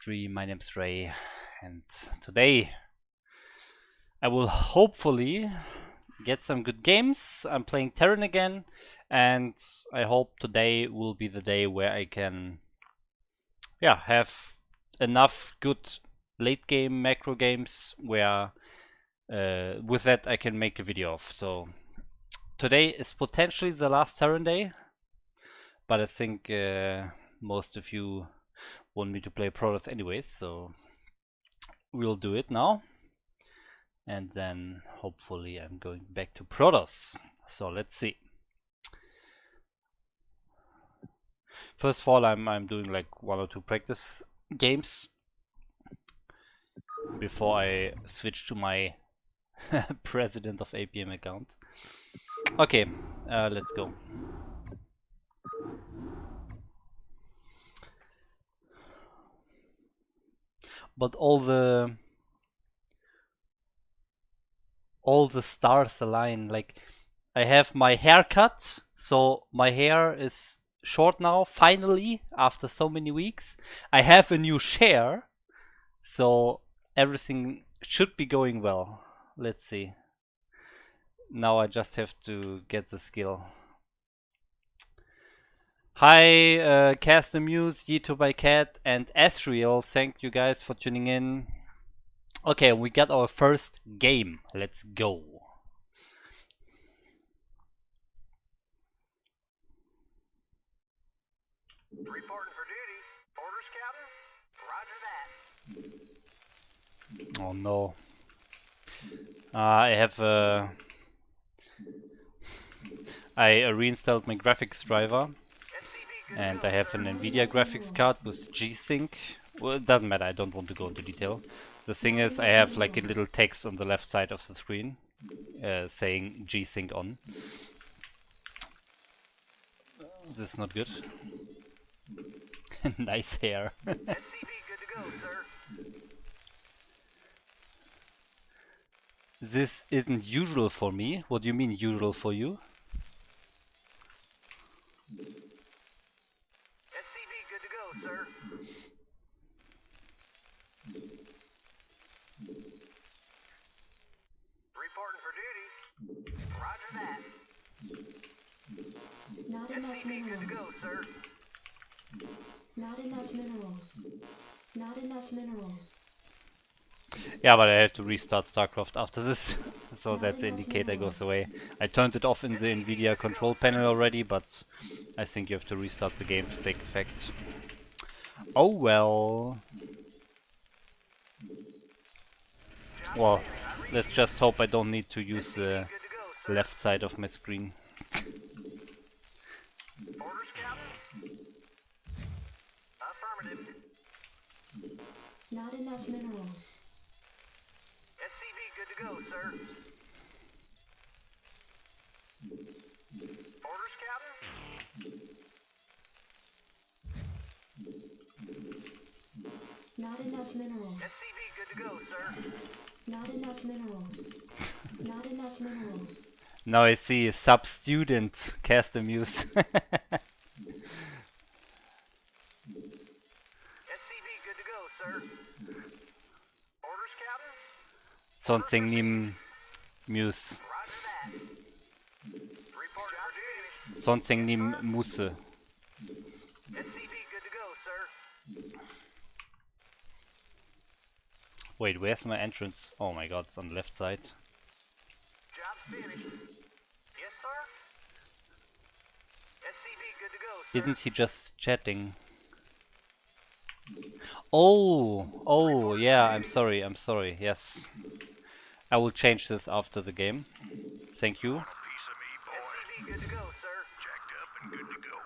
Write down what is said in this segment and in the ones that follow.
stream. My name's Ray, and today I will hopefully get some good games. I'm playing Terran again, and I hope today will be the day where I can have enough good late game macro games where with that I can make a video of. So today is potentially the last Terran day, but I think most of you want me to play Protoss anyways, so we'll do it now. And then hopefully I'm going back to Protoss. So let's see. First of all, I'm doing like 1 or 2 practice games before I switch to my President of APM account. Okay, let's go. But all the stars align. Like, I have my haircut, so my hair is short now, finally, after so many weeks. I have a new share, so everything should be going well. Let's see. Now I just have to get the skill. Hi, Cast Muse, Yito by Cat, and Asriel. Thank you guys for tuning in. Okay, we got our first game. Let's go. Reporting for duty. Orders, Captain. Roger that. Oh no. I have I reinstalled my graphics driver, and I have an NVIDIA graphics card with G-Sync. Well, it doesn't matter, I don't want to go into detail. The thing is, I have like a little text on the left side of the screen saying G-Sync on. This is not good. Nice hair. SCV good to go, sir. This isn't usual for me. What do you mean usual for you? SCV good to go, sir. Reporting for duty. Roger that. Not enough SCV good to go, minerals. sir. Not enough minerals. Not enough minerals. Yeah, but I have to restart StarCraft after this, so Not that the enough indicator goes minerals. away. I turned it off in the NVIDIA control panel already, but I think you have to restart the game to take effect. Oh well. Well, let's just hope I don't need to use the Good to go, sir. left side of my screen. Orders, Captain. Affirmative. Not enough minerals. SCV good to go, sir. Orders, Captain. Not enough minerals. SCV good to go, sir. Not enough minerals. Not enough minerals. Now I see sub-student Cast Muse. SCV good to go, sir. Orders, Captain. Something nim Muse. Roger that. Report for duty. Something nim Musse. SCV good to go, sir. Wait, where's my entrance? Oh my god, it's on the left side. Job's finished. Yes, sir. SCV good to go, sir. Isn't he just chatting? Oh, yeah, I'm sorry, yes. I will change this after the game. Thank you. SCV good to go, sir. Jacked up and good to go.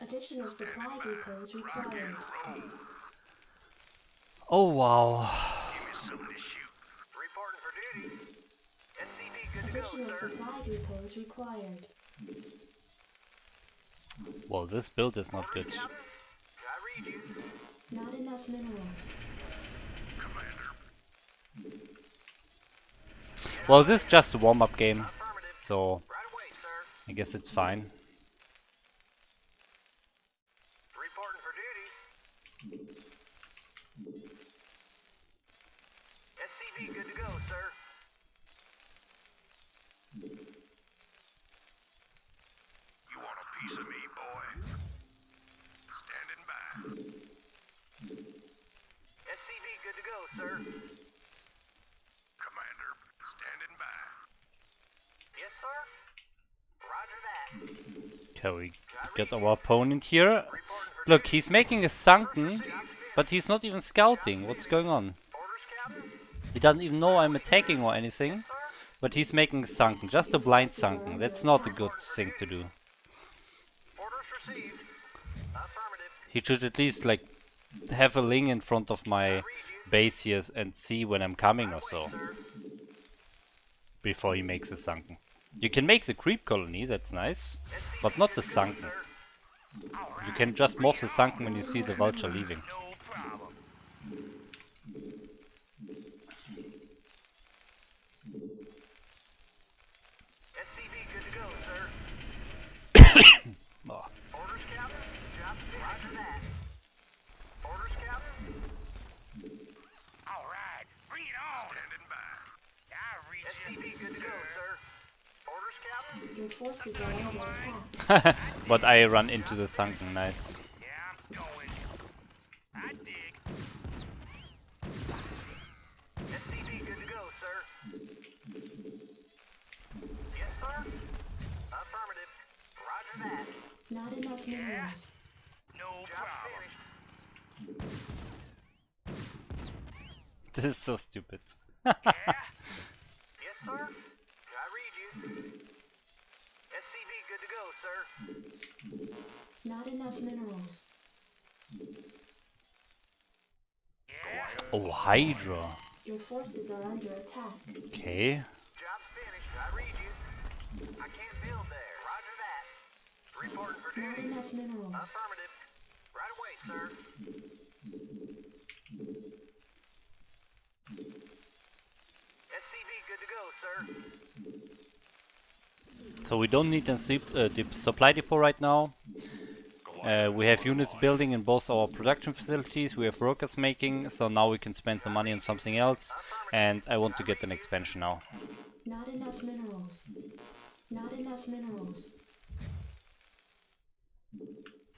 Additional supply depots required. Oh wow. Reporting for duty. SCV good to go, Additional sir. supply depots required. Well, this build is not good. Captain, I read you. Not enough minerals. Well, this is just a warm-up game, Affirmative. so Right away, sir. I guess it's fine. Reporting for duty. sir. Commander, standing by. Yes, sir. Roger that. Can we get our opponent here? Look, he's making a sunken, but he's not even scouting. What's going on? Orders, Captain. He doesn't even know I'm attacking or anything. But he's making a sunken, just a blind sunken. That's not a good thing to do. Orders received. Affirmative. He should at least like have a ling in front of my base here and see when I'm coming or so. Before he makes a sunken. You can make the creep colony, that's nice. But not the sunken. You can just morph the sunken when you see the vulture leaving. No problem. SCV good to go, sir. Oh. Orders, Captain. Job finished. Roger that. Orders, Captain. All right, bring it on. Standing by. I reach SCV good to go, sir. Orders, Captain. Your forces are under attack. But I run into the sunken, nice. Yeah, I'm going. I dig. SCV good to go, sir. Yes, sir. Affirmative. Roger that. Not enough minerals. No problem. This is so stupid. Yeah? Yes, sir. I read you. SCV good to go, sir. Not enough minerals. Yeah? Oh, Hydra. Your forces are under attack. Okay. Job's finished. I read you. I can't build there. Roger that. Reporting for Not duty. enough minerals. Affirmative. Right away, sir. SCV good to go, sir. So we don't need a supply depot right now. We have units building in both our production facilities, we have workers making, so now we can spend some money on something else. And I want to get an expansion now. Not enough minerals. Not enough minerals.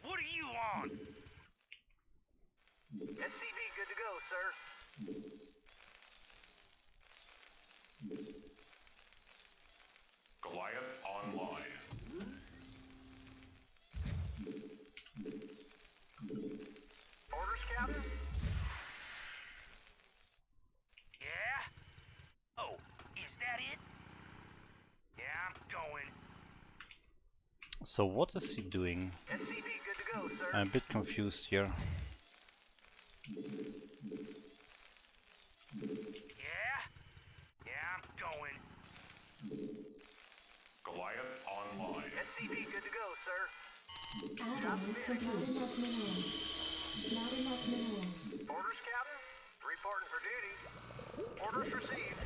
What do you want? SCV good to go, sir. Goliath online. Orders, Captain? Yeah? Oh, is that it? Yeah, I'm going. So what is he doing? SCV good to go, sir. I'm a bit confused here. Yeah? Yeah, I'm going. Goliath online. SCV good to go, sir. Add-on complete. Not enough minerals. Not enough minerals. Orders, Captain? Reporting for duty. Orders received.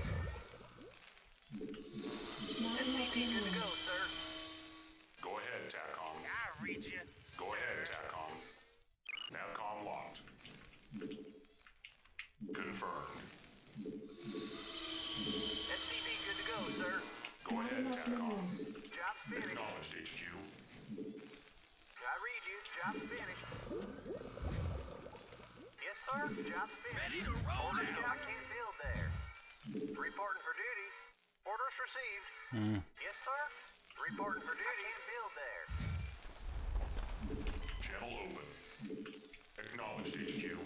Not enough SCV good to go, minerals. sir. Go ahead, TACOM. I read you. Go ahead, TACOM. NAVCOM locked. Confirmed. SCV good to go, sir. Go Not ahead, enough TACOM. minerals. Job's finished. Acknowledged, HQ. I read you. Job's finished. Yes, sir. Job's finished. Ready to roll now. I can't build there. Reporting for duty. Orders received. Yes, sir. Reporting for duty. I can't build there. Channel open. Acknowledged, HQ.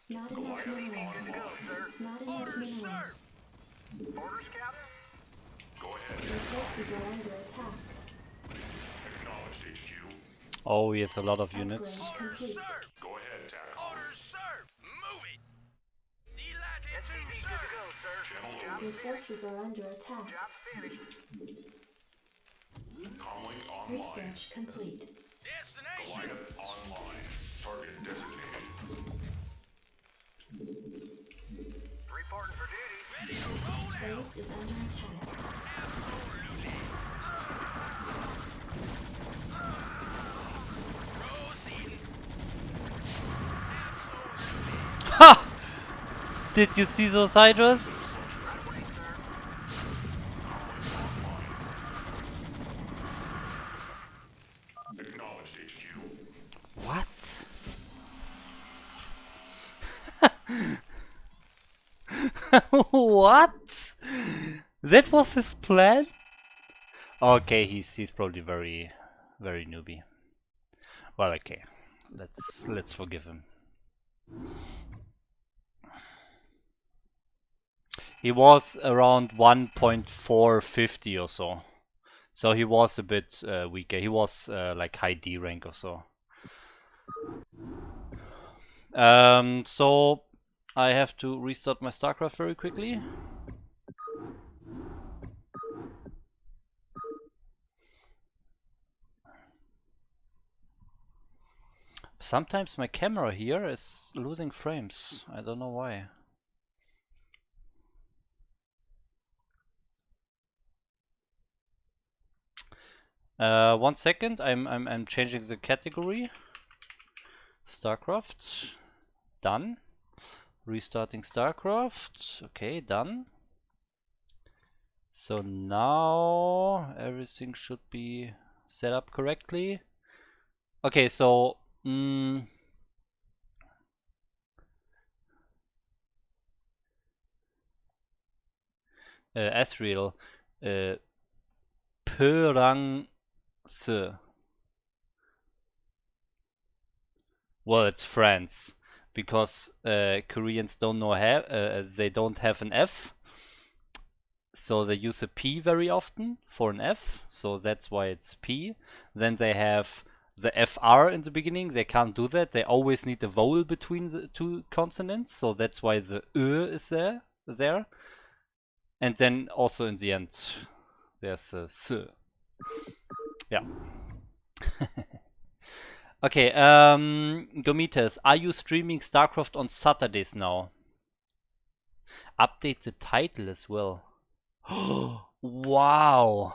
Not enough Good minerals. to go, sir. Not enough minerals. Orders, Captain? Go ahead. Your forces are under attack. Acknowledged, HQ. Oh, he has a lot of units. Upgrade complete. Go ahead, TACOM. Orders, sir. Move it. SCV good to go, sir. Channel Your open. forces are under attack. Job's finished. Comlink online. Research complete. Destination. Goliath online. Target designated. Reporting for duty. Ready to roll Base is under attack. Absolutely. Proceeding. Absolutely. Ha! Did you see those hydras? Right away, sir. Acknowledged, HQ. What? What? That was his plan? Okay, he's probably very newbie. Well, okay. Let's forgive him. He was around 1.450 or so. So he was a bit weaker. He was like high D rank or so. So I have to restart my StarCraft very quickly. Sometimes my camera here is losing frames. I don't know why. One second. I'm changing the category. StarCraft. Done. Restarting StarCraft. Okay, done. So now everything should be set up correctly. Okay, so Asriel, Perang Se. Well, it's France because Koreans don't know they don't have an F, so they use a P very often for an F, so that's why it's P. Then they have the FR in the beginning. They can't do that. They always need a vowel between the two consonants, so that's why the is there. And then also in the end, there's a S. Yeah. Okay, Gomitas, are you streaming StarCraft on Saturdays now? Update the title as well. Wow.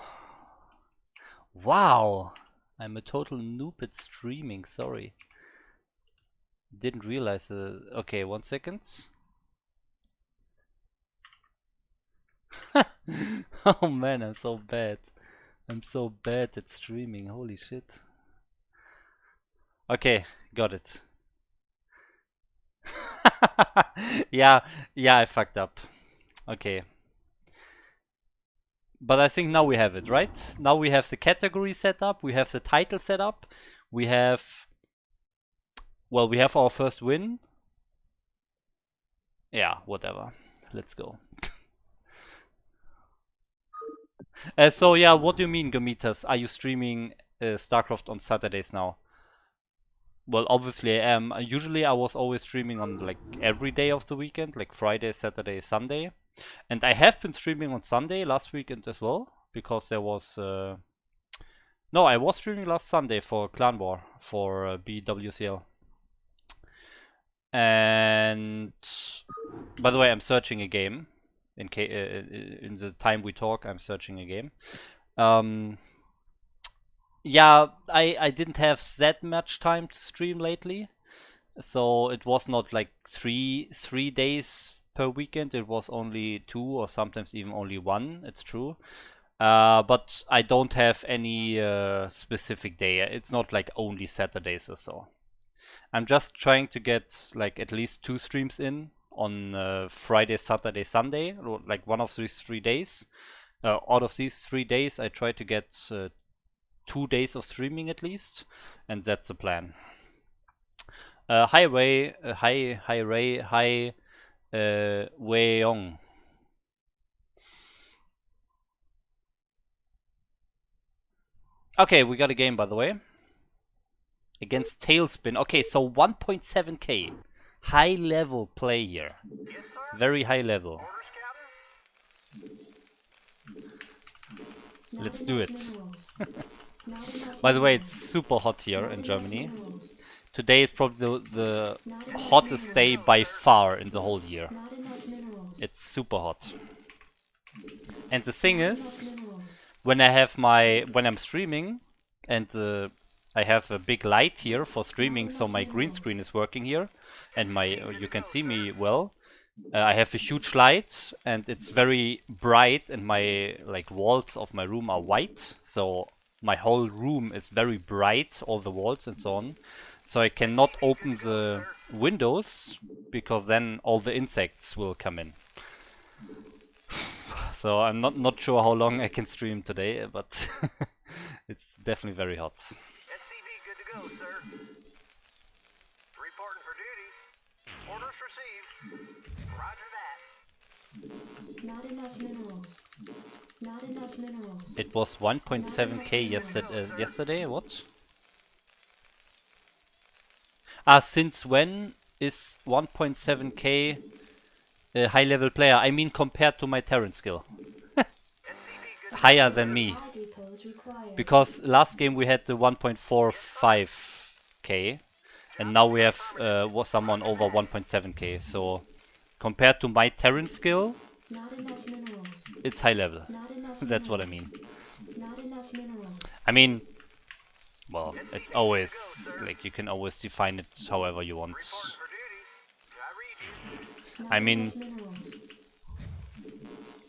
Wow. I'm a total noob at streaming, sorry. Didn't realize okay, 1 second. Oh man, I'm so bad. I'm so bad at streaming, holy shit. Okay, got it. yeah, I fucked up. Okay. But I think now we have it, right? Now we have the category set up, we have the title set up, we have... Well, we have our first win. Yeah, whatever. Let's go. So yeah, what do you mean, Gomitas? Are you streaming StarCraft on Saturdays now? Well, obviously I am. Usually I was always streaming on like every day of the weekend, like Friday, Saturday, Sunday. And I have been streaming on Sunday last weekend as well, because there was... No, I was streaming last Sunday for Clan War, for BWCL. And by the way, I'm searching a game. In the time we talk, I'm searching a game. Yeah, I didn't have that much time to stream lately, so it was not like three days per weekend. It was only 2 or sometimes even only 1. It's true. But I don't have any specific day. It's not like only Saturdays or so. I'm just trying to get like at least 2 streams in on Friday, Saturday, Sunday, or like one of these 3 days. Out of these 3 days, I try to get 2 days of streaming at least, and that's the plan. Hi Ray, hi Ray, hi Weiyong. Okay, we got a game by the way. Against Tailspin. Okay, so 1.7k. High level play here. Yes, sir. Very high level. Orders, Captain. Let's do it. By the way, it's super hot here in Germany. Today is probably the hottest day by far in the whole year. It's super hot. And the thing is, when I'm streaming and I have a big light here for streaming, so my green screen is working here and you can see me well. I have a huge light and it's very bright, and my walls of my room are white, so my whole room is very bright, all the walls and so on. So I cannot open the windows because then all the insects will come in. So I'm not sure how long I can stream today, but it's definitely very hot. SCV good to go, sir. Reporting for duty. Orders received. Roger that. Not enough minerals. Not enough minerals. It was 1.7k yesterday. What? Ah, since when is 1.7k a high-level player? I mean, compared to my Terran skill. Higher than me. Supply depots required. Because last game we had the 1.45k, and now we have someone over 1.7k. So compared to my Terran skill, Not enough minerals. it's high level. Not enough That's what I mean. minerals. Not enough minerals. I mean, well, it's always like you can always define it however you want. For duty. I read you. Not I mean, enough minerals.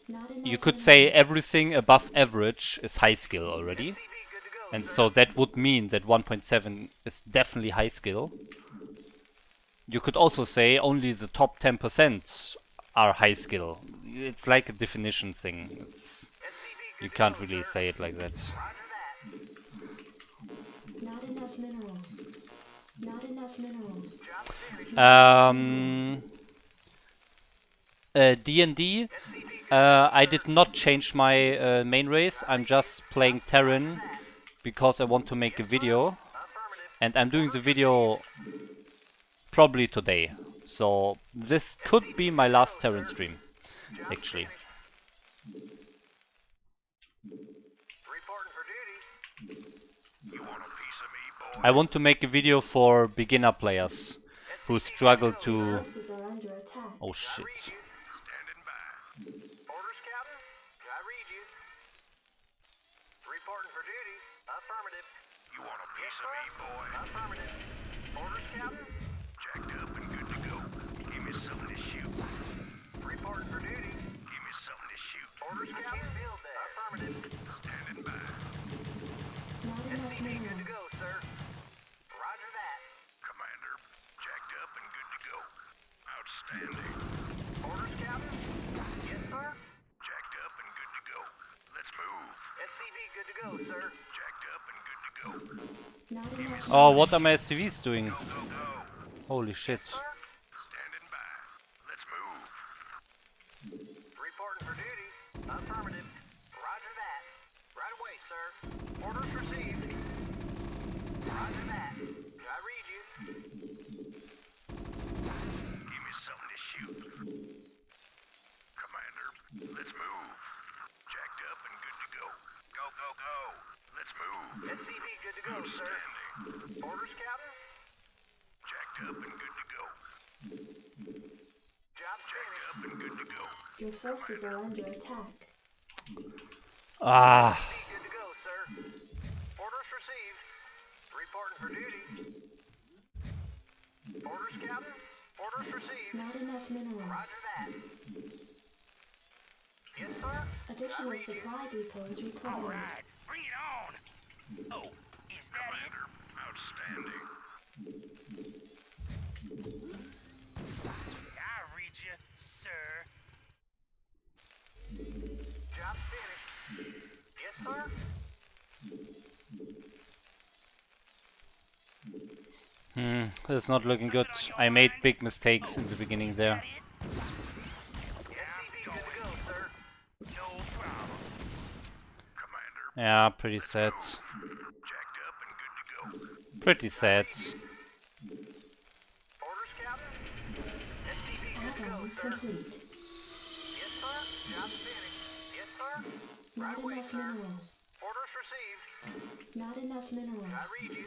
Not enough you could say minerals. everything above average is high skill already. SCV good to go, And sir. so that would mean that 1.7 is definitely high skill. You could also say only the top 10% are high skill. It's like a definition thing. SCV good You to can't go, really sir. say it like that. Roger that. Not enough minerals. Not enough minerals. Job finished. D&D, I did not change my main race. I'm just playing Terran because I want to make a video. Affirmative. And I'm doing the video probably today. So this could be my last Terran stream, actually. Reporting for duty. You want a piece of me, boy? I want to make a video for beginner players who struggle to... Forces are under attack. Oh shit. Standing by. Orders, Captain? I read you. Reporting for duty. Affirmative. You want a piece of me, boy? Affirmative. Orders, Captain? Jacked up and good to go. Give me something to shoot. Reporting for duty. Give me something to shoot. Orders, Captain? Field there. Affirmative. Standing by. Not enough Good to go, minerals. sir. Roger that. Commander, jacked up and good to go. Outstanding. Orders, Captain? Yes, sir. Jacked up and good to go. Let's move. SCV good to go, sir. Jacked up and good to go. Not enough Oh, what are my SCVs doing? Go, go, go. Holy shit. Sir? Standing by. Let's move. Reporting for duty. Affirmative. Roger that. Right away, sir. Orders received. Roger that. I read you. Give me something to shoot. Commander, let's move. Jacked up and good to go. Go, go, go. Let's move. SCV good to go, sir. Outstanding. Orders, Captain? Jacked up and good to go. Job Jacked finished. up and good to go. Your forces are under attack. Ah, Good to go, sir. Orders received. Reporting for duty. Orders, Captain? Orders received. Not enough minerals. Roger that. Yes, sir. Additional supply depots required. Bring it on. Oh, is that Commander, outstanding. I read you, sir. Job finished. Yes, sir. that's not looking good. I made big mistakes in the beginning there. SCV good to go, sir. No problem. Commander, Yeah, pretty sad. jacked up and good to go. Pretty sad. Orders, Captain? SCV good to go, Add-on sir. complete. Yes, sir. Job finished. Yes, sir. Not away, enough sir. minerals. Orders received. Not enough I minerals. read you.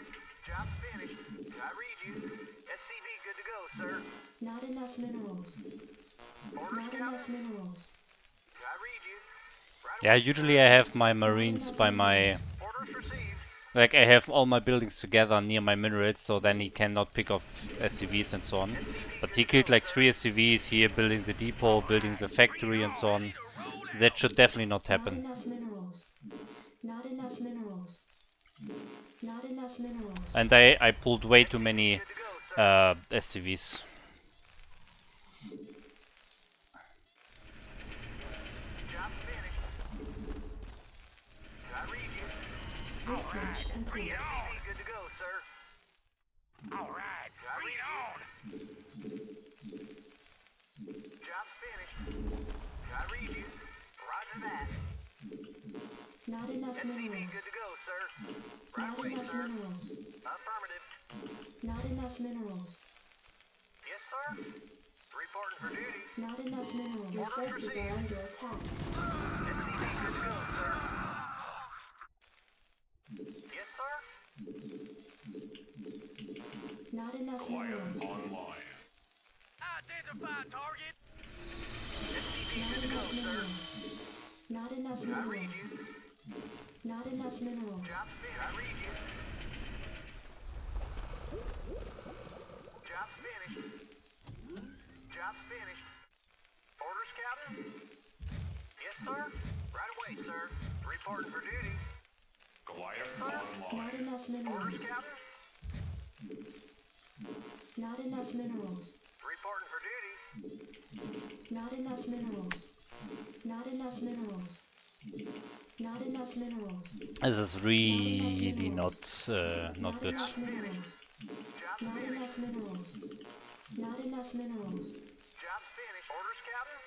Job finished. I read you. SCV good to go, sir. Not enough minerals. Orders, Not Captain? enough minerals. I read you. Right Yeah, away, usually I have my marines by my... Orders received. Like, I have all my buildings together near my minerals, so then he cannot pick off SCVs and so on. But he killed like 3 SCVs here, building the depot, building the factory and so on. That should definitely not Not happen. enough minerals. Not enough minerals. Not enough minerals. And I pulled way too many SCVs. Job finished. Research complete. SCV good to go, sir. All right, bring it on. Job's finished. I read you. Roger that. Not enough SCV minerals. good to go, sir. Right Not away, enough sir. minerals. Affirmative. Not enough minerals. Yes, sir. Reporting for duty. Not enough minerals. Your sources are under attack. SCV good to go, sir. Yes, sir. Not enough minerals. Online. Identify target. SCV Not good to go, enough sir. minerals. Not enough minerals. Not enough minerals. Job's finished. I read you. Job's finished. Job's finished. Orders, Captain? Yes, sir. Right away, sir. Reporting for duty. Goliath Not online. enough Orders, minerals. Captain? Not enough minerals. Reporting for duty. Not enough minerals. Not enough minerals. Not enough minerals. This is really not Not good. enough minerals. Job's Not finished. enough minerals. Not enough minerals. Job's finished. Orders, Captain?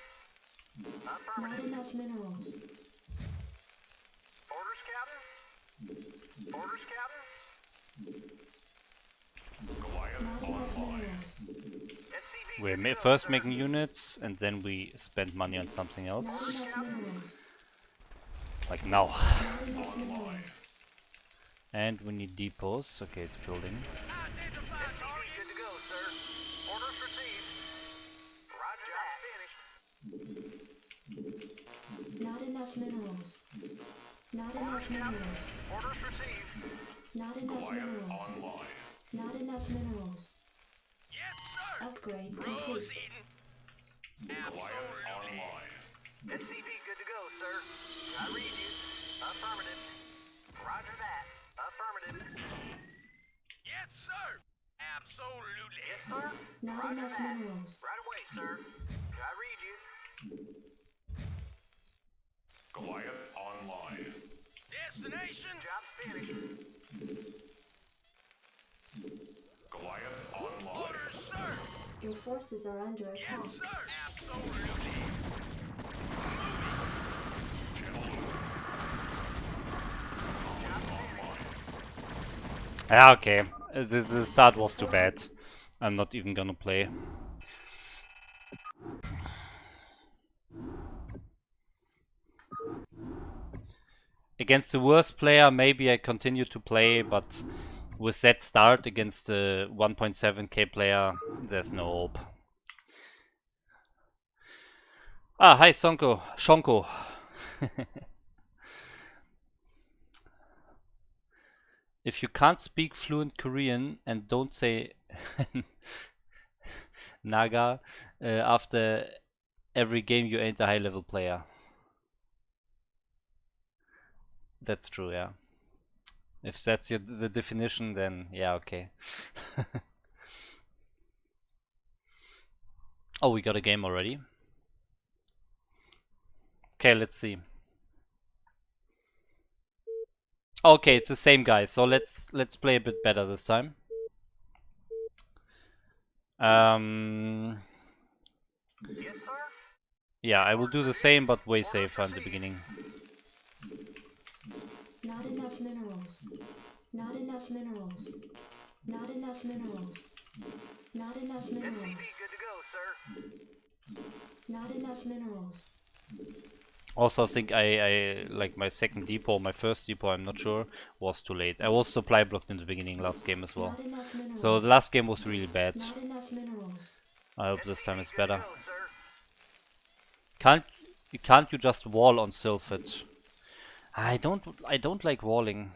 Not Affirmative. enough minerals. Orders, Captain? Orders, Captain? Goliath Not enough online. minerals. SCV We're good to go, first sir. making units and then we spend money on something Not else. enough minerals. Like now. Not enough minerals. And we need depots. Okay, it's building. Identify SCV target. good to go, sir. Orders received. Roger that. Finished. Not enough minerals. Not enough minerals. Orders received. Not enough Goliath minerals. online. Not enough minerals. Yes, sir. Upgrade complete. Proceeding. Goliath Absolutely. online. SCV good to go, sir. I read you. Affirmative. Roger that. Affirmative. Yes, sir. Absolutely. Yes, sir. Not Roger enough that. minerals. Right away, sir. I read you. Goliath online. Destination. Job's finished. Goliath online. Orders, sir. Your forces are under attack. Yes, sir. Absolutely. Ah, okay. The start was too bad. I'm not even gonna play. Against the worst player, maybe I continue to play, but with that start against the 1.7k player, there's no hope. Ah, hi Sonko. Shonko. If you can't speak fluent Korean and don't say Naga after every game, you ain't a high level player. That's true, yeah. If that's the definition, then yeah, okay. Oh, we got a game already. Okay, let's see. Okay, it's the same guy, so let's play a bit better this time. Yes, sir. Yeah, I will do the same, but way safer in the beginning. Not enough minerals. Not enough minerals. Not enough minerals. Not enough SCV minerals. good to go, sir. Not enough minerals. Also, I think I like my second depot, my first depot, I'm not sure, was too late. I was supply blocked in the beginning last game as well. Not enough minerals. So the last game was really bad. Not enough minerals. I hope this time it's Good to better. go, sir. Can't you just wall on Sylphid? I don't like walling.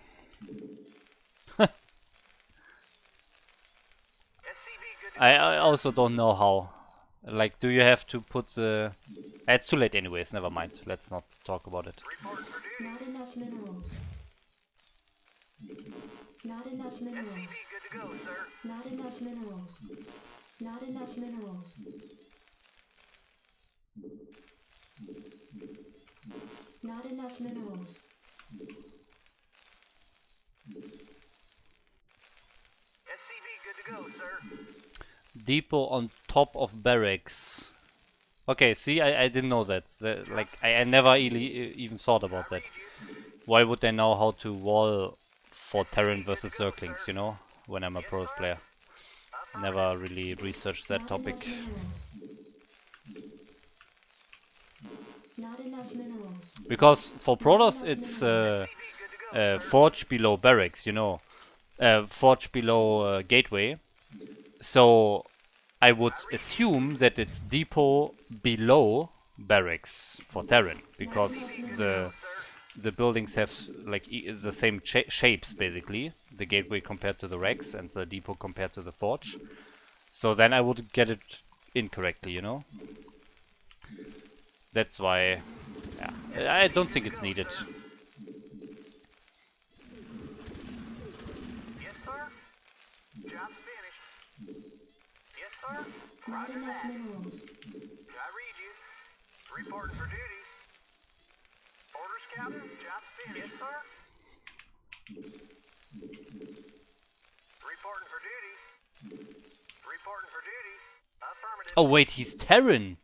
SCV good to go. I also don't know how. Like, do you have to put the... It's too late anyways, never mind. Let's not talk about it. Reporting for duty. Not enough minerals. Not enough SCV minerals. good to go, sir. Not enough minerals. Not enough minerals. Not enough minerals. to go, sir. Depot on top of barracks. Okay, see, I didn't know that. Like, I never really even thought about that. Why would they know how to wall for Terran versus Zerglings, you know? When I'm a pros player. Never really researched that Not topic. enough minerals. Not enough minerals. Because for Protoss enough it's minerals. forge below barracks, you know. Forge below gateway. So I would assume that it's depot below barracks for Terran, because the buildings have like the same shapes basically. The gateway compared to the racks and the depot compared to the forge. So then I would get it incorrectly, you know. That's why, yeah, I don't think it's needed. Yes, sir. Job's finished. Yes, sir. Not enough minerals. I read you. Reporting for duty. Orders, Captain. Job's finished. Yes, sir. Reporting for duty. Reporting for duty. Affirmative. Oh wait, he's Terran.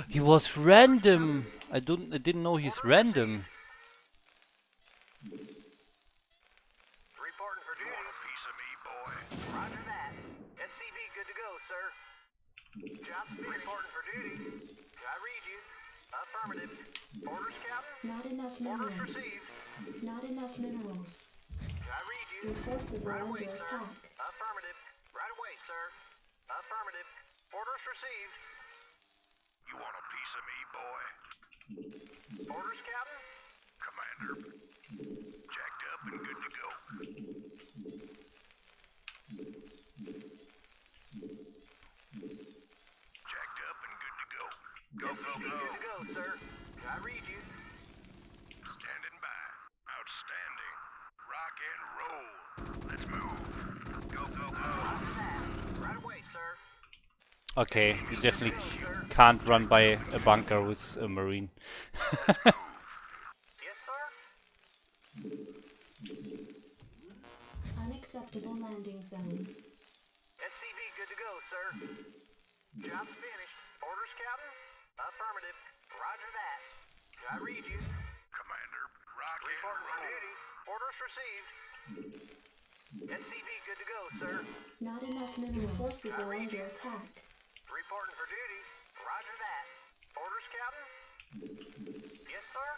He was random. I didn't know he's random. Reporting for duty. Want a piece of me, boy? Roger that. SCV good to go, sir. Job's finished. Reporting for duty. I read you. Affirmative. Orders, Captain. Not enough Orders minerals. received. Not enough minerals. I read you. Your forces Right are away, under sir. attack. Affirmative. Right away, sir. Affirmative. Orders received. You want a piece of me, boy? Orders, Captain. Commander. Jacked up and good to go. Jacked up and good to go. Go, go, SCV go. good to go, sir. I read you. Standing by. Outstanding. Rock and roll. Let's move. Go, go, go. Roger that. Right away, sir. Okay, you definitely can't run by a bunker with a marine. Yes, sir. Unacceptable landing zone. SCV good to go, sir. Job's finished. Orders, Captain. Affirmative. Roger that. I read you. Commander. Rock and Reporting for roll. duty. Orders received. SCV good to go, sir. Not enough minerals. Your forces are under attack. Reporting for duty. Roger that. Orders, Captain. Yes, sir.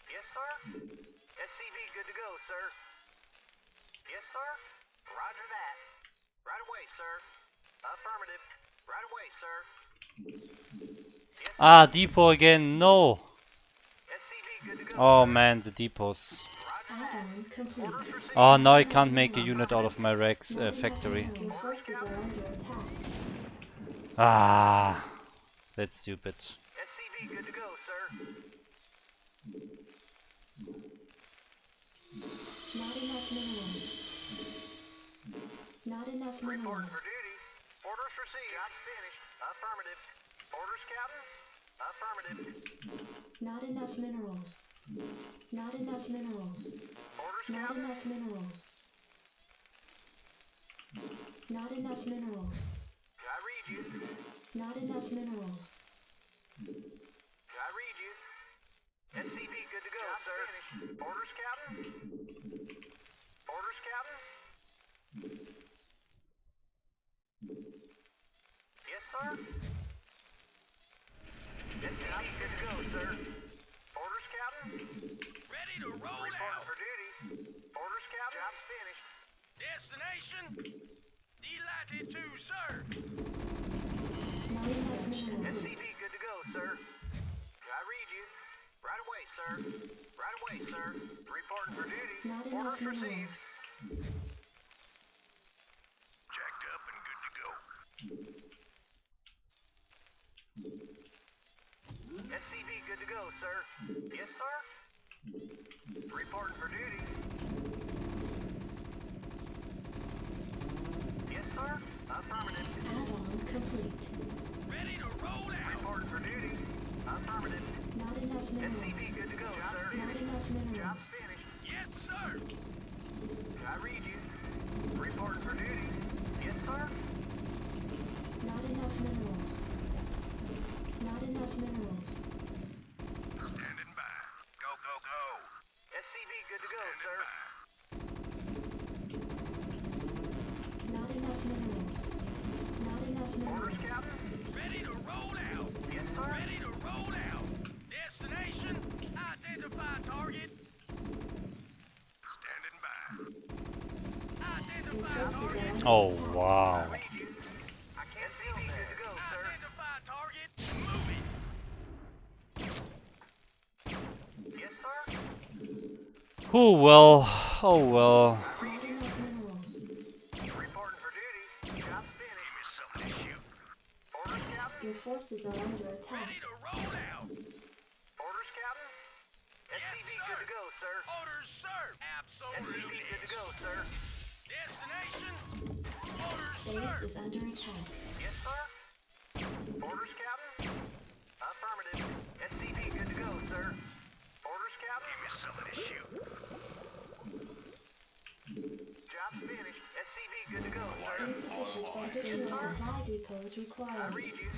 Yes, sir. SCV good to go, sir. Yes, sir. Roger that. Right away, sir. Affirmative. Right away, sir. Ah, depot again. No. SCV good to go. Oh man, the depots. Roger that. Add-on complete. Oh, now I can't make a unit out of my Rex Not enough factory. minerals. Your forces are under attack. Ah, that's stupid. SCV good to go, sir. Not enough minerals. Not enough Reporting minerals. for duty. Orders received. Job's finished. Affirmative. Orders, Captain. Affirmative. Not enough minerals. Not enough minerals. Orders, Not Captain. enough minerals. Not enough minerals. I read you. Not enough minerals. I read you. SCV good to go, sir. Orders, Captain. Orders, Captain. Yes, sir. SCV good to go, sir. Orders, Captain. Ready to roll Reporting out. for duty. Orders, Captain. Job's finished. Destination. Delighted to, sir. Not enough minerals. SCV good to go, sir. I read you. Right away, sir. Right away, sir. Reporting for duty. Not enough Orders received. minerals. Jacked up and good to go. SCV good to go, sir. Yes, sir. Reporting for duty. Yes, sir. Affirmative. Add-on complete. Ready to roll out. Reporting for duty. Affirmative. Not enough SCV minerals. good to go, sir. Not enough Job's minerals. finished. Yes, sir. I read you. Reporting for duty. Yes, sir. Not enough minerals. Not enough minerals. Standing by. Go, go, go. SCV good to go, sir. Not enough minerals. Not enough Orders, minerals. Captain? Ready to roll out. Yes, sir. Ready to roll out. Destination, identify target. Standing by. Your Identify forces are target. under Oh attack. wow. Read you. I can't feel good to go, sir. Identify target. Move it. Yes, sir. Oh well. Oh well. Not enough minerals. Reporting for duty. Job's Give finished. me something to shoot. Orders, Captain? Your forces are under attack. Ready to roll out. Orders, Captain? Yes, SCV sir. good to go, sir. Orders, sir. SCV Absolutely. good to go, sir. Destination. Orders, Base sir. is under attack. Yes, sir. Orders, Captain? Affirmative. SCV good to go, sir. Orders, Captain? Give me something to shoot. Job's finished. SCV good to go, sir. Insufficient for additional supply depots I required. read you.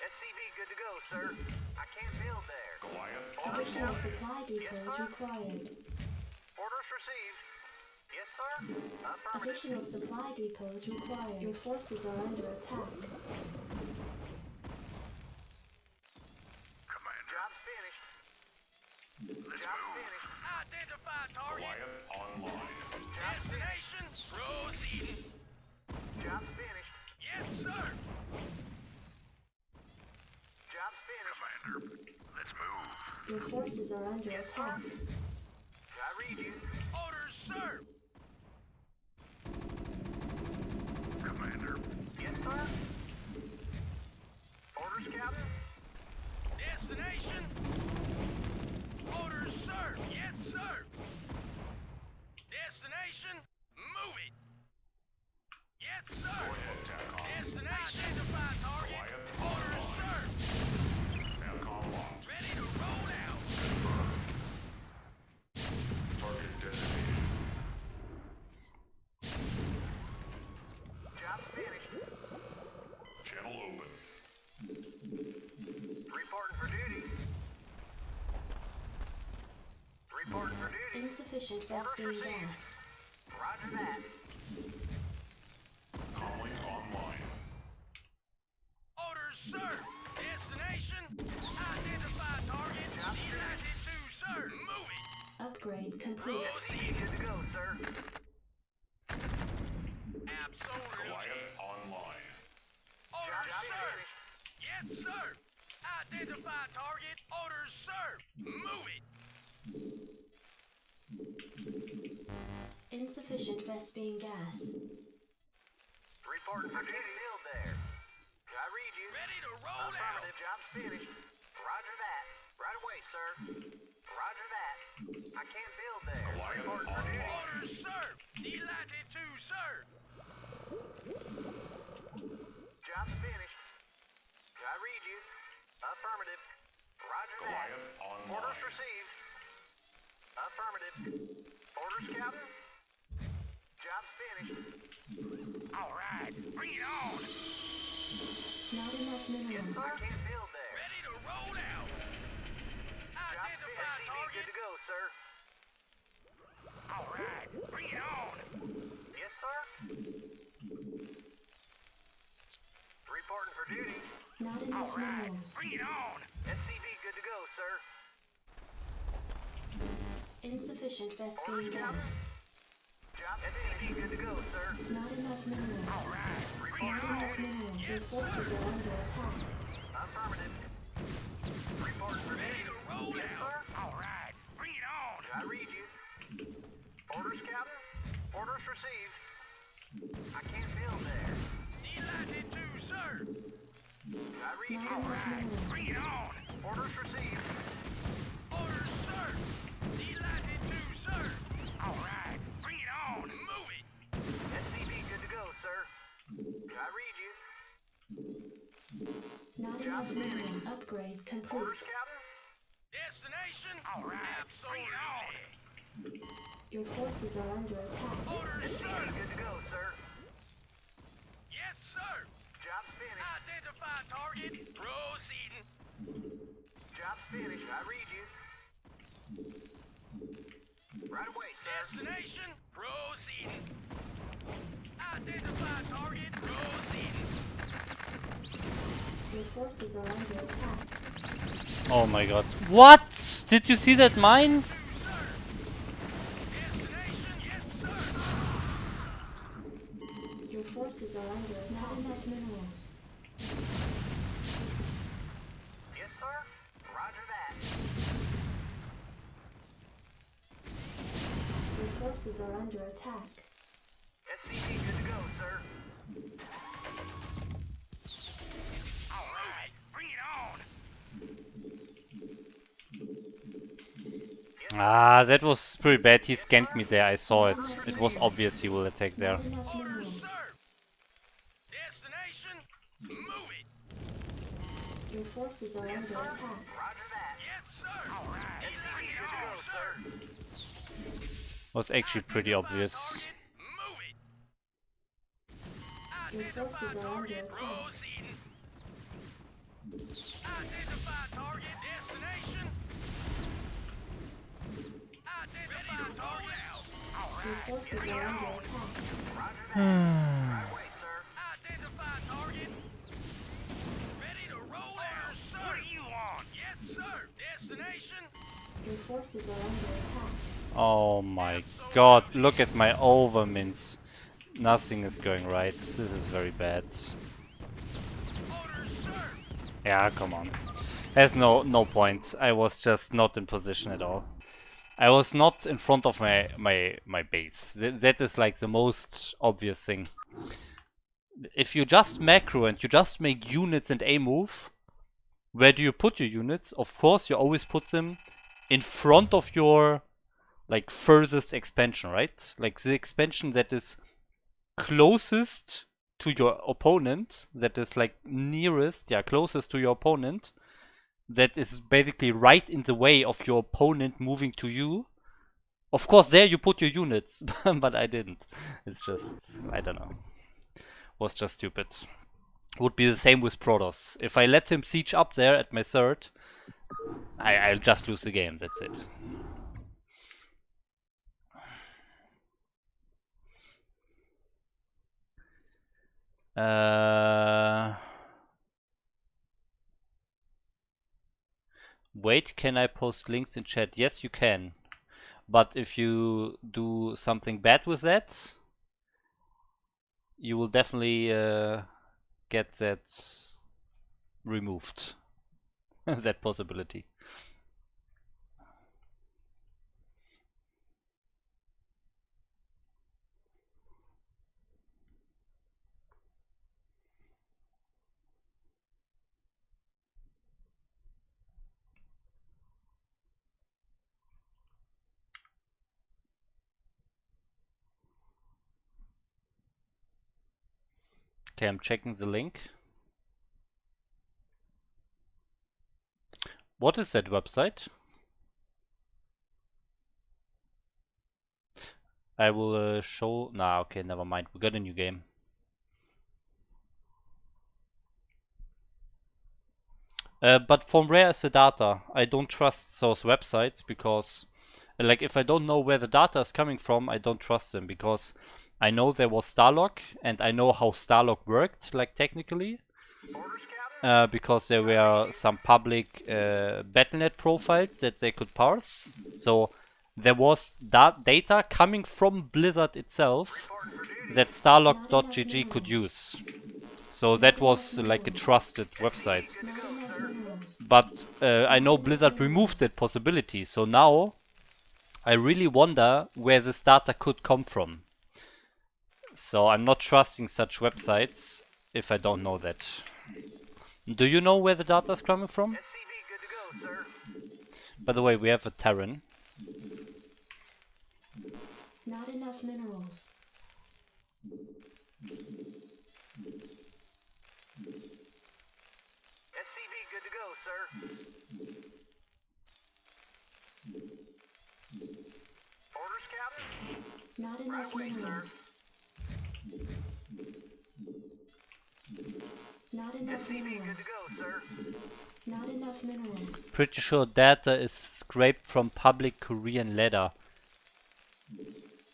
SCV good to go, sir. I can't build there. Orders, Additional Captain? supply depots required. Orders received. Yes, sir. Affirmative. Additional supply depots required. Your forces are under attack. Commander, Job's finished. let's Job's move. finished. Identify target. Destination. Proceeding. Job's finished. Yes, sir. Job's finished. Commander, let's move. Your forces are under attack. I read you. Orders, sir. Commander, Yes, sir. Orders, Captain? Destination. Orders, sir. Yes, sir. Destination. Move it. Yes, sir. Destination. Identify target. Orders, sir. Ready to roll out. Job's finished. Reporting for duty. Reporting for duty. Insufficient Vespene gas. Roger that. Orders, sir. Destination. Identify target. Elected to, sir. Move it. Upgrade complete. Proceed. Good to go, sir. Absolutely. Orders, Job sir. finished. Yes, sir. Identify target. Orders, sir. Move it. Insufficient Vespene gas. Reporting for duty. Build there. I read you. Ready to roll out. Affirmative. Job's finished. Roger that. Right away, sir. Roger that. I can't build there. Reporting for duty. Orders, sir. Delighted to, sir. Job's finished. I read you. Affirmative. Roger that. Orders received. Affirmative. Orders, Captain? Job's finished. All right. Bring it on. Not enough minerals. I can't build there. Ready to roll out. Job's Identify finished. SCV target. good to go, sir. All right. Bring it on. Yes, sir. Reporting for duty. Not enough minerals. Bring it on. SCV good to go, sir. Insufficient Vespene gas. Job SCV good to go, sir. Not enough minerals. Not enough minerals. Your forces are under attack. Affirmative. Reporting for Ready duty. to roll Yes, out. sir. All right. Bring it on. I read you. Orders, Captain? Orders received. I can't build there. Delighted to, sir. I read Not you. enough minerals. Bring it on. Orders received. Orders, sir. Delighted to, sir. All right. Bring it on. Move it. SCV good to go, sir. I read you. Not enough minerals. Upgrade complete. Orders, Captain? Destination. All right. Absolutely. Your forces are under attack. Orders, sir. SCV good to go, sir. sir. Job's finished. Identify target. Proceeding. Job's finished. I read you. Right away, sir. Destination. Proceeding. Identify target. Proceeding. Your forces are under attack. Oh my god. What? Did you see that mine? Sir. Destination. Yes, sir. Your forces are under attack. Not enough minerals. Yes, sir. Roger that. Your forces are under attack. SCV good to go, sir. All right. Bring it on. Ah, that was pretty bad. He scanned me there. I saw it. It was obvious he will attack there. Not enough Orders, minerals. sir. Destination. Move it. Your forces are under attack. Roger that. Yes, sir. All right. SCV good to go, sir. Was actually pretty obvious. Target. Move it. Your forces are under Target. attack. Proceeding. Identify target. Destination. Identify target. Your forces are under attack. Right away, sir. Identify target. Ready to roll out, sir. What do you want? Yes, sir. Destination. Your forces are under attack. Oh my god, look at my overmints. Nothing is going right. This is very bad. Orders, sir. Yeah, come on. There's no point. I was just not in position at all. I was not in front of my base. That is like the most obvious thing. If you just macro and you just make units and a move, where do you put your units? Of course, you always put them in front of your like furthest expansion, right? Like the expansion that is closest to your opponent, that is like nearest, yeah, closest to your opponent, that is basically right in the way of your opponent moving to you. Of course, there you put your units, but I didn't. It's just, I don't know. Was just stupid. Would be the same with Protoss. If I let him siege up there at my third, I'll just lose the game, that's it. Wait, can I post links in chat? Yes, you can. But if you do something bad with that, you will definitely get that removed. That possibility. Okay, I'm checking the link. What is that website? I will show... Nah, okay, never mind. We got a new game. But from where is the data? I don't trust those websites because... Like, if I don't know where the data is coming from, I don't trust them because I know there was Starlock and I know how Starlock worked, like, technically. Orders, Captain. Because there were some public Battle.net profiles that they could parse. So there was that data coming from Blizzard itself Reporting for duty. that Starlock.gg could use. So that was like a trusted website. Not enough minerals. But I know Blizzard removed that possibility. So now I really wonder where this data could come from. So I'm not trusting such websites if I don't know that. Do you know where the data is coming from? SCV good to go, sir. By the way, we have a Terran. Not enough minerals. SCV good to go, sir. Orders, Captain. Not enough away, sir. minerals. Not enough SCV good to minerals. go, sir. Not enough minerals. Pretty sure data is scraped from public Korean ladder.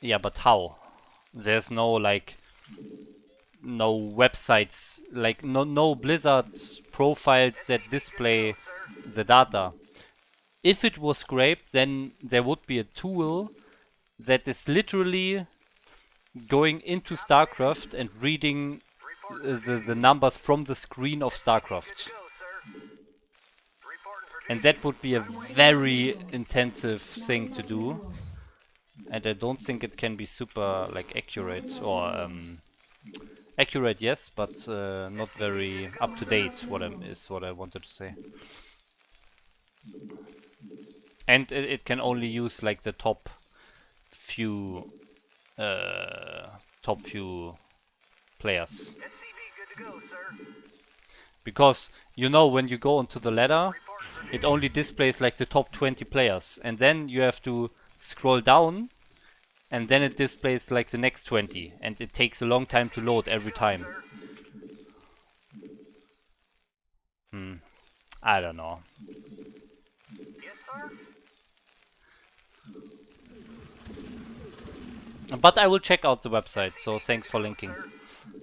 Yeah, but how? There's no like no websites, like no Blizzard's profiles that display the data. If it was scraped, then there would be a tool that is literally going into StarCraft and reading the numbers from the screen of StarCraft. Go, sir. Reporting for And duty. that would be a Not enough very minerals. intensive Not thing to enough do. minerals. And I don't think it can be super like Not accurate enough or minerals. accurate, yes, but not very up to date. Not enough Is minerals. what I wanted to say. And it can only use like the top few players. SCV good to go, sir. Because you know when you go onto the ladder, it only displays like the top 20 players, and then you have to scroll down, and then it displays like the next 20, and it takes a long time to load every time. I don't know. Yes, sir. But I will check out the website, so thanks for linking.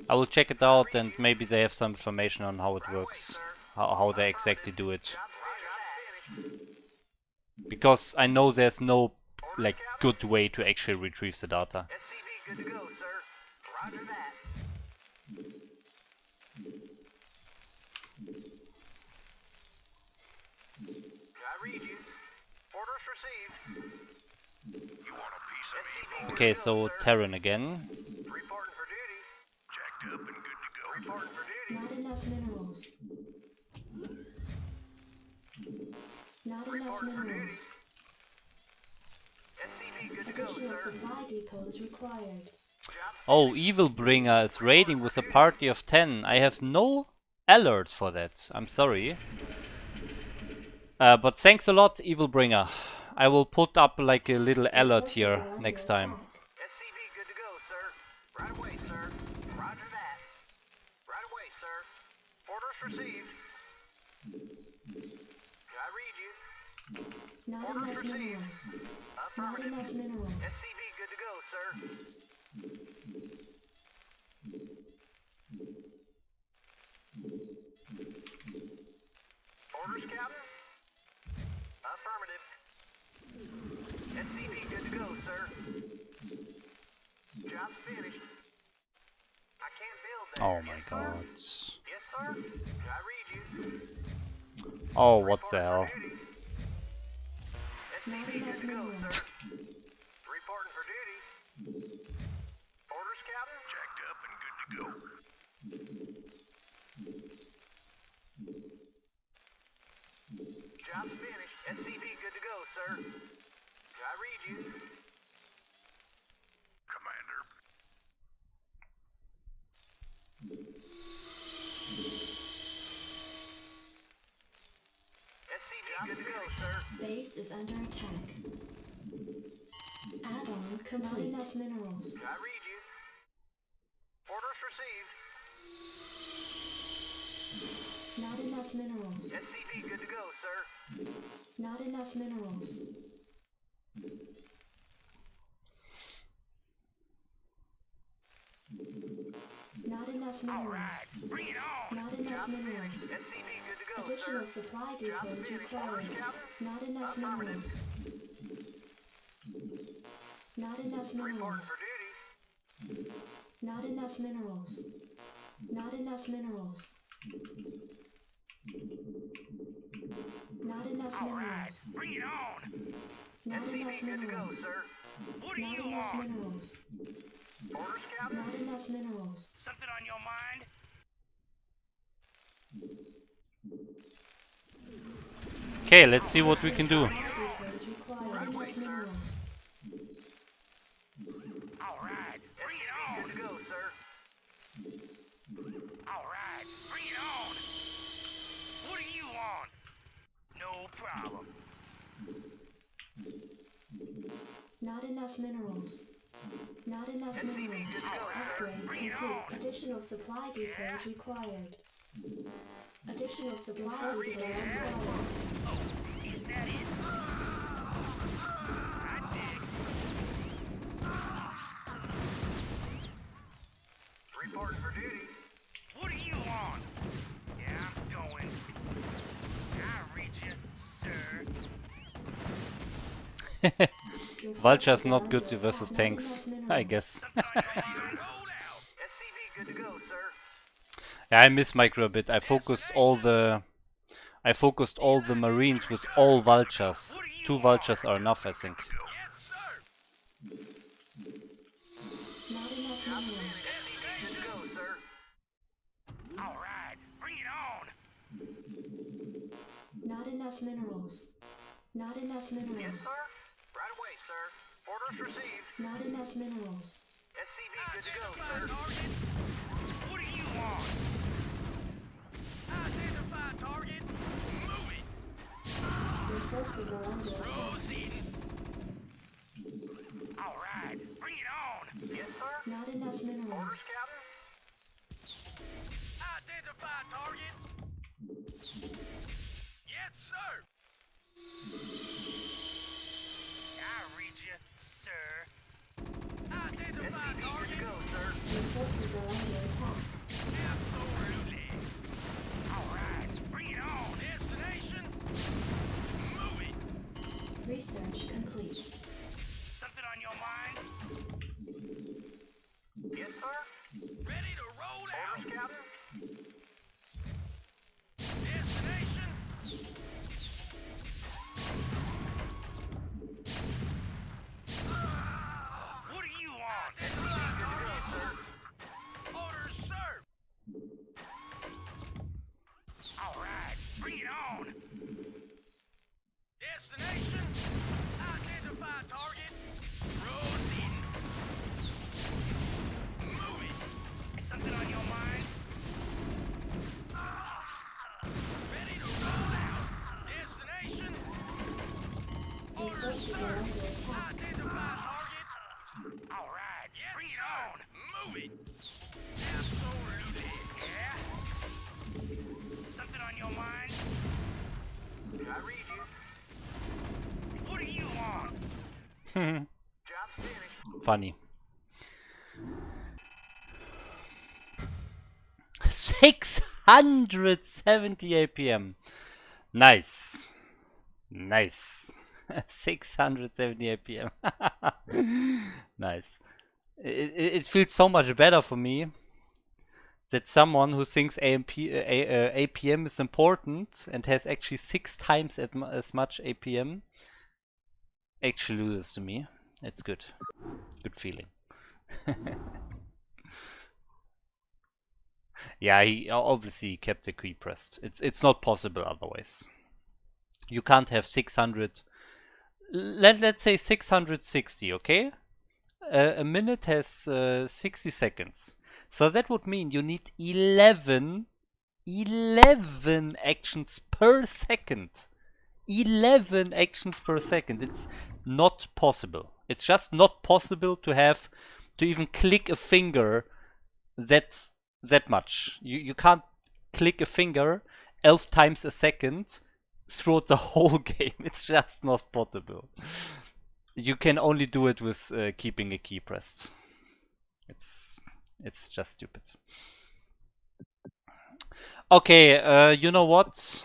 I will check it out, and maybe they have some information on how it works, how they exactly do it. Because I know there's no like good way to actually retrieve the data. SCV good to go, sir. Roger that. I read you. Orders received. You want a piece of me? Okay, so Terran again. Reporting for duty. Jacked up and good to go. Reporting for duty. Not enough minerals. Not enough minerals. SCV good to go, Additional sir. supply depots required. Oh, Evilbringer is raiding with a party of 10. I have no alert for that. I'm sorry. But thanks a lot, Evilbringer. I will put up like a little alert Forces here are under next time. attack. SCV good to go, sir. Right away, sir. Roger that. Right away, sir. Orders received. I read you. Not enough minerals. Not Affirmative. enough minerals. SCV good to go, sir. Orders, Captain? Affirmative. SCV good to go, sir. Job's finished. I can't build that. Oh my Yes, sir. god. Yes, sir. I read you. Oh, what the hell. Duty. Not SCV good enough to go, minerals. sir. Reporting for duty. Orders, Captain? Jacked up and good to go. Job's finished. SCV good to go, sir. I read you. Commander. SCV good to go, sir. Base is under attack. Add-on complete. Not enough minerals. I read you. Orders received. Not enough minerals. SCV good to go, sir. Not enough minerals. Not enough minerals. Bring it on! Not enough minerals. SCV good to go, Additional sir. supply depots required. Not enough minerals. Not enough Reporting minerals. for duty. Not enough minerals. Not enough minerals. Not enough minerals. Bring it on! Not enough SCV good to go, minerals. sir. What do Not you enough want? minerals. Orders, Captain? Not enough minerals. Something on your mind? Okay, let's see what we can do. Supply depots required. Not enough minerals. Alright, bring it on! Good to go, sir. Alright, bring it on! What do you want? No problem. Not enough minerals. Not enough minerals. Upgrade complete. Additional supply depots required. Additional supply forces are under attack. Is that it? I dig. Reporting for duty. What do you want? Yeah, I'm going. I read you, sir. Your Vulture's forces are not under good versus attack. tanks, Not enough I minerals. guess. Something on your mind. Roll out. SCV good to go, sir. Yeah, I miss micro a bit. I focused all the Marines with all vultures. 2 vultures are enough, I think. Yes, sir. Not enough minerals. Good to go, sir. All right, bring it on. Not enough minerals. Not enough Yes, minerals. sir. Right away, sir. Orders received. Not enough minerals. SCV good to go, Identify sir. target. What do you want? Identify target. Move it. Your forces are under attack. Proceeding. All right, bring it on. Yes, sir. Not enough Orders, minerals. Captain. Identify target. Yes, sir. I read you, sir. Identify SCV good to target. go, sir. Your forces are under attack. Absolutely. All right, bring it on. Destination. Move it. Research complete. Something on your mind? Yes, sir. Ready to roll out. Orders, Captain. Destination. What do you want? Orders, sir. All right, bring it on. Destination. Identify target. Proceeding. Move it. Something on your mind? Ready to roll out. Destination. Your Orders, forces sir. are under attack. Identify target. All right, yes, bring it on. Move it. Absolutely. Yeah. Something on your mind? I read you. What do you want? Job's finished. Funny. 670 APM. Nice. Nice. 670 APM. Nice. It feels so much better for me that someone who thinks APM is important and has actually 6 times as much APM actually loses to me. It's good. Good feeling. Yeah, he obviously kept the key pressed. It's not possible otherwise. You can't have 600. Let's say 660, okay? A minute has 60 seconds. So that would mean you need 11 actions per second. 11 actions per second. It's not possible. It's just not possible to even click a finger that much. You can't click a finger 11 times a second throughout the whole game. It's just not possible. You can only do it with keeping a key pressed. It's just stupid. Okay, you know what?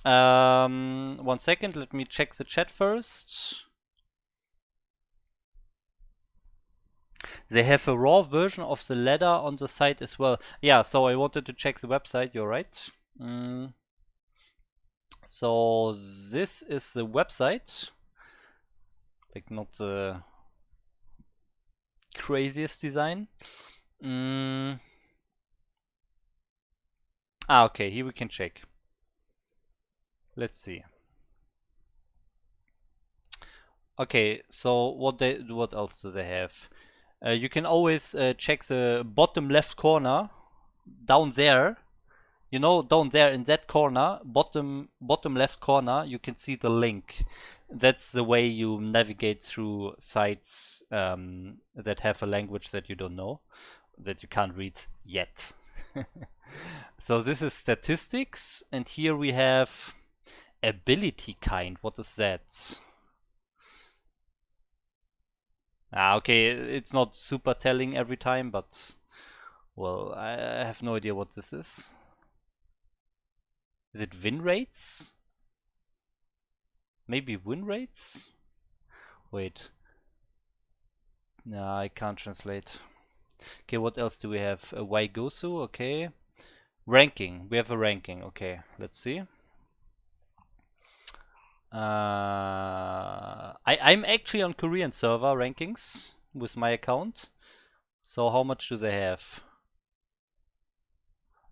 One second, let me check the chat first. They have a raw version of the ladder on the site as well. Yeah, so I wanted to check the website, you're right. So this is the website. Like, not the craziest design. Okay, here we can check. Let's see. Okay, so what else do they have? You can always check the bottom left corner down there. You know, down there in that corner, bottom left corner, you can see the link. That's the way you navigate through sites that have a language that you don't know, that you can't read yet. So this is statistics, and here we have ability kind. What is that? Okay, it's not super telling every time, but well, I have no idea what this is. Is it win rates? Maybe win rates? Wait. No, I can't translate. Okay, what else do we have? Waigosu, okay. Ranking. We have a ranking. Okay, let's see. I'm actually on Korean server rankings with my account. So how much do they have?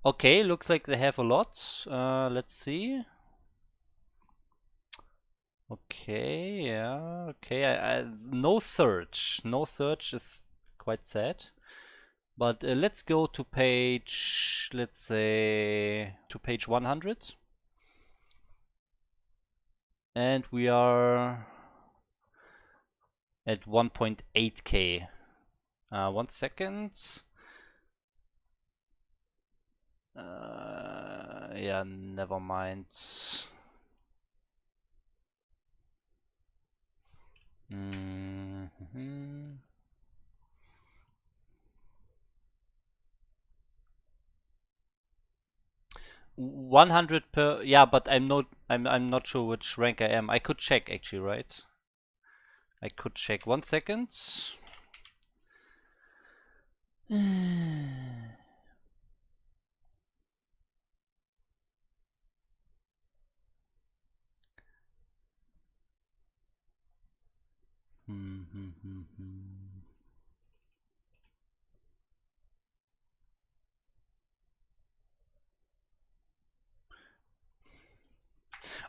Okay, looks like they have a lot. Let's see. Okay, yeah, okay. No search. No search is quite sad. But let's go to page, let's say, to page 100. And we are at 1.8k. 1 second. Yeah, never mind. 100 per, yeah, but I'm not sure which rank I am. I could check actually, right? I could check. 1 second.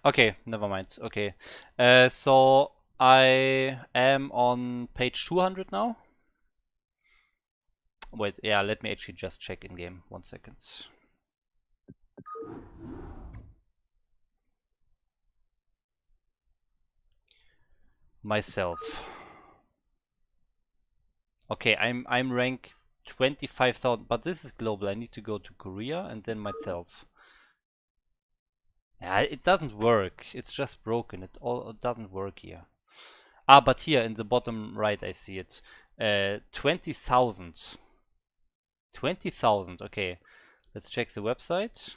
Okay, never mind. Okay, so I am on page 200 now. Wait, yeah, let me actually just check in game. 1 second. Myself. Okay, I'm rank 25,000, but this is global. I need to go to Korea and then myself. Yeah, it doesn't work. It's just broken. It doesn't work here. Ah, but here in the bottom right I see it. 20,000. 20,000. Okay, let's check the website.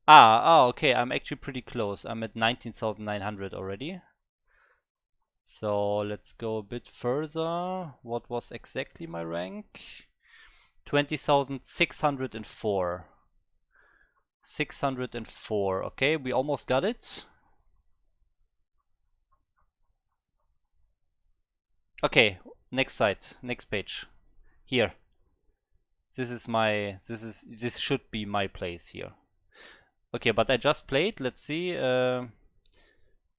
Okay. I'm actually pretty close. I'm at 19,900 already. So let's go a bit further. What was exactly my rank? 20,604. 604. Okay, we almost got it. Okay, next site, next page. Here. This should be my place here. Okay, but I just played. Let's see.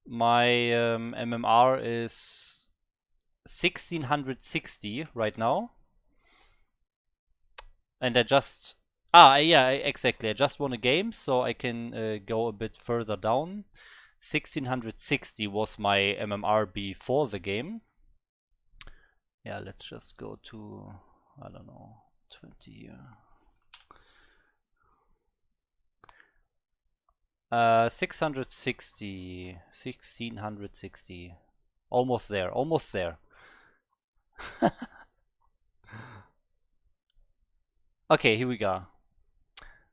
My MMR is 1660 right now. And I just yeah, exactly. I just won a game, so I can go a bit further down. 1660 was my MMR before the game. Yeah, let's just go to, I don't know, 20 here. 660, 1660. Almost there, almost there. Okay, here we go.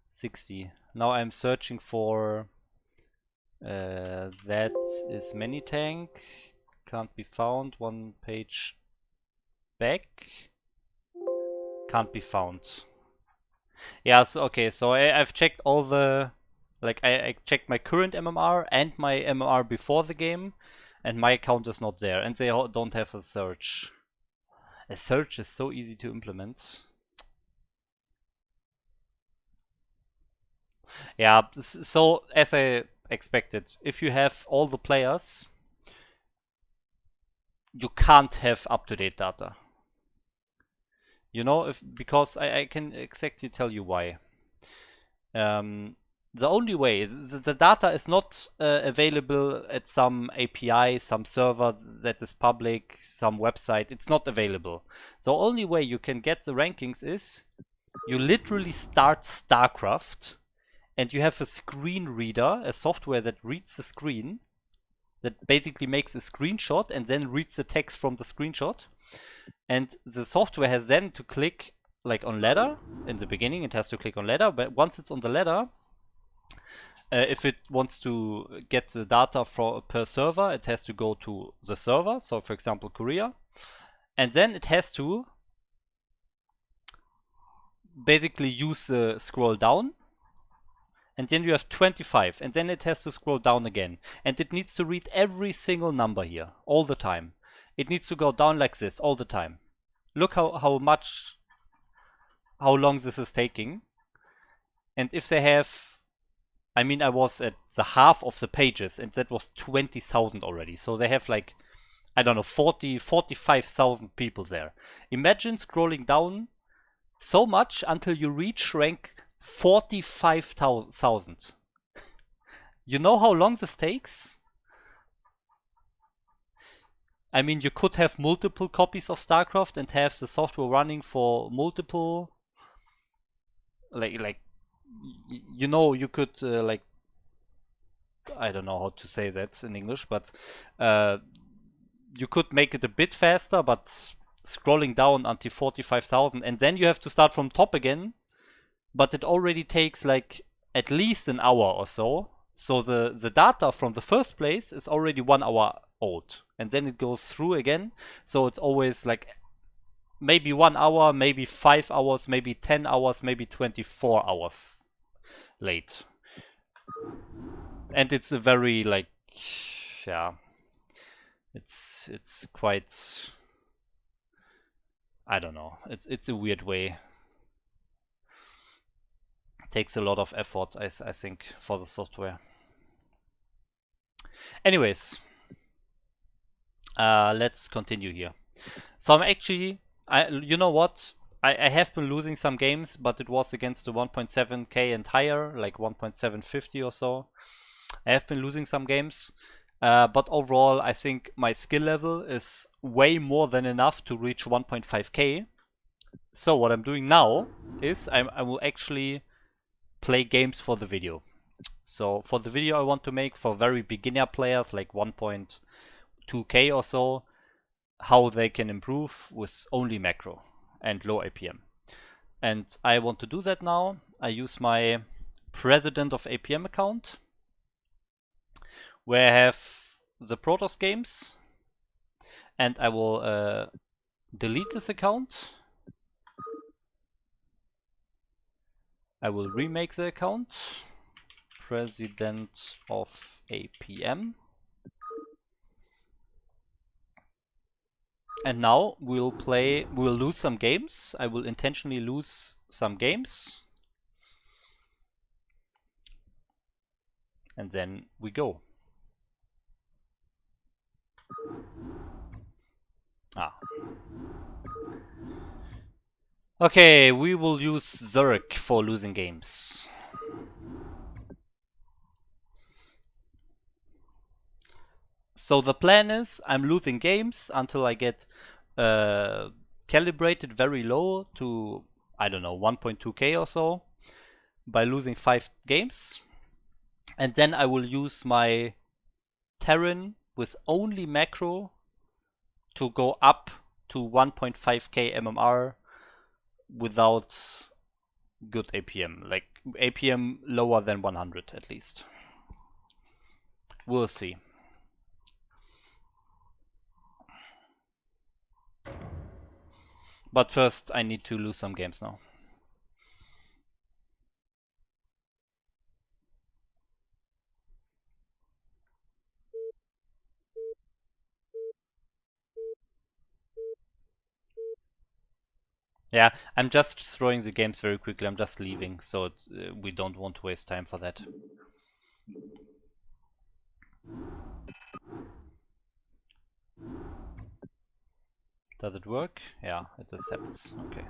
60. Now I'm searching for that is many tank. Can't be found. 1 page back. Can't be found. Yes, okay, so I've checked all the, like I checked my current MMR and my MMR before the game, and my account is not there, and they don't have a search. A search is so easy to implement. Yeah, so as I expected, if you have all the players, you can't have up-to-date data. You know, because I can exactly tell you why. The only way is the data is not available at some API, some server that is public, some website. It's not available. The only way you can get the rankings is you literally start StarCraft and you have a screen reader, a software that reads the screen, that basically makes a screenshot and then reads the text from the screenshot. And the software has then to click like on ladder. In the beginning it has to click on ladder, but once it's on the ladder, if it wants to get the data per server, it has to go to the server, so for example Korea, and then it has to basically use the scroll down, and then you have 25, and then it has to scroll down again, and it needs to read every single number here all the time. It needs to go down like this all the time. Look how long this is taking. And if they have, I mean, I was at the half of the pages and that was 20,000 already. So they have like, I don't know, 45,000 people there. Imagine scrolling down so much until you reach rank 45,000. You know how long this takes? I mean, you could have multiple copies of StarCraft and have the software running for multiple, like you know, you could like, I don't know how to say that in English, but you could make it a bit faster, but scrolling down until 45,000, and then you have to start from top again, but it already takes like at least an hour or so. So the data from the first place is already 1 hour old, and then it goes through again. So it's always like maybe 1 hour, maybe 5 hours, maybe 10 hours, maybe 24 hours late. And it's a very like, yeah, it's quite, I don't know, it's a weird way. It takes a lot of effort, I think, for the software. Anyways, let's continue here. So I'm actually, you know what? I have been losing some games, but it was against the 1.7k and higher, like 1.750 or so. I have been losing some games, but overall I think my skill level is way more than enough to reach 1.5k. So what I'm doing now is I will actually play games for the video. So for the video I want to make for very beginner players, like 1.2k or so, how they can improve with only macro and low APM. And I want to do that now. I use my President of APM account, where I have the Protoss games, and I will delete this account. I will remake the account, President of APM. And now we'll lose some games. I will intentionally lose some games. And then we go. Okay, we will use Zerg for losing games. So the plan is I'm losing games until I get calibrated very low to, I don't know, 1.2k or so by losing 5 games. And then I will use my Terran with only macro to go up to 1.5k MMR without good APM, like APM lower than 100 at least. We'll see. But first I need to lose some games now. Yeah, I'm just throwing the games very quickly. I'm just leaving, so we don't want to waste time for that. Does it work? Yeah, it accepts. Okay.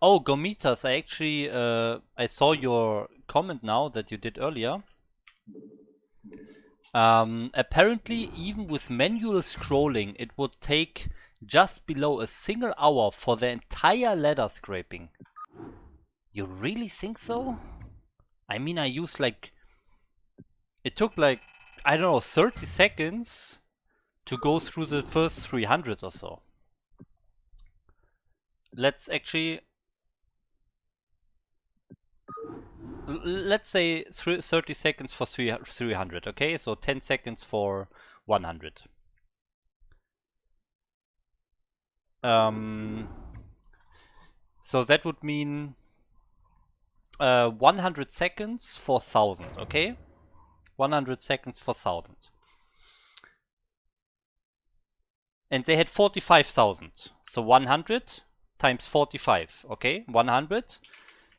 Oh, Gomitas, I actually I saw your comment now that you did earlier. Apparently, even with manual scrolling, it would take just below a single hour for the entire ladder scraping. You really think so? I mean, I used like... It took like, I don't know, 30 seconds to go through the first 300 or so. Let's actually... Let's say 30 seconds for 300, okay? So 10 seconds for 100. So that would mean 100 seconds for 1000, okay? 100 seconds for 1000. And they had 45,000. So 100 times 45, okay? 100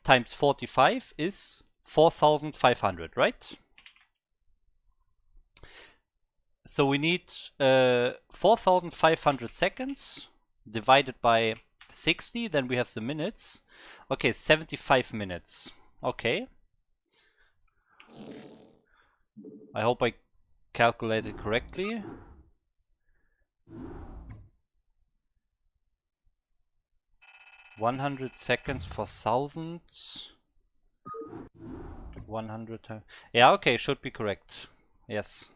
times 45 is 4,500, right? So we need 4,500 seconds divided by 60, then we have the minutes. Okay, 75 minutes. Okay. I hope I calculated correctly. $100 seconds for 1,000. 100 times. Yeah, okay, should be correct. Yes.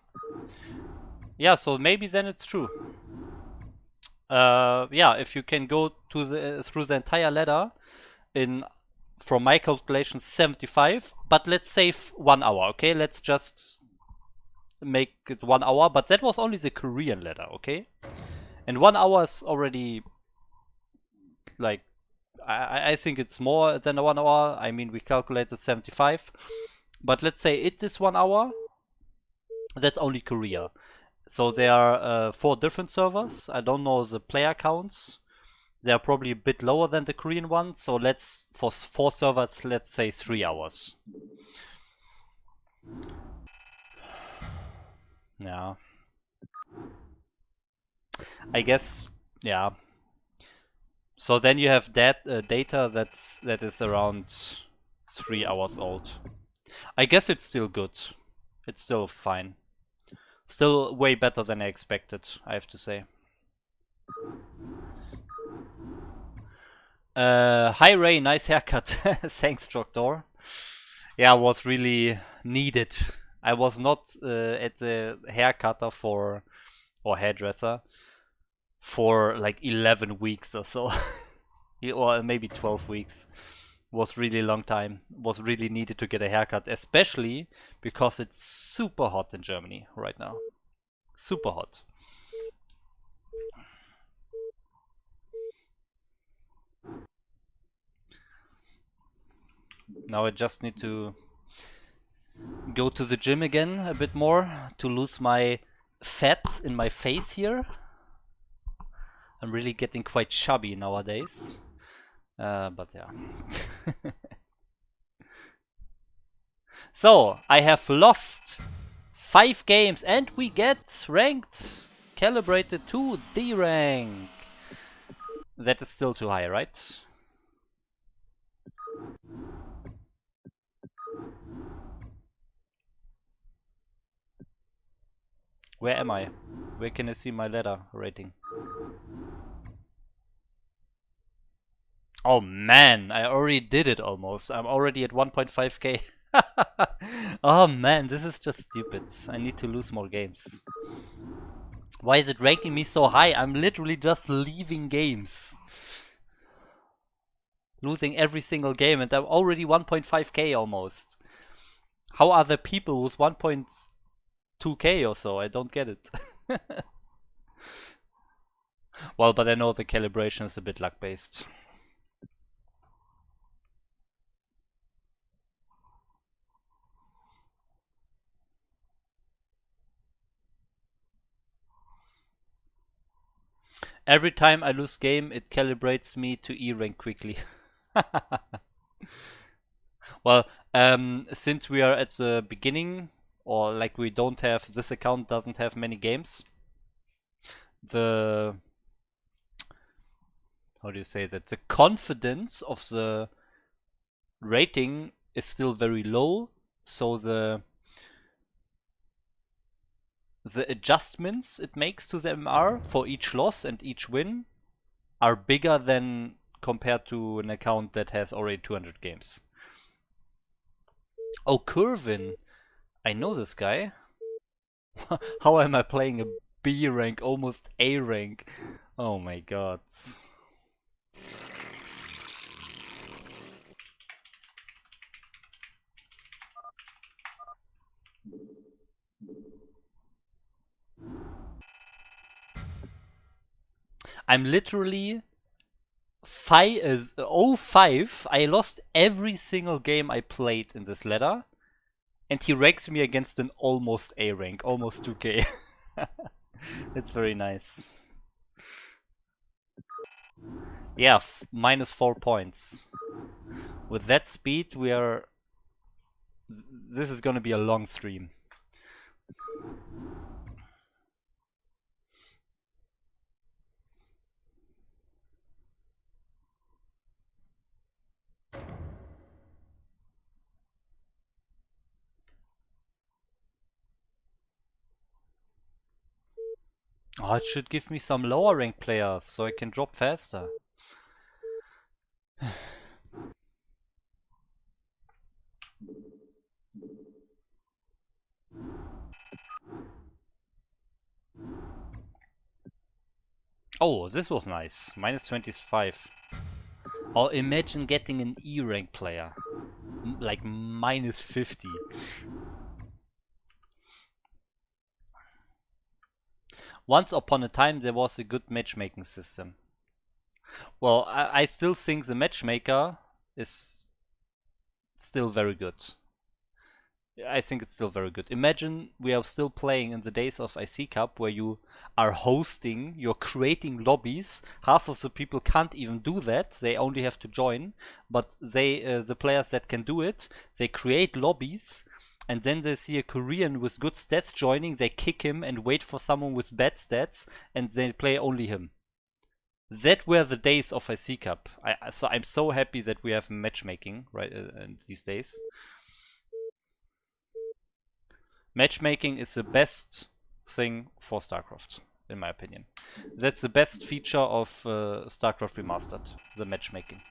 Yeah, so maybe then it's true. Yeah, if you can go to the through the entire ladder in, from my calculations, 75, but let's save 1 hour, okay? Let's just make it 1 hour, but that was only the Korean ladder, okay? And 1 hour is already, like, I think it's more than 1 hour. I mean, we calculated 75, but let's say it is 1 hour. That's only Korea. So there are 4 different servers. I don't know the player counts. They are probably a bit lower than the Korean one. So let's, for 4 servers, let's say 3 hours. Yeah. I guess, yeah. So then you have that data that is around 3 hours old. I guess it's still good. It's still fine. Still way better than I expected, I have to say. Hi Ray, nice haircut. Thanks, Troctor. Yeah, was really needed. I was not at the haircutter for, or hairdresser, for like 11 weeks or so. Or maybe 12 weeks. Was really long time. Was really needed to get a haircut, especially because it's super hot in Germany right now. Super hot. Now I just need to go to the gym again a bit more to lose my fat in my face here. I'm really getting quite chubby nowadays. But yeah. So, I have lost 5 games and we get ranked, calibrated to D rank. That is still too high, right? Where am I? Where can I see my ladder rating? Oh man, I already did it almost. I'm already at 1.5k. Oh man, this is just stupid. I need to lose more games. Why is it ranking me so high? I'm literally just leaving games. Losing every single game and I'm already 1.5k almost. How are there people with 1.2k or so? I don't get it. Well, but I know the calibration is a bit luck based. Every time I lose game, it calibrates me to E rank quickly. Well, since we are at the beginning, or like we don't have, this account doesn't have many games, the how do you say that? The confidence of the rating is still very low, so the adjustments it makes to the MR for each loss and each win are bigger than compared to an account that has already 200 games. Oh, Curvin. I know this guy. How am I playing a B rank, almost A rank? Oh my god. I'm literally 05. I lost every single game I played in this ladder. And he ranks me against an almost A rank, almost 2k. It's very nice. Yeah, -4 points. With that speed, we are... This is gonna be a long stream. Oh, it should give me some lower rank players so I can drop faster. Oh, this was nice. -25. Oh, imagine getting an E rank player. Like -50. Once upon a time there was a good matchmaking system. Well, I still think the matchmaker is still very good. I think it's still very good. Imagine we are still playing in the days of IC Cup where you are hosting, you're creating lobbies. Half of the people can't even do that. They only have to join. But they, the players that can do it, they create lobbies and then they see a Korean with good stats joining, they kick him and wait for someone with bad stats and they play only him. That were the days of IC Cup. So I'm so happy that we have matchmaking right these days. Matchmaking is the best thing for StarCraft, in my opinion. That's the best feature of StarCraft Remastered, the matchmaking.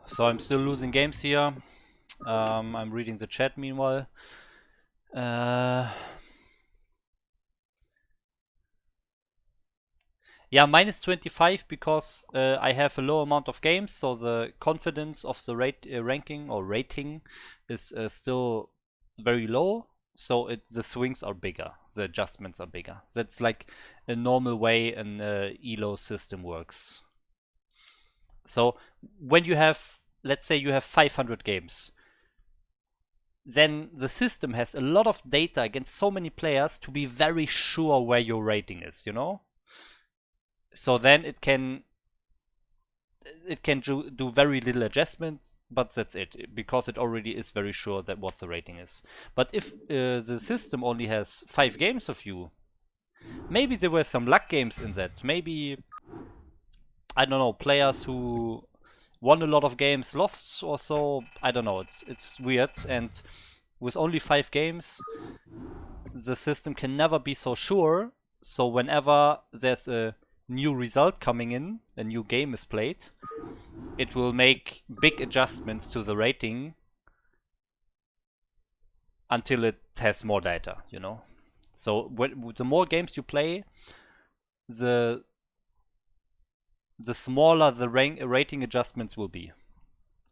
So I'm still losing games here. I'm reading the chat meanwhile. Yeah, -25 because I have a low amount of games, so the confidence of the ranking or rating is still very low. So the swings are bigger, the adjustments are bigger. That's like a normal way an ELO system works. So when you have, let's say you have 500 games, then the system has a lot of data against so many players to be very sure where your rating is, you know? So then it can do very little adjustment, but that's it, because it already is very sure that what the rating is. But if the system only has 5 games of you, maybe there were some luck games in that. Maybe, I don't know, players who won a lot of games lost or so. I don't know, it's weird. And with only 5 games, the system can never be so sure. So whenever there's a new result coming in, a new game is played, it will make big adjustments to the rating until it has more data, you know? So the more games you play, the smaller the rating adjustments will be.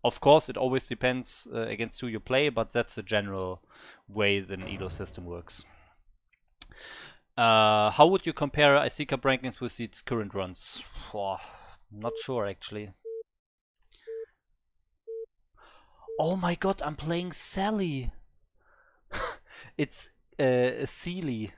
Of course, it always depends against who you play, but that's the general way the ELO system works. How would you compare IC Cup rankings with its current runs? Oh, not sure, actually. Oh my god, I'm playing Sally. It's Sealy.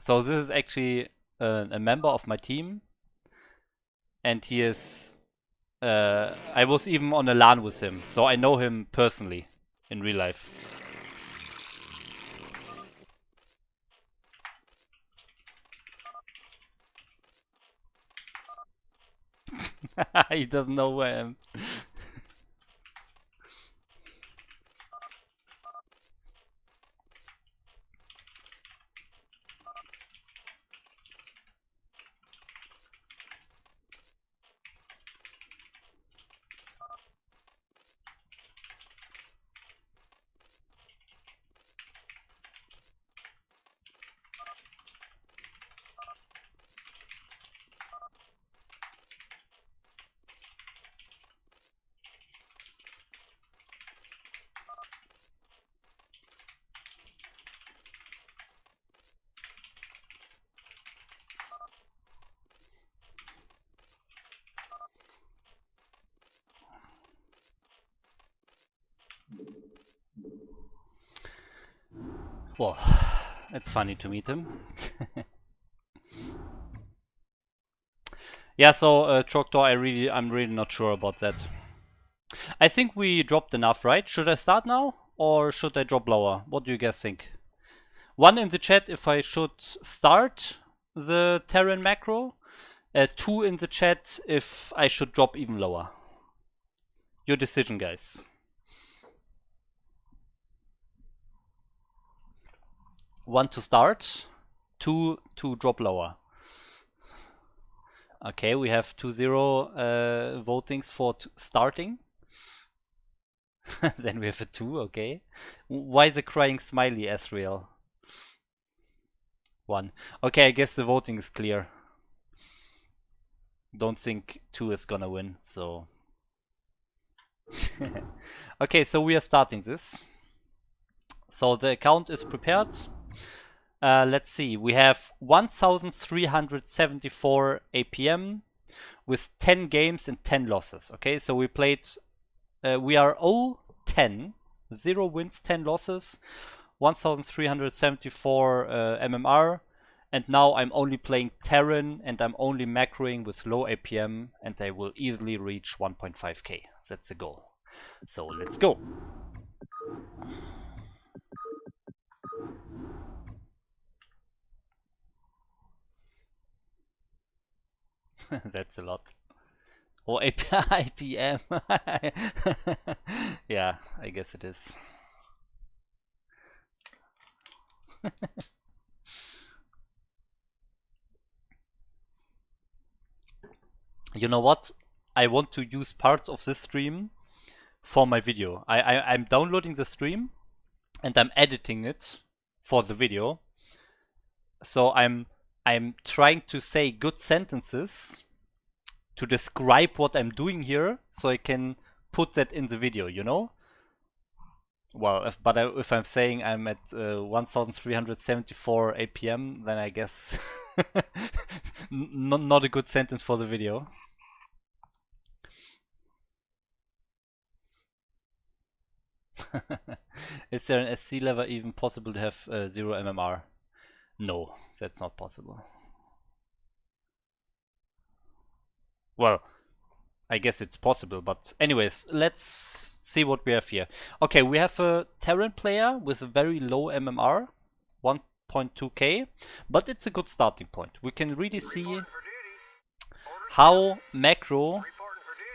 So this is actually a member of my team, and he is. I was even on a LAN with him, so I know him personally in real life. He doesn't know where I am. Well, it's funny to meet him. Yeah, so Troctor, I'm really not sure about that. I think we dropped enough, right? Should I start now, or should I drop lower? What do you guys think? One in the chat if I should start the Terran macro. Two in the chat if I should drop even lower. Your decision, guys. One to start, two to drop lower. Okay, we have 2-0 votings for starting. Then we have a 2, okay. Why the crying smiley, Asriel? 1. Okay, I guess the voting is clear. Don't think 2 is gonna win, so... Okay, so we are starting this. So the account is prepared. Let's see, we have 1,374 APM with 10 games and 10 losses. Okay, so we played, we are 0-10, 0 wins, 10 losses, 1,374 MMR, and now I'm only playing Terran and I'm only macroing with low APM, and I will easily reach 1.5k. That's the goal. So let's go. That's a lot. Or IPM. Yeah, I guess it is. You know what? I want to use parts of this stream for my video. I'm downloading the stream and I'm editing it for the video. So I'm trying to say good sentences to describe what I'm doing here, so I can put that in the video, you know? Well, if I'm saying I'm at 1,374 APM, then I guess not a good sentence for the video. Is there an SC level even possible to have 0 MMR? No, that's not possible. Well, I guess it's possible, but anyways, let's see what we have here. Okay, we have a Terran player with a very low MMR, 1.2k, but it's a good starting point. We can really see how macro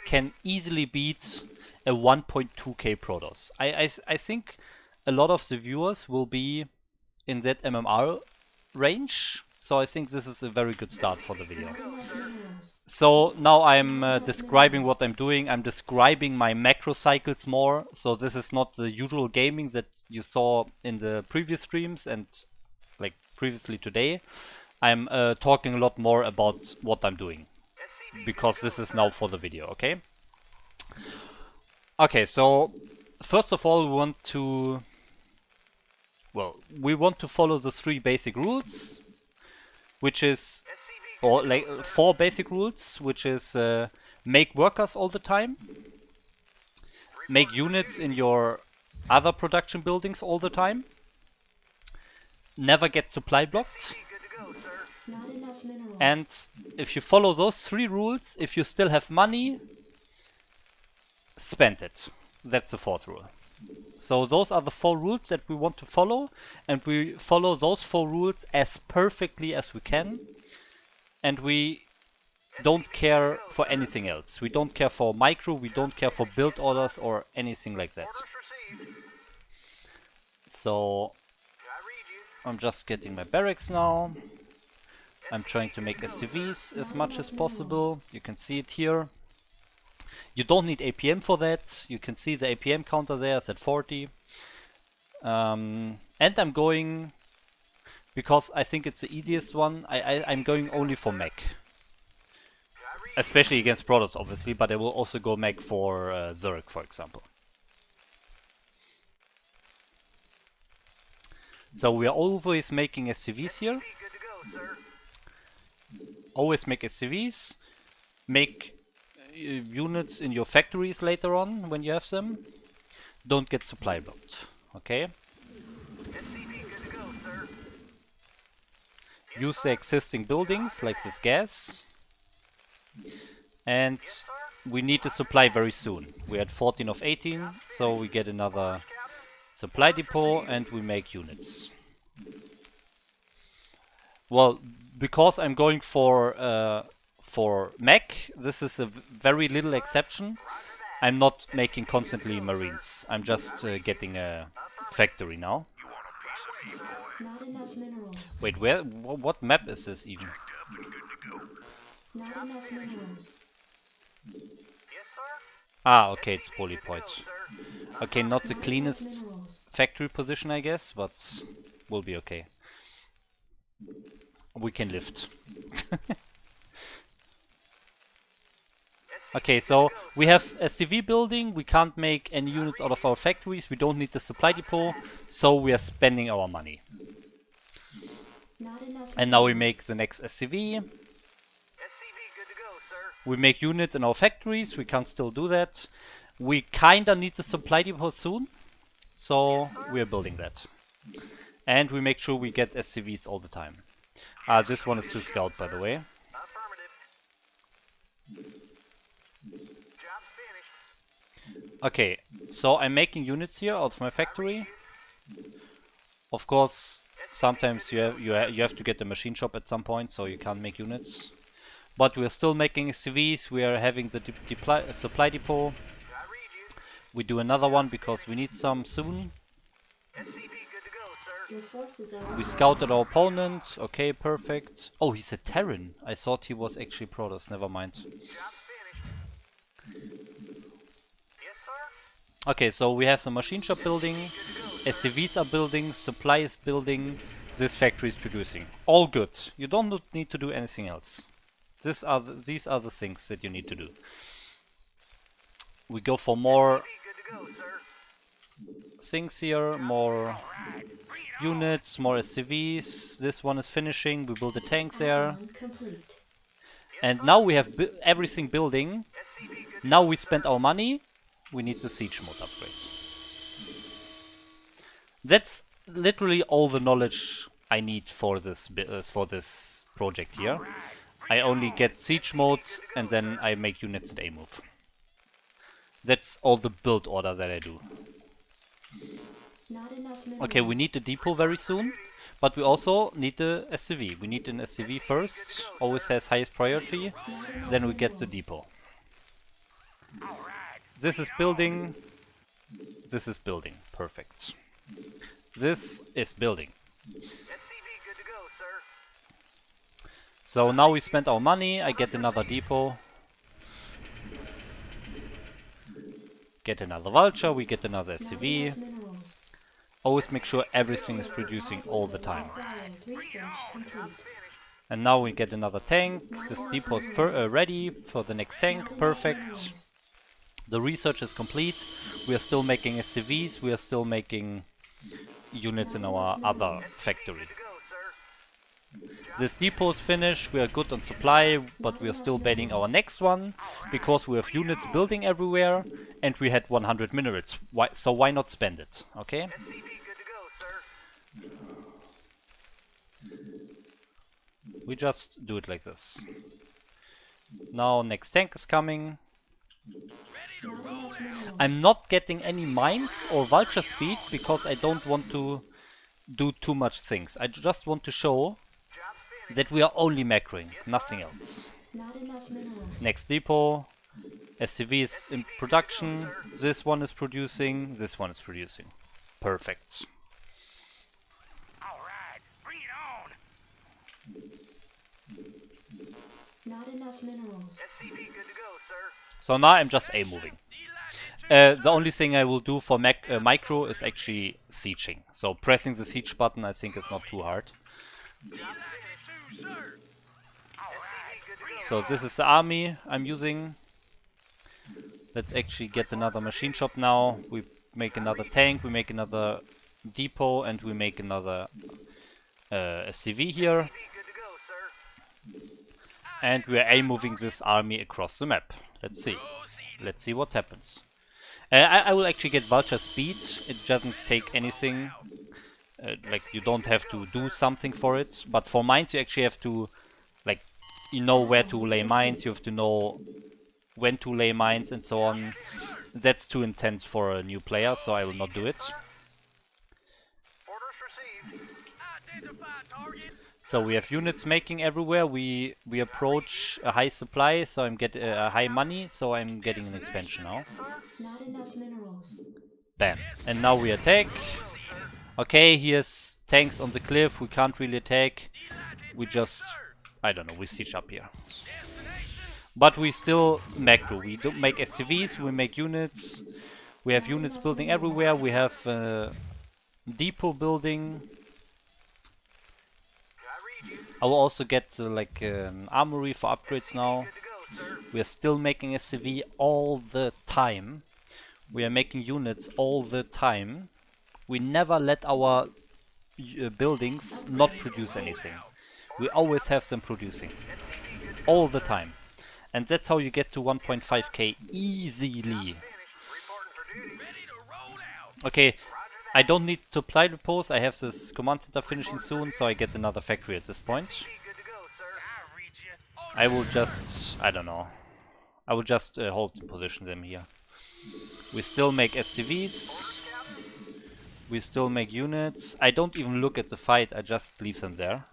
can easily beat a 1.2k Protoss. I think a lot of the viewers will be in that MMR range, so I think this is a very good start for the video. So now I'm describing what I'm doing. I'm describing my macro cycles more. So this is not the usual gaming that you saw in the previous streams and like previously today. I'm talking a lot more about what I'm doing, because this is now for the video, okay? Okay, so first of all we want to follow the 3 basic rules, which is, or like 4 basic rules, which is make workers all the time, make units in your other production buildings all the time, never get supply blocked, enough minerals. And if you follow those 3 rules, if you still have money, spend it. That's the 4th rule. So those are the 4 rules that we want to follow, and we follow those 4 rules as perfectly as we can. And we don't care for anything else. We don't care for micro, we don't care for build orders or anything like that. Orders received. So I read you. I'm just getting my barracks now. I'm trying to make SCVs as much as possible. You can see it here. You don't need APM for that. You can see the APM counter there is at 40. And I'm going, because I think it's the easiest one, I'm going only for mech. Especially against Protoss, obviously, but I will also go mech for Zerg, for example. So we are always making SCVs here. Good to go, sir. Always make SCVs. Make units in your factories later on when you have them. Don't get supply blocked. Okay? SCV good to go, sir. Use the existing buildings like this gas. And we need a supply very soon. We're at 14 of 18, so we get another supply depot and we make units. Well, because I'm going for mech, this is a very little exception. I'm not making constantly marines. I'm just getting a factory now. You want a piece of me, boy? Not enough minerals. Wait, where? What map is this even? Up and good to go. Not enough minerals. Yes, sir. Ah, okay, it's polypoid. Sir. Okay, not the Not cleanest enough minerals. factory position, I guess, but will be okay. We can lift. Okay, so we have a CV building, we can't make any units out of our factories, we don't need the supply depot, so we are spending our money. Not enough And now we minerals. make the next SCV. SCV good to go, sir. We make units in our factories, we can still do that. We kinda need the supply depot soon, so we are building that. And we make sure we get SCVs all the time. This one is to scout, by the way. Affirmative. Job finished. Okay, so I'm making units here out of my factory. Of course, sometimes you have to get the machine shop at some point, so you can't make units. But we're still making SCVs, we are having the supply depot. I read you. We do another one because we need some soon. SCV good to go, sir. Your forces are We scouted our opponent, okay, perfect. Oh, he's a Terran. I thought he was actually Protoss, never mind. Job finished. Yes, sir. Okay, so we have the machine shop building, SCVs are building, supply is building, this factory is producing. All good. You don't need to do anything else. These are the things that you need to do. We go for more SCV good to go, sir. things here, more units, more SCVs. This one is finishing, we build the tanks there. add-on complete. And now we have everything building. SCV good. Now we spend our money. We need the siege mode upgrade. That's literally all the knowledge I need for this project here. I only get siege mode and then I make units at A move. That's all the build order that I do. Not enough minerals. Okay, we need the depot very soon, but we also need the SCV. We need an SCV first, always has highest priority, Not enough then we get the minerals. depot. This is building, this is building, perfect. This is building. SCV good to go, sir. So now we spent our money, I get another depot. Get another vulture, we get another Not SCV. enough minerals. Always make sure everything is producing all the time. Acquired. Research complete. And now we get another tank. This depot is ready for the next tank. Not enough Perfect. minerals. The research is complete. We are still making SCVs. We are still making units in our other factory. Go, sir. This depot is finished. We are good on supply, but we are still baiting our next one because we have units building everywhere and we had 100 minerals. So why not spend it? Okay. SCV good to go, sir. We just do it like this. Now next tank is coming. Not enough minerals. I'm not getting any mines or vulture speed because I don't want to do too much things. I just want to show that we are only macroing, nothing else. Not enough minerals. Next depot. SCV is in production. This one is producing. This one is producing. Perfect. Alright, bring it on. Not enough minerals. SCV good to go, sir. So now I'm just A moving. The only thing I will do for micro is actually sieging. So pressing the siege button I think is not too hard. So this is the army I'm using. Let's actually get another machine shop now. We make another tank, we make another depot, and we make another SCV here. Good to go, sir. And we are A-moving this army across the map. Let's see. Let's see what happens. I will actually get vulture speed. It doesn't take anything. Like, you don't have to do something for it. But for mines you actually have to, like, you know where to lay mines. You have to know when to lay mines and so on. That's too intense for a new player, so I will not do it. Orders received. Identify target. So we have units making everywhere. We approach a high supply, so I'm getting high money, so I'm getting an expansion now. Not enough minerals. Bam. And now we attack. Okay, here's tanks on the cliff. We can't really attack. We just, I don't know, we siege up here. But we still macro. We don't make SCVs, we make units. We have units building everywhere. We have depot building. I will also get like an armory for upgrades now. We are still making SCV all the time. We are making units all the time. We never let our buildings not produce anything. We always have them producing. All the time. And that's how you get to 1.5k easily. Okay, I don't need supply depots. I have this command center finishing soon, so I get another factory at this point. I will just, I don't know. I will just hold position them here. We still make SCVs. We still make units. I don't even look at the fight, I just leave them there.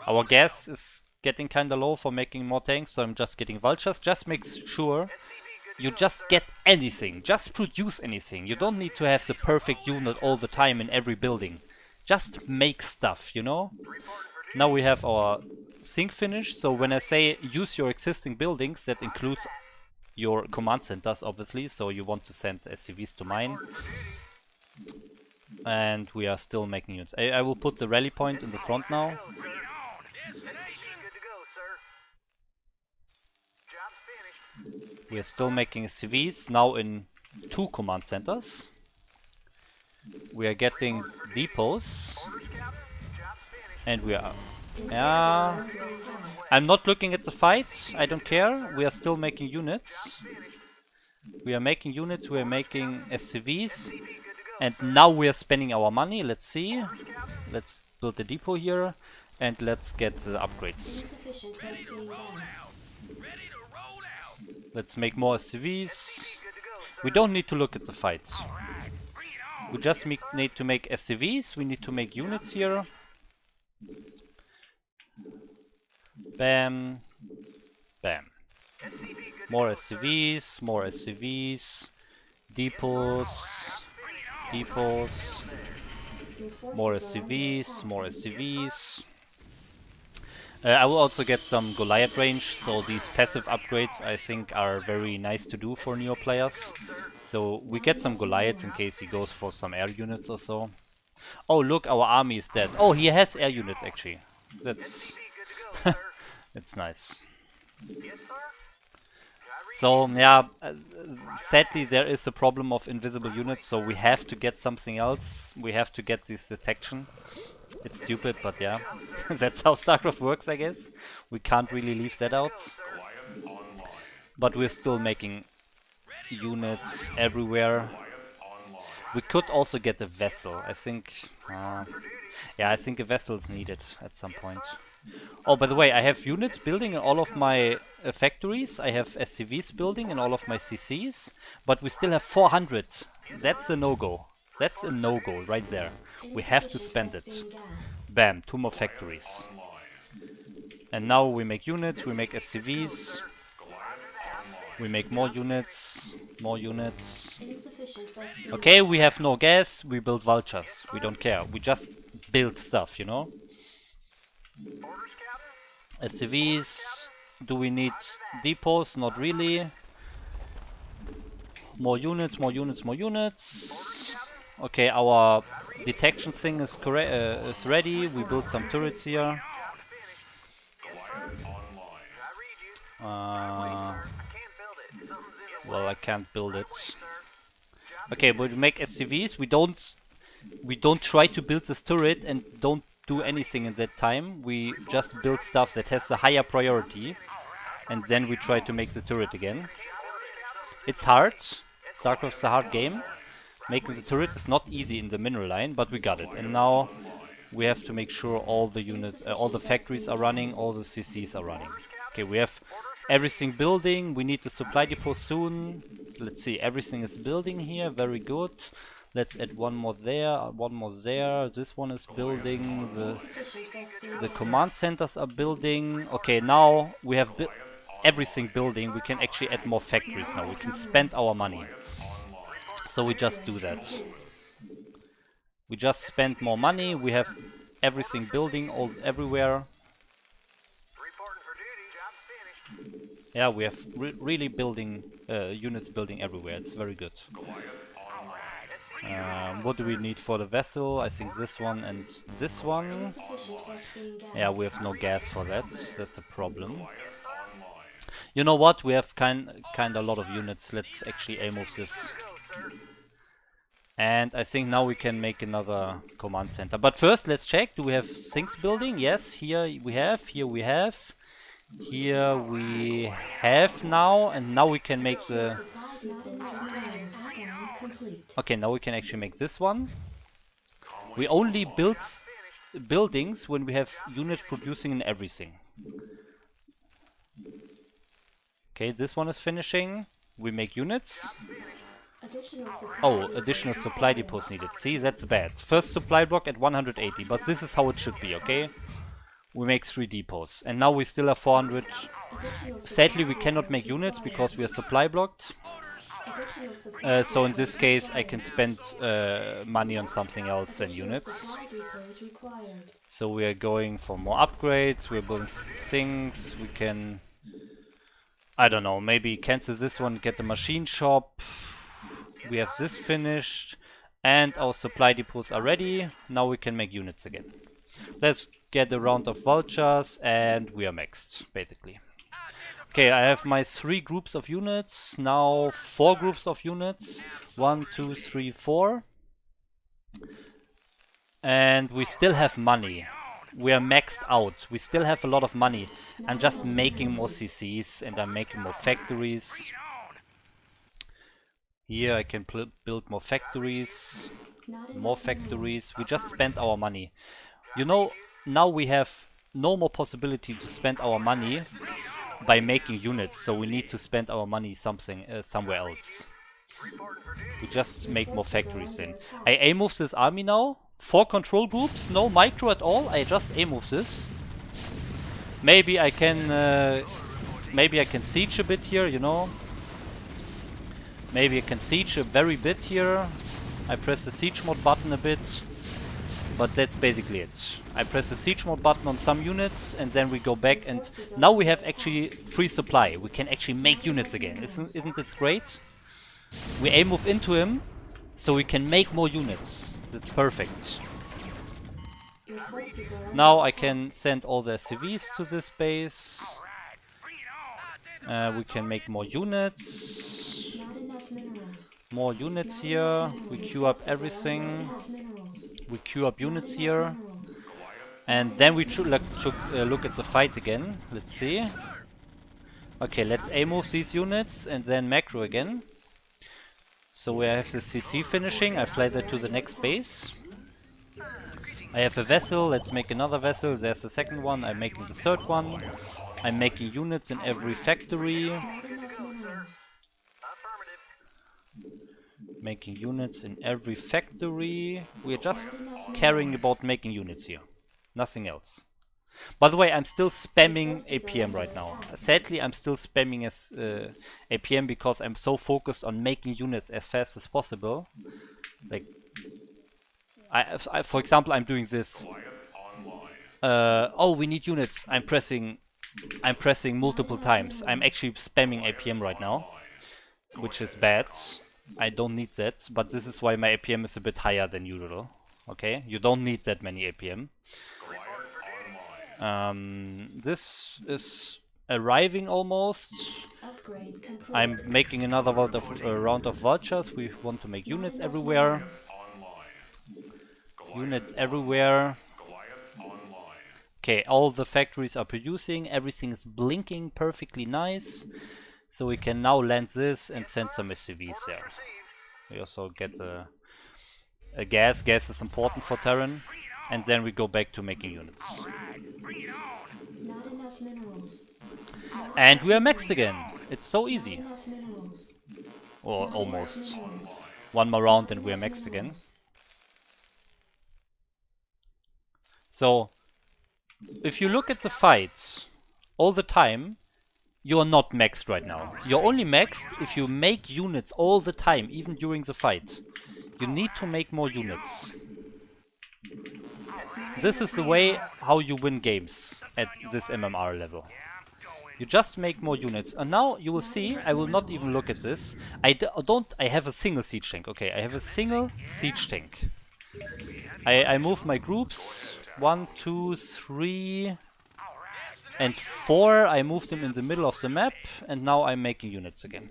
Our gas is getting kinda low for making more tanks, so I'm just getting vultures. Just make sure you just get anything. Just produce anything. You don't need to have the perfect unit all the time in every building. Just make stuff, you know? Now we have our thing finished, so when I say use your existing buildings, that includes your command centers, obviously, so you want to send SCVs to mine. And we are still making units. I will put the rally point in the front now. We are still making SCVs, now in 2 command centers. We are getting depots. And we are... Yeah... I'm not looking at the fight, I don't care. We are still making units. We are making units, we are making SCVs. And now we are spending our money, let's see. Let's build a depot here. And let's get the upgrades. Insufficient for steam gas. Let's make more SCVs. We don't need to look at the fights. We just need to make SCVs. We need to make units here. Bam. Bam. More SCVs. More SCVs. Depots. Depots. More SCVs. More SCVs. I will also get some Goliath range, so these passive upgrades I think are very nice to do for newer players. So we get some Goliaths in case he goes for some air units or so. Oh look, our army is dead. Oh, he has air units actually. That's... it's nice. So yeah, sadly there is a problem of invisible units, so we have to get something else. We have to get this detection. It's stupid, but yeah, that's how StarCraft works, I guess. We can't really leave that out. But we're still making units everywhere. We could also get a vessel. I think, yeah, I think a vessel is needed at some point. Oh, by the way, I have units building in all of my factories. I have SCVs building in all of my CCs, but we still have 400. That's a no-go. That's a no-go right there. We have to spend it. Insufficient gas. Bam, 2 more factories. And now we make units, we make SCVs. We make more units, more units. Insufficient phosphine. Okay, we have no gas, we build vultures. We don't care. We just build stuff, you know? Orders, Captain? SCVs. Do we need depots? Not really. More units, more units, more units. Okay, our detection thing is is ready. We built some turrets here. I can't build it. Something's in the Well, I can't build it. Okay, but we make SCVs. We don't try to build this turret and don't do anything in that time. We just build stuff that has a higher priority, and then we try to make the turret again. It's hard. StarCraft's a hard game. Making the turret is not easy in the mineral line, but we got it. And now we have to make sure all the units, all the factories are running, all the CCs are running. Okay, we have everything building. We need the supply depot soon. Let's see, everything is building here. Very good. Let's add one more there, one more there. This one is building. Insufficient phosphine The gas. command centers are building. Okay, now we have everything building. We can actually add more factories now. We can spend our money. So we just do that. We just spend more money. We have everything building all everywhere. reporting for duty. Job's finished. Yeah, we have really building units building everywhere. It's very good. What do we need for the vessel? I think this one and this one. Insufficient phosphine gas. Yeah, we have no gas for that. That's a problem. You know what? We have kind a lot of units. Let's actually move this. And I think now we can make another command center. But first, let's check. Do we have things building? Yes, here we have. Here we have. Here we have now. And now we can make the... Supplied not enough minerals. Scan complete. Okay, now we can actually make this one. We only build buildings when we have units producing in everything. Okay, this one is finishing. We make units. Additional supply Oh, depots additional required. supply depots needed. See, that's bad. First supply block at 180, but this is how it should be, okay? We make 3 depots. And now we still have 400. Additional Sadly, we supply cannot make depots units required. because we are supply blocked. Additional supply So in this depots case, I required. can spend money on something else than Additional units. supply depots required. So we are going for more upgrades. We're building things. We can... I don't know, maybe cancel this one, get the machine shop. We have this finished. And our supply depots are ready. Now we can make units again. Let's get a round of vultures and we are maxed, basically. Okay, I have my 3 groups of units. Now 4 groups of units. 1, 2, 3, 4. And we still have money. We are maxed out. We still have a lot of money. I'm just making more CCs and I'm making more factories. Here I can build more factories. Not More enough factories. We just spent our money. You know, now we have no more possibility to spend our money by making units. So we need to spend our money somewhere else. We just make more factories in. I A-move this army now. 4 control groups, no micro at all. I just A-move this. Maybe I can siege a bit here, you know. Maybe I can siege a very bit here. I press the siege mode button a bit. But that's basically it. I press the siege mode button on some units and then we go back and now we have actually free supply. We can actually make units again. Isn't it great? We A-move into him so we can make more units. That's perfect. Your forces are under Now I attack. can send all the SCVs to this base. We can make more units. Not enough minerals. More units here. We queue up everything. Enough minerals. We queue up units Enough here. minerals. And then we should look at the fight again. Let's see. Okay, let's A-move these units and then macro again. So we have the CC finishing. I fly that to the next base. I have a vessel. Let's make another vessel. There's the second one. I'm making the third one. I'm making units in every factory. Not enough minerals. Affirmative. Making units in every factory. We're just Not enough caring minerals. about making units here. Nothing else. By the way, I'm still spamming Forces are APM under right now. attack. Sadly, I'm still spamming as APM because I'm so focused on making units as fast as possible. Like, for example, I'm doing this. Oh, we need units. I'm pressing multiple times. I'm actually spamming APM right now, which is bad. I don't need that, but this is why my APM is a bit higher than usual. Okay, you don't need that many APM. This is arriving almost. Upgrade complete. I'm making another round of vultures. We want to make Not units enough everywhere. minerals. Units everywhere. Okay, all the factories are producing. Everything is blinking perfectly nice. So we can now land this and send some SCVs there. We also get a gas. Gas is important for Terran. And then we go back to making units. Not enough minerals. And we are maxed again. It's so Not easy. enough minerals. Or Not almost. enough minerals. One more round and Not we are enough maxed again. minerals. So, if you look at the fights all the time, you are not maxed right now. You're only maxed if you make units all the time, even during the fight. You need to make more units. This is the way how you win games at this MMR level. You just make more units. And now you will see, I will not even look at this. I have a single siege tank. Okay, I have a single siege tank. I move my groups. 1, 2, 3, and 4. I move them in the middle of the map, and now I'm making units again.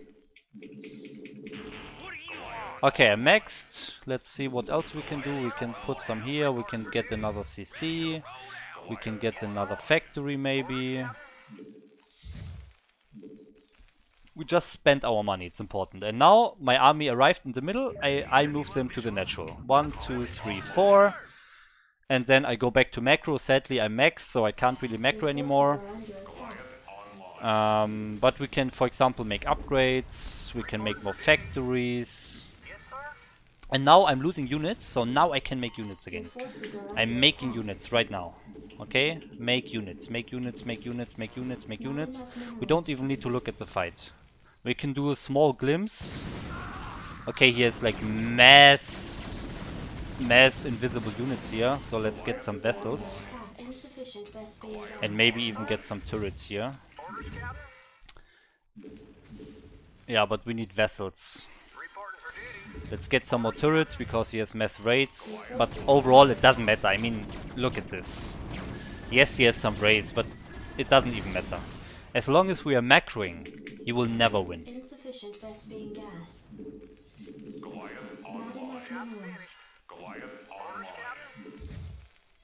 Okay, I'm maxed. Let's see what else we can do. We can put some here. We can get another CC. We can get another factory maybe. We just spent our money, it's important. And now my army arrived in the middle. I move them to the natural. 1, 2, 3, 4. And then I go back to macro. Sadly, I'm maxed, so I can't really macro Your anymore. forces are under attack. But we can, for example, make upgrades. We can make more factories. Yes, sir. And now I'm losing units, so now I can make units Your again. forces are I'm under making attack. units right now. Okay? Make units, make units, make units, make units, make Not units. enough We don't minerals. even need to look at the fight. We can do a small glimpse. Okay, here's like mass invisible units here. So let's get some vessels. Insufficient Vespene gas. And maybe even get some turrets here. Orders, Captain. Yeah, but we need vessels. Reporting for duty. Let's get some more turrets because he has mass raids. But overall it doesn't matter. I mean, look at this. Yes, he has some raids, but it doesn't even matter. As long as we are macroing, he will never win. Insufficient Vespene gas. Not enough minerals. Orders, Captain.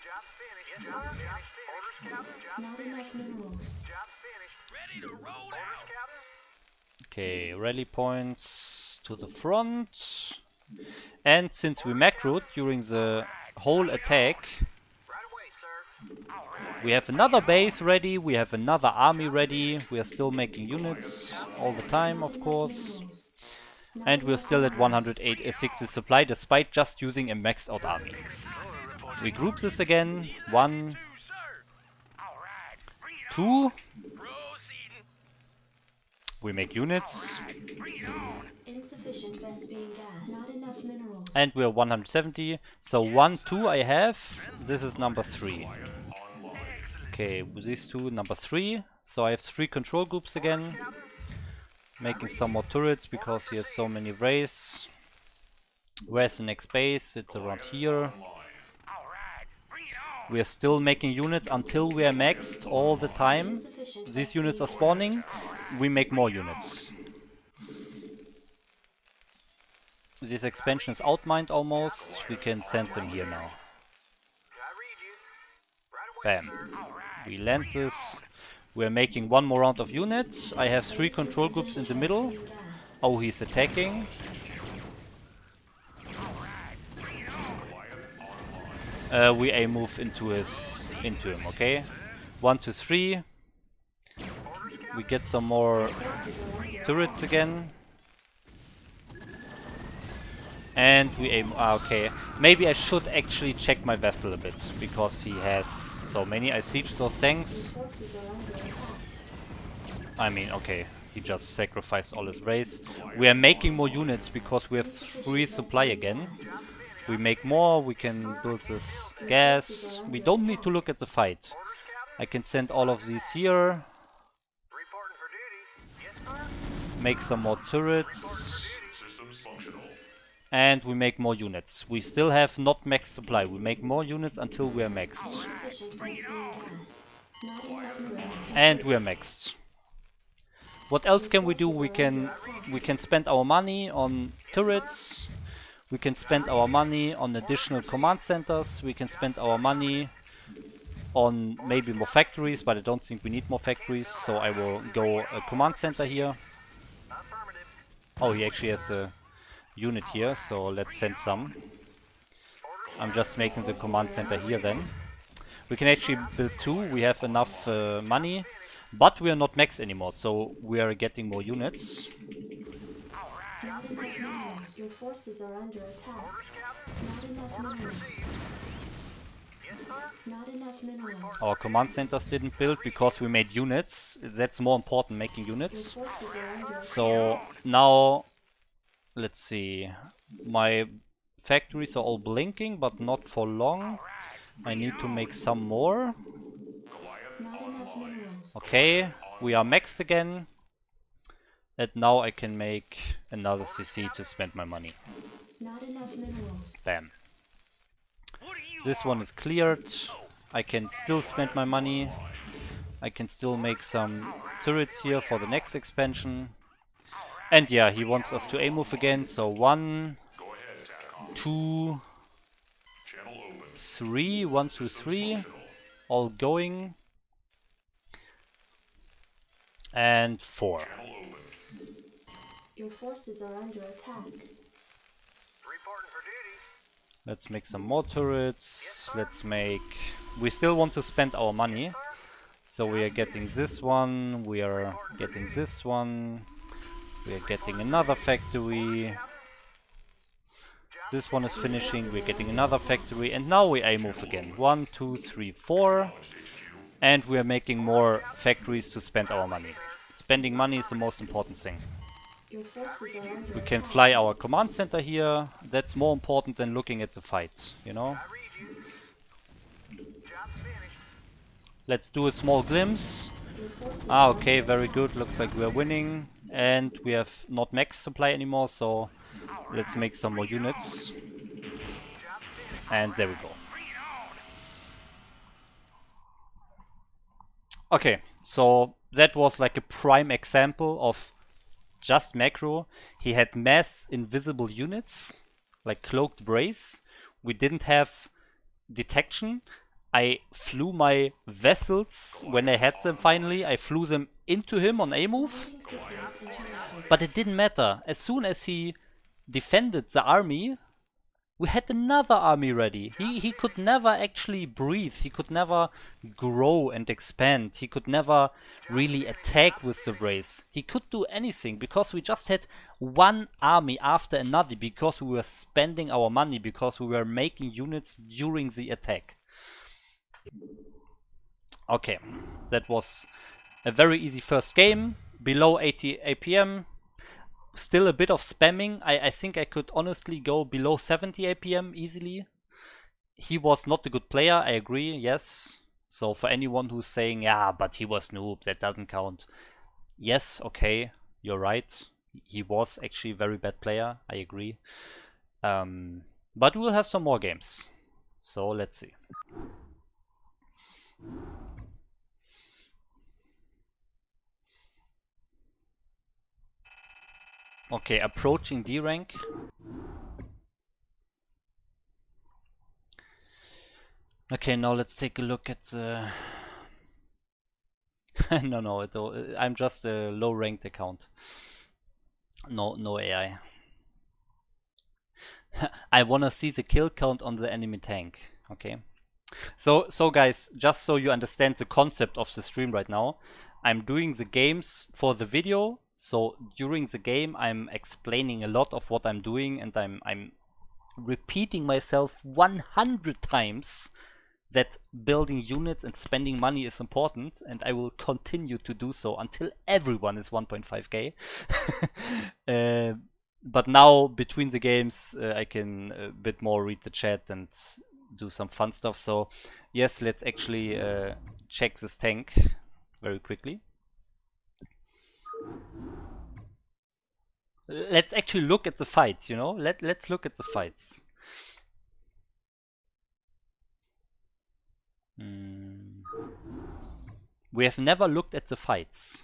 Job finished. Yes, sir. Job finished. Orders, Captain. Job Not enough minerals. Job finished. Ready to roll Orders, out. Captain. Okay, rally points to the front. And since we macroed during the whole attack, Right away, sir. we have another base ready, we have another army ready, we are still making units all the time, of course. Minerals. Not And we're enough still at minerals. 160 supply despite just using a maxed out army. We group this again. 1, Two, sir. All right. Bring it 2. on. Proceeding. We make units. Bring it on. Insufficient Vespene gas. Not enough minerals. And we're 170. So 1, 2 I have. This is number 3. Okay, with these two, number 3. So I have 3 control groups again. Making some more turrets because he has so many rays. Where's the next base? It's around here. All right. Bring it on. We are still making units until we are maxed all the time. Insufficient These units are Vespene spawning. We make more units. This expansion is outmined almost. We can send them here now. I read you. Right away, Bam. sir. We land this. We're making one more round of units. I have 3 control groups in the middle. gas. Oh, he's attacking. we a move into him. Okay, 1, 2, 3. We get some more turrets again. And we aim. Okay, maybe I should actually check my vessel a bit because he has so many. I siege those tanks. Forces are under attack. I mean, okay, he just sacrificed all his race. We are making more units because we have 3 supply again. We make more, we can build this gas. We don't need to look at the fight. I can send all of these here. Reporting for duty. Yes, sir. Make some more turrets. Systems functional. And we make more units. We still have not max supply. We make more units until we are maxed. Insufficient phosphine gas. Not enough minerals. And we are maxed. What else can we do? We can spend our money on turrets. We can spend our money on additional command centers. We can spend our money on maybe more factories, but I don't think we need more factories. So I will go a command center here. Affirmative. Oh, he actually has a unit here, so let's send some. I'm just making the command center here then. We can actually build 2. We have enough money. But we are not max anymore, so we are getting more units. Not enough minerals. Your forces are under attack. Not enough minerals. Yes, sir. Not enough minerals. Our command centers didn't build because we made units. That's more important, making Your units. forces are under attack. So now, let's see. My factories are all blinking, but not for long. I need to make some more. Not enough minerals. Okay, we are maxed again. And now I can make another CC to spend my money. Not enough minerals. Bam. What do you This one is cleared. I can still spend my money. I can still make some turrets here for the next expansion. And yeah, he wants us to A-move again. So 1, 2, 3. 1, 2, 3. All going. And 4. Your forces are under attack. Reporting for duty. Let's make some more turrets. Let's make... We still want to spend our money. So we are getting this one. We are getting this one. We are getting another factory. This one is finishing. We're getting another factory. And now we A-move again. 1, 2, 3, 4. And we are making more factories to spend our money. Spending money is the most important thing. Your forces are under We can attack. fly our command center here. That's more important than looking at the fight, you know? I read you. Job's finished. Let's do a small glimpse. Your forces Ah, are okay, under very attack. good. Looks like we're winning. And we have not max supply anymore, so let's make some more units. And there we go. Okay, so that was like a prime example of just macro. He had mass invisible units, like cloaked brace. We didn't have detection. I flew my vessels when I had them finally. I flew them into him on A move. Landing sequence interrupted. But it didn't matter. As soon as he defended the army, we had another army ready. He could never actually breathe. He could never grow and expand. He could never really attack with the race. He could do anything because we just had one army after another because we were spending our money, because we were making units during the attack. Okay, that was a very easy first game. Below 80 APM. Still a bit of spamming. I think I could honestly go below 70 APM easily. He was not a good player, I agree, yes. So for anyone who's saying, yeah, but he was noob, that doesn't count. Yes, okay, you're right. He was actually a very bad player, I agree. But we'll have some more games. So let's see. Okay, approaching D rank. Okay, now let's take a look at the... no, I'm just a low ranked account. No AI. I wanna see the kill count on the enemy tank. Okay. So guys, just so you understand the concept of the stream right now, I'm doing the games for the video. So during the game, I'm explaining a lot of what I'm doing, and I'm repeating myself 100 times that building units and spending money is important, and I will continue to do so until everyone is 1.5k. But now between the games, I can a bit more read the chat and do some fun stuff. So yes, let's actually check this tank very quickly. Let's actually look at the fights, you know? Let's look at the fights. We have never looked at the fights.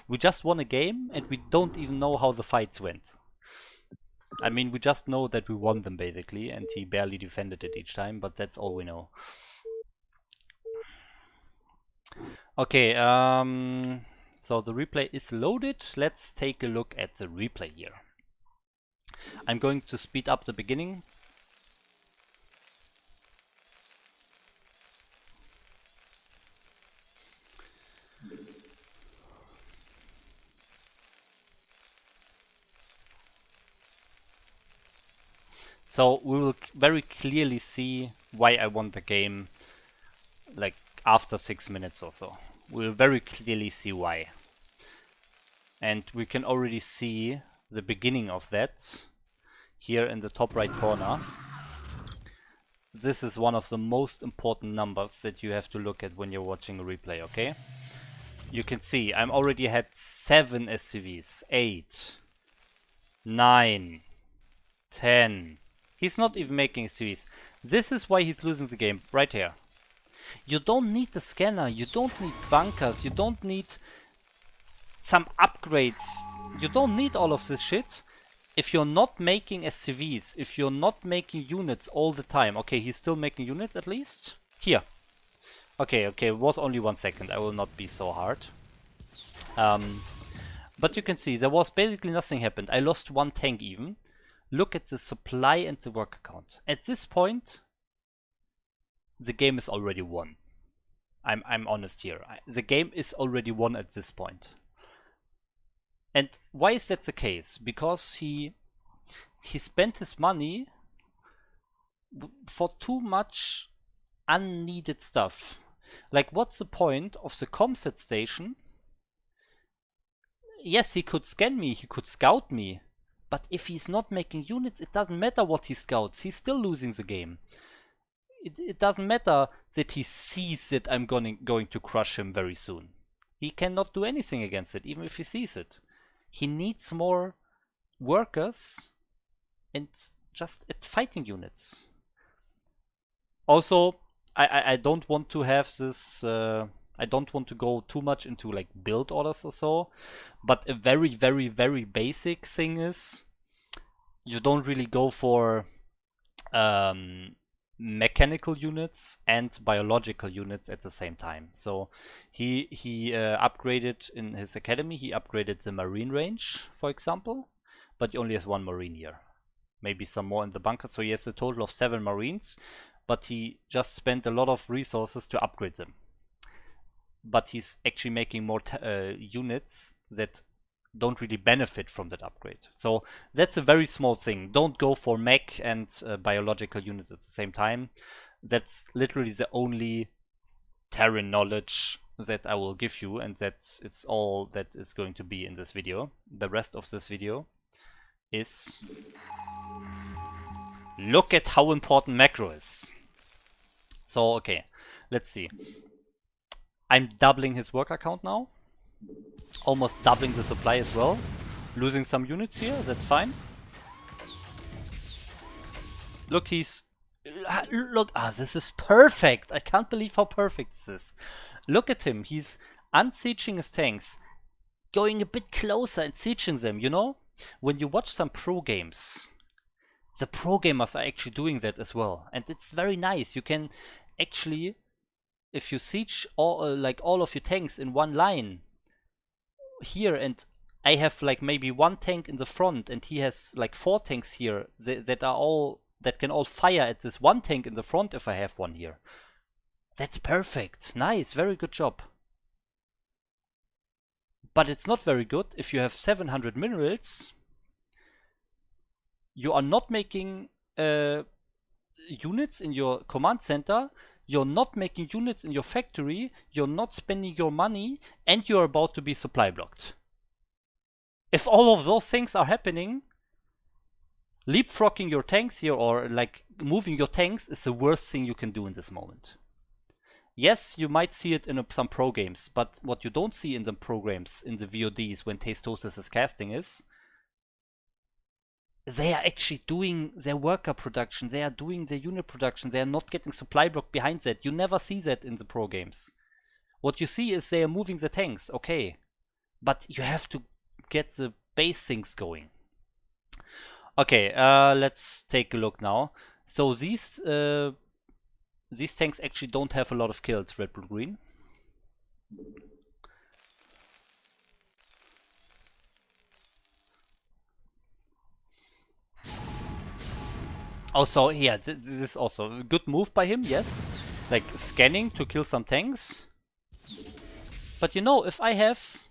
We just won a game and we don't even know how the fights went. I mean, we just know that we won them basically, and he barely defended it each time, but that's all we know. Okay, so the replay is loaded. Let's take a look at the replay here. I'm going to speed up the beginning. So we will very clearly see why I won the game, like after 6 minutes or so. We'll very clearly see why. And we can already see the beginning of that here in the top right corner. This is one of the most important numbers that you have to look at when you're watching a replay, okay? You can see I'm already had 7 SCVs, 8, 9, 10. He's not even making SCVs. This is why he's losing the game, right here. You don't need the scanner, you don't need bunkers, you don't need some upgrades. You don't need all of this shit if you're not making SCVs, if you're not making units all the time. Okay, he's still making units at least. Here. Okay, it was only 1 second. I will not be so hard. But you can see there was basically nothing happened. I lost 1 tank even. Look at the supply and the worker count. At this point, the game is already won. I'm honest here. The game is already won at this point. And why is that the case? Because he spent his money for too much unneeded stuff. Like, what's the point of the comset station? Yes, he could scan me, he could scout me. But if he's not making units, it doesn't matter what he scouts. He's still losing the game. It doesn't matter that he sees that I'm going to crush him very soon. He cannot do anything against it, even if he sees it. He needs more workers and just at fighting units. Also, I don't want to have this... I don't want to go too much into like build orders or so, but a very, very, very basic thing is you don't really go for mechanical units and biological units at the same time. So he upgraded in his academy, he upgraded the marine range, for example, but he only has 1 marine here. Maybe some more in the bunker, so he has a total of 7 marines, but he just spent a lot of resources to upgrade them. But he's actually making more units that don't really benefit from that upgrade. So that's a very small thing. Don't go for mech and biological units at the same time. That's literally the only Terran knowledge that I will give you, and it's all that is going to be in this video. The rest of this video is look at how important macro is. So okay, let's see. I'm doubling his worker count now. Almost doubling the supply as well. Losing some units here, that's fine. Look, this is perfect. I can't believe how perfect this is. Look at him, he's unsieging his tanks, going a bit closer and sieging them, you know? When you watch some pro games, the pro gamers are actually doing that as well. And it's very nice. You can actually, if you siege all of your tanks in one line here, and I have like maybe 1 tank in the front and he has like 4 tanks here that are all that can all fire at this one tank in the front if I have one here. That's perfect. Nice, very good job. But it's not very good if you have 700 minerals. You are not making units in your command center. You're not making units in your factory. You're not spending your money. And you're about to be supply blocked. If all of those things are happening, leapfrogging your tanks here or like moving your tanks is the worst thing you can do in this moment. Yes, you might see it in some pro games, but what you don't see in the pro games, in the VODs when Tastosis is casting is they are actually doing their worker production, they are doing their unit production, they are not getting supply block behind that. You never see that in the pro games. What you see is they are moving the tanks, okay, but you have to get the base things going. Okay, let's take a look now. So these tanks actually don't have a lot of kills, red, blue, green. Also, yeah, this is also a good move by him, yes. Like scanning to kill some tanks. But you know, if I have,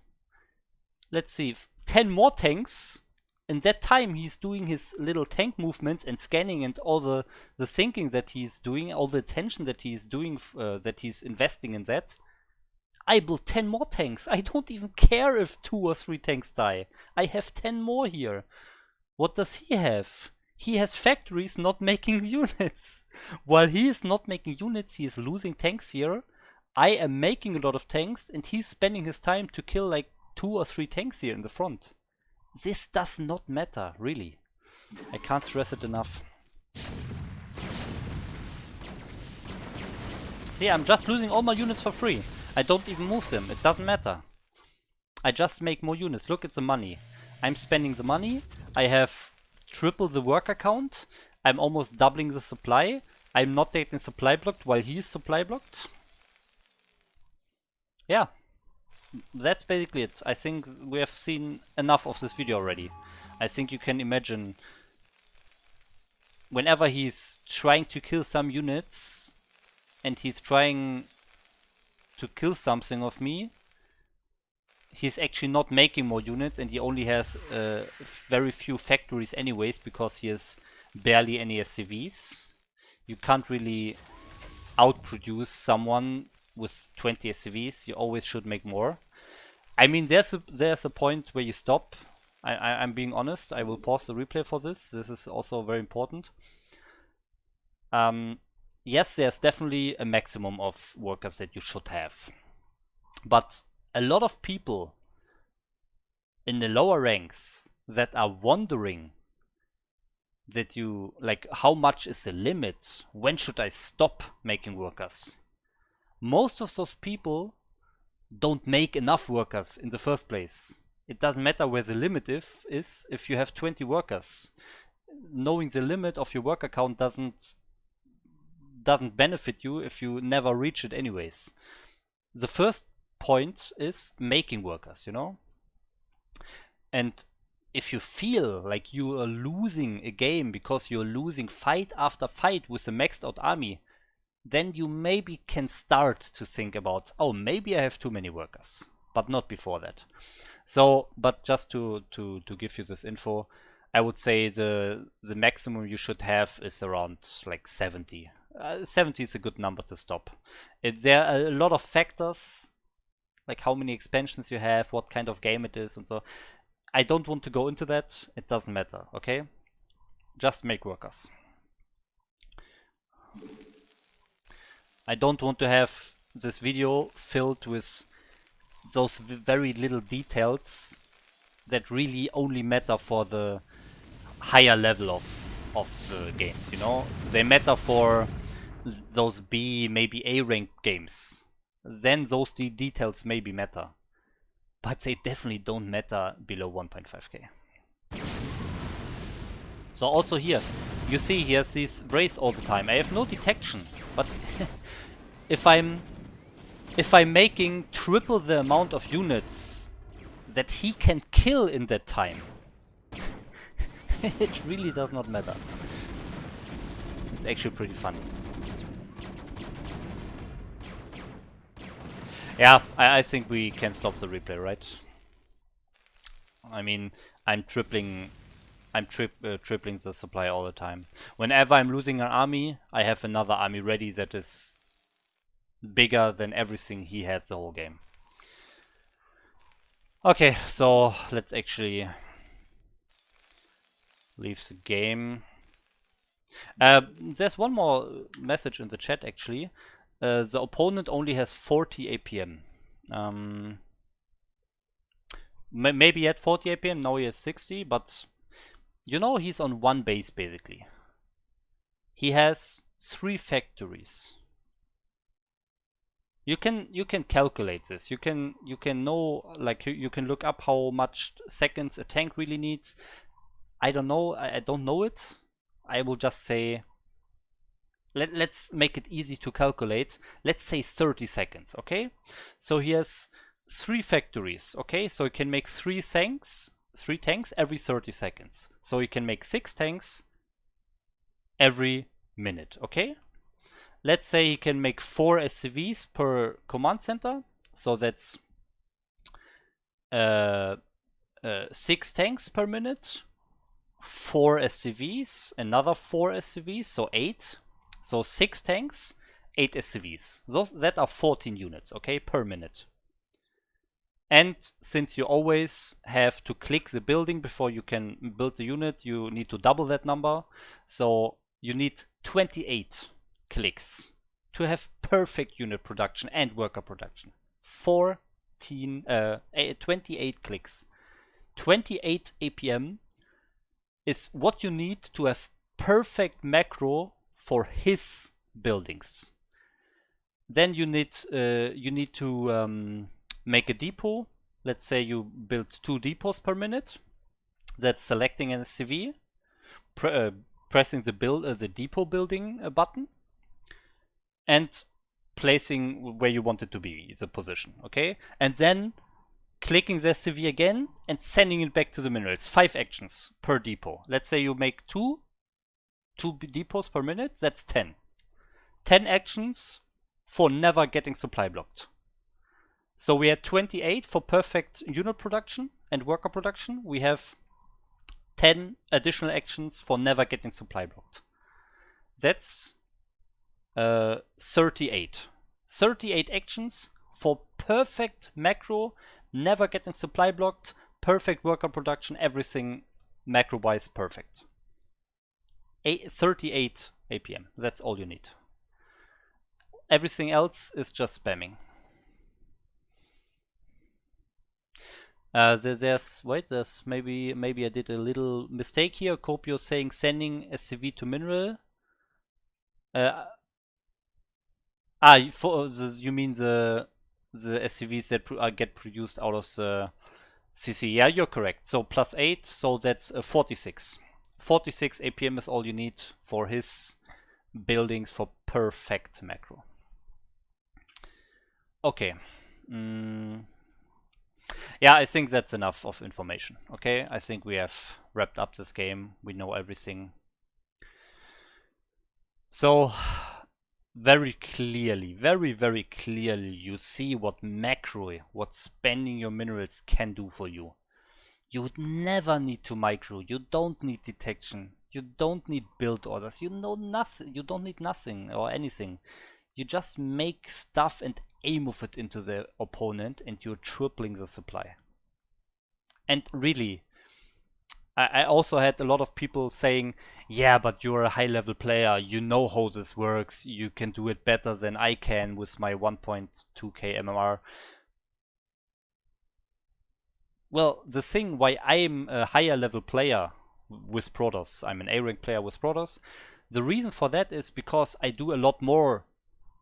let's see, 10 more tanks, in that time he's doing his little tank movements and scanning and all the thinking that he's doing, all the attention that he's doing, that he's investing in that. I build 10 more tanks. I don't even care if 2 or 3 tanks die. I have 10 more here. What does he have? He has factories not making units. While he is not making units, he is losing tanks here. I am making a lot of tanks and he's spending his time to kill like 2 or 3 tanks here in the front. This does not matter, really. I can't stress it enough. See, I'm just losing all my units for free. I don't even move them, it doesn't matter. I just make more units. Look at the money. I'm spending the money. I have triple the worker count. I'm almost doubling the supply. I'm not getting supply blocked while he is supply blocked. Yeah. That's basically it. I think we have seen enough of this video already. I think you can imagine whenever he's trying to kill some units and he's trying to kill something of me, he's actually not making more units and he only has very few factories anyways because he has barely any SCVs. You can't really outproduce someone with 20 SCVs. You always should make more. I mean, there's a point where you stop. I'm being honest. I will pause the replay for this. This is also very important. Yes, there's definitely a maximum of workers that you should have. But a lot of people in the lower ranks that are wondering that you, like, how much is the limit? When should I stop making workers? Most of those people don't make enough workers in the first place. It doesn't matter where the limit is if you have 20 workers. Knowing the limit of your worker count doesn't benefit you if you never reach it anyways. The first point is making workers, you know? And if you feel like you are losing a game because you're losing fight after fight with a maxed out army, then you maybe can start to think about, oh, maybe I have too many workers, but not before that. So, but just to give you this info, I would say the maximum you should have is around like 70. 70 is a good number to stop. There are a lot of factors, like how many expansions you have, what kind of game it is, and so. I don't want to go into that. It doesn't matter, okay? Just make workers. I don't want to have this video filled with those very little details that really only matter for the higher level of the games, you know? They matter for those B, maybe A rank games. Then those details maybe matter. But they definitely don't matter below 1.5k. So also here, you see he has these rays all the time. I have no detection, but if I'm making triple the amount of units that he can kill in that time, it really does not matter. actually pretty funny. Yeah, I think we can stop the replay, right? I mean, I'm tripling the supply all the time. Whenever I'm losing an army, I have another army ready that is bigger than everything he had the whole game. Okay, so let's actually leave the game. There's one more message in the chat actually. The opponent only has 40 APM. Maybe he had 40 APM, now he has 60, but you know he's on one base basically. He has 3 factories. You can calculate this. You can know, like you can look up how much seconds a tank really needs. I don't know. I don't know it. I will just say let's make it easy to calculate. Let's say 30 seconds, okay? So he has 3 factories, okay? So he can make 3 tanks every 30 seconds. So he can make 6 tanks every minute, okay? Let's say he can make 4 SCVs per command center. So that's 6 tanks per minute, 4 SCVs, another 4 SCVs, so 8. So 6 tanks, 8 SCVs. That are 14 units, okay, per minute. And since you always have to click the building before you can build the unit, you need to double that number. So you need 28 clicks to have perfect unit production and worker production. 28 clicks. 28 APM is what you need to have perfect macro for his buildings. Then you need to make a depot. Let's say you build 2 depots per minute. That's selecting an SCV, pressing the depot building button, and placing where you want it to be, the position, okay? And then clicking the SCV again and sending it back to the minerals. 5 actions per depot. Let's say you make 2 depots per minute, that's 10. 10 actions for never getting supply blocked. So we had 28 for perfect unit production and worker production. We have 10 additional actions for never getting supply blocked. That's 38. 38 actions for perfect macro, never getting supply blocked, perfect worker production, everything macro-wise perfect. 38 APM, that's all you need. Everything else is just spamming. There's maybe I did a little mistake here. Copio saying sending SCV to mineral. You mean the SCVs that get produced out of the CC. Yeah, you're correct. So plus 8, so that's 46. 46 APM is all you need for his buildings for perfect macro. Okay. Yeah, I think that's enough of information. Okay, I think we have wrapped up this game. We know everything. So very clearly, very clearly, you see what macro, what spending your minerals can do for you. You would never need to micro. You don't need detection. You don't need build orders. You know nothing. You don't need nothing or anything. You just make stuff and aim of it into the opponent, and you're tripling the supply. And really, I also had a lot of people saying, yeah, but you're a high level player, you know how this works, you can do it better than I can with my 1.2k MMR. Well, the thing why I'm a higher level player with Protoss, I'm an A-rank player with Protoss, the reason for that is because I do a lot more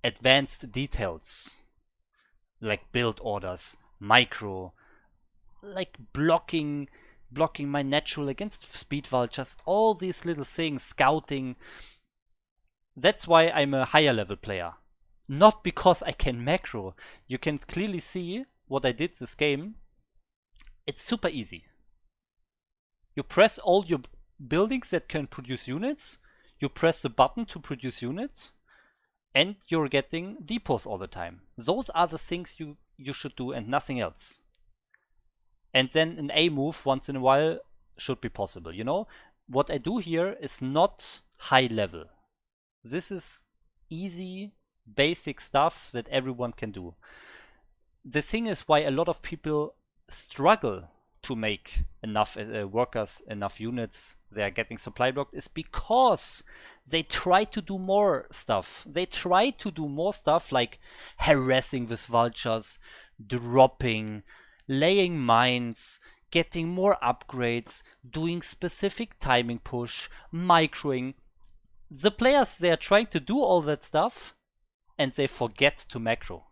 advanced details, like build orders, micro, like blocking my natural against speed vultures, all these little things, scouting. That's why I'm a higher level player. Not because I can macro. You can clearly see what I did this game. It's super easy. You press all your buildings that can produce units, you press the button to produce units, and you're getting depots all the time. Those are the things you should do and nothing else. And then an A move once in a while should be possible, you know? What I do here is not high level. This is easy, basic stuff that everyone can do. The thing is why a lot of people struggle to make enough workers, enough units, they are getting supply blocked, is because they try to do more stuff. They try to do more stuff like harassing with vultures, dropping, laying mines, getting more upgrades, doing specific timing push, microing. The players, they are trying to do all that stuff and they forget to macro.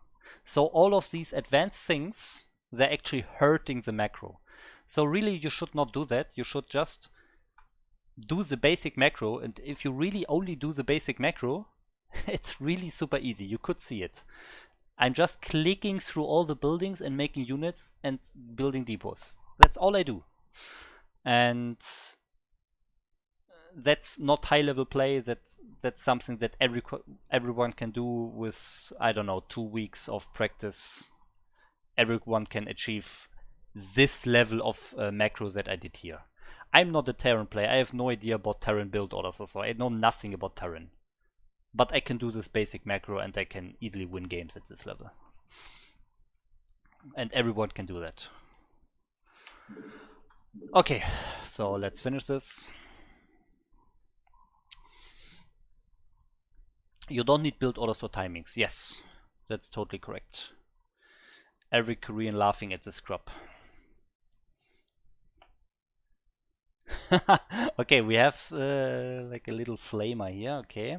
So all of these advanced things, they're actually hurting the macro. So really you should not do that. You should just do the basic macro, and if you really only do the basic macro, it's really super easy. You could see it. I'm just clicking through all the buildings and making units and building depots. That's all I do. And that's not high level play. That's something that everyone can do with, I don't know, 2 weeks of practice. Everyone can achieve this level of macro that I did here. I'm not a Terran player. I have no idea about Terran build orders or so. I know nothing about Terran. But I can do this basic macro and I can easily win games at this level. And everyone can do that. Okay, so let's finish this. You don't need build orders for timings. Yes, that's totally correct. Every Korean laughing at this crop. Okay, we have like a little flamer here. Okay.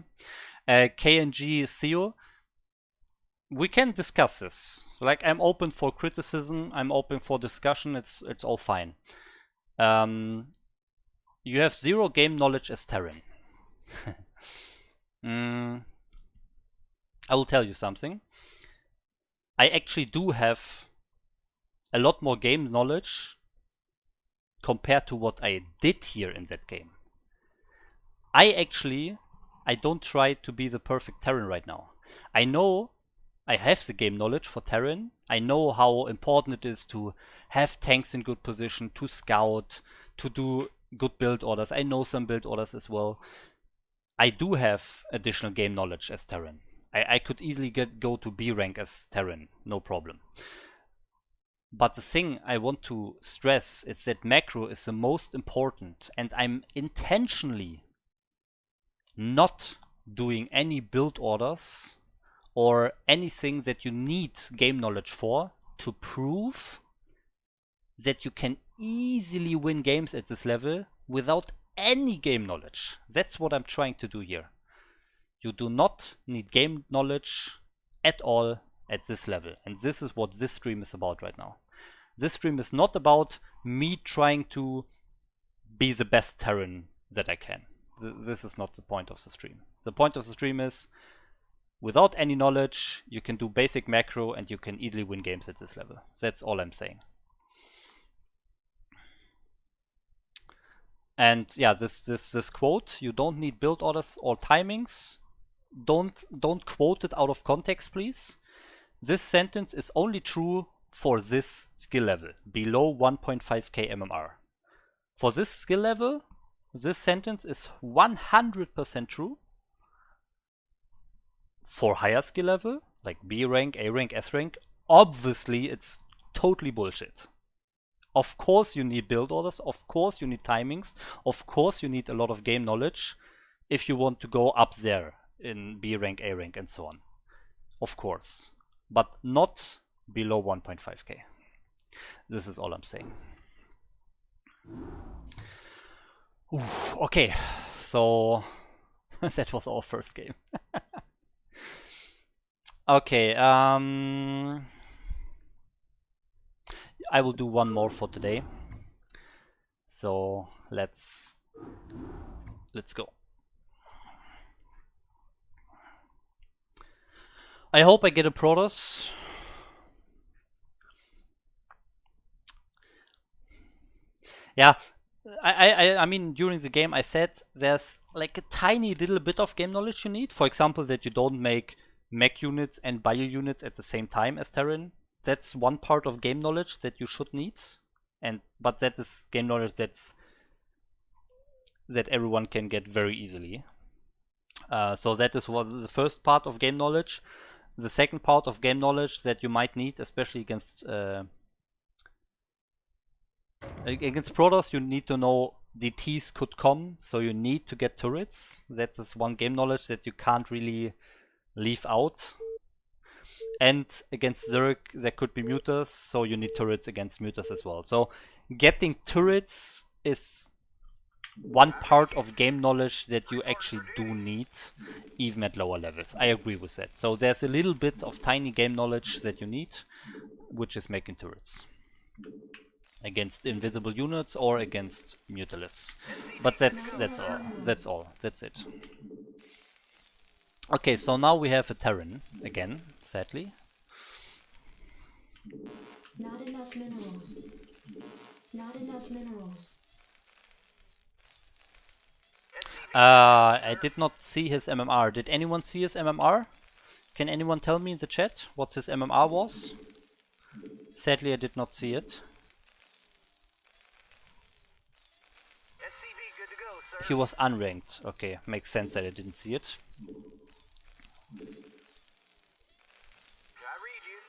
KNG Theo, we can discuss this. Like, I'm open for criticism. I'm open for discussion. It's all fine. You have 0 game knowledge as Terran. I will tell you something. I actually do have a lot more game knowledge compared to what I did here in that game. I don't try to be the perfect Terran right now. I know I have the game knowledge for Terran. I know how important it is to have tanks in good position, to scout, to do good build orders. I know some build orders as well. I do have additional game knowledge as Terran. I could easily go to B rank as Terran, no problem. But the thing I want to stress is that macro is the most important, and I'm intentionally not doing any build orders or anything that you need game knowledge for to prove that you can easily win games at this level without any game knowledge. That's what I'm trying to do here. You do not need game knowledge at all at this level. And this is what this stream is about right now. This stream is not about me trying to be the best Terran that I can. This is not the point of the stream. The point of the stream is, without any knowledge, you can do basic macro and you can easily win games at this level. That's all I'm saying. And yeah, this quote, you don't need build orders or timings. Don't quote it out of context, please. This sentence is only true for this skill level, below 1.5k MMR. For this skill level, this sentence is 100% true. For higher skill level, like B rank, A rank, S rank, obviously it's totally bullshit. Of course you need build orders, of course you need timings, of course you need a lot of game knowledge if you want to go up there in B rank, A rank, and so on. Of course. But not below 1.5k. This is all I'm saying. Oof, okay, so that was our first game. Okay, I will do one more for today. So let's go. I hope I get a Protoss. Yeah, I mean, during the game I said there's like a tiny little bit of game knowledge you need. For example, that you don't make mech units and bio units at the same time as Terran. That's one part of game knowledge that you should need. But that is game knowledge that everyone can get very easily. So that is what the first part of game knowledge. The second part of game knowledge that you might need, especially against Protoss, you need to know DTs could come, so you need to get turrets. That is one game knowledge that you can't really leave out. And against Zerg, there could be mutas, so you need turrets against mutas as well. So getting turrets is one part of game knowledge that you actually do need, even at lower levels. I agree with that. So there's a little bit of tiny game knowledge that you need, which is making turrets against invisible units or against Mutalists. But that's all. That's all. That's it. Okay, so now we have a Terran again, sadly. Not enough minerals. Not enough minerals. I did not see his MMR. Did anyone see his MMR? Can anyone tell me in the chat what his MMR was? Sadly, I did not see it. SCV good to go, sir. He was unranked. Okay, makes sense that I didn't see it. I read you.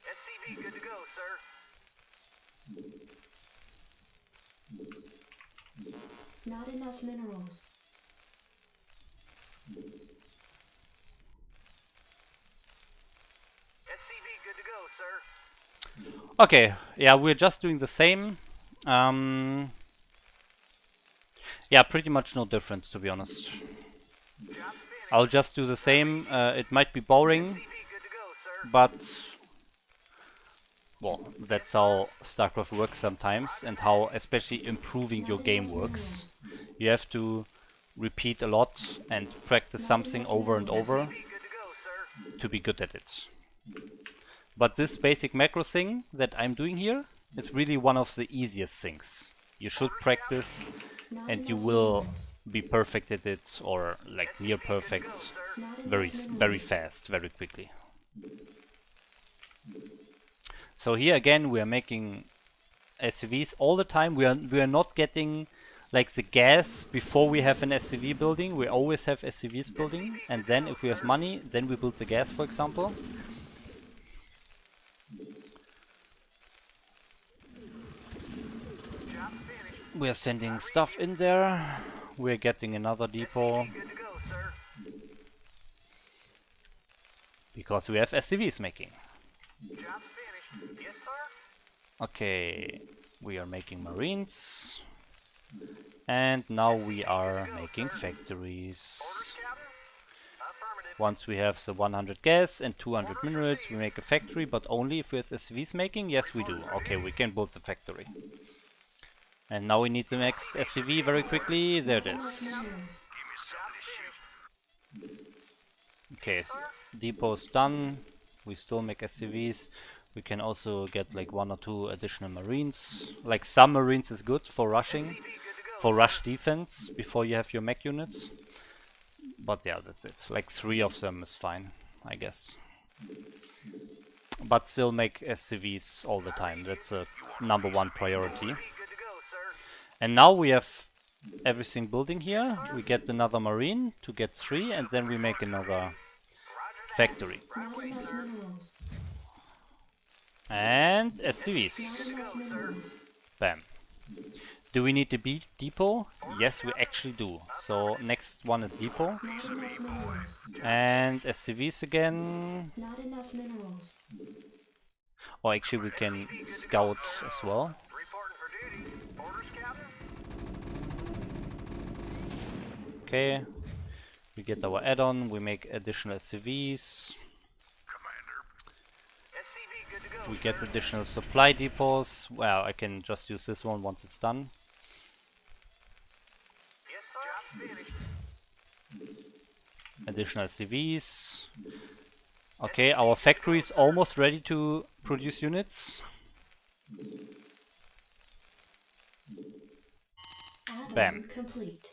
SCV good to go, sir. Not enough minerals. SCV good to go, sir. Okay, yeah, we're just doing the same. Yeah, pretty much no difference, to be honest. Job's finished. I'll just do the same. It might be boring, SCV good to go, sir. but well, that's how StarCraft works sometimes, and how especially improving your game works. You have to repeat a lot and practice something over and over Good to go, sir. to be good at it. But this basic macro thing that I'm doing here is really one of the easiest things. You should practice Not and you enough will minerals. be perfect at it, or like near perfect, Not enough very minerals. fast, very quickly. So here again we are making SCVs all the time. We are not getting like the gas before we have an SCV building. We always have SCVs building, and then if we have money, then we build the gas, for example. Job's finished. We are sending stuff in there. We're getting another depot Good to go, sir. because we have SCVs making. Job's finished. Yes, sir. Okay, we are making marines. And now we are making factories. Orders, Captain? Affirmative. Once we have the 100 gas and 200 minerals, we make a factory, but only if it's SCVs making? Yes, we do. Okay, we can build the factory. And now we need the next SCV very quickly. There it is. Minerals. Okay, so depot's done. We still make SCVs. We can also get like 1 or 2 additional marines. Like some marines is good for rushing, for rush defense before you have your mech units. But yeah, that's it. Like 3 of them is fine, I guess. But still make SCVs all the time. That's a #1 priority. Good to go, sir. And now we have everything building here. We get another marine to get 3, and then we make another factory. Not enough minerals. And Not SCVs. enough minerals. Bam. Do we need the depot? Yes, we actually do. So next one is depot. Not enough minerals. And SCVs again. Not enough minerals. Or actually we can scout as well. Reporting for duty. Orders, Captain? Okay. We get our add-on, we make additional SCVs. SCV good to go. We get additional supply depots. Well, I can just use this one once it's done. Yes, sir. Job's finished. Additional SCVs. Okay, our factory is almost ready to produce units. Add-on Bam. complete.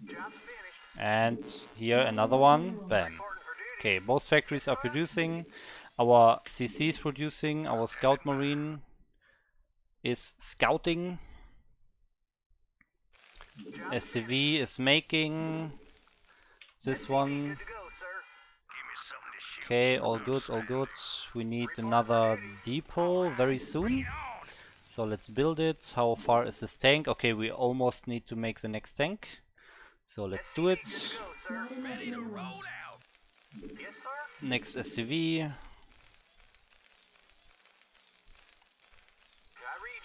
Job's finished. And here another one. Bam. Reporting for duty. Okay, both factories are producing. Our CC is producing. Our Scout Marine is scouting. SCV is making. This one. Good to go, sir. Give me something to shoot. Okay, all good, all good. We need another depot very soon. So let's build it. How far is this tank? Okay, we almost need to make the next tank. So let's do it. Go, sir. Not enough minerals. Yes, sir. Next SCV. I read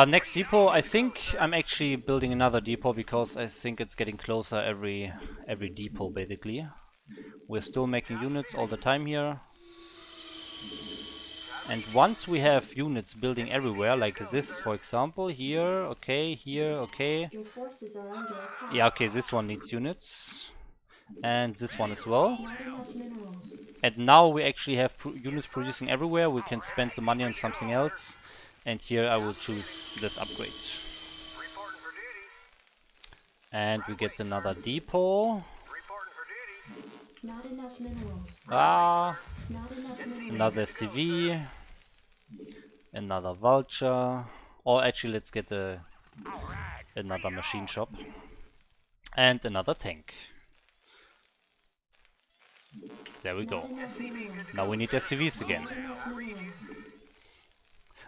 you. Next depot, I think I'm actually building another depot because I think it's getting closer every depot basically. We're still making units all the time here. And once we have units building everywhere, like this for example, here, okay, Your forces are under attack. yeah, okay, this one needs units. And this one as well. Not enough minerals. And now we actually have units producing everywhere. We can spend the money on something else. And here I will choose this upgrade. Reporting for duty. And we get another depot. Reporting for duty. Not enough minerals. Ah, Not enough minerals. another CV. Another vulture. Or actually let's get another machine shop. And another tank. There we Not go. enough minerals. Now we need SCVs again. Not enough minerals.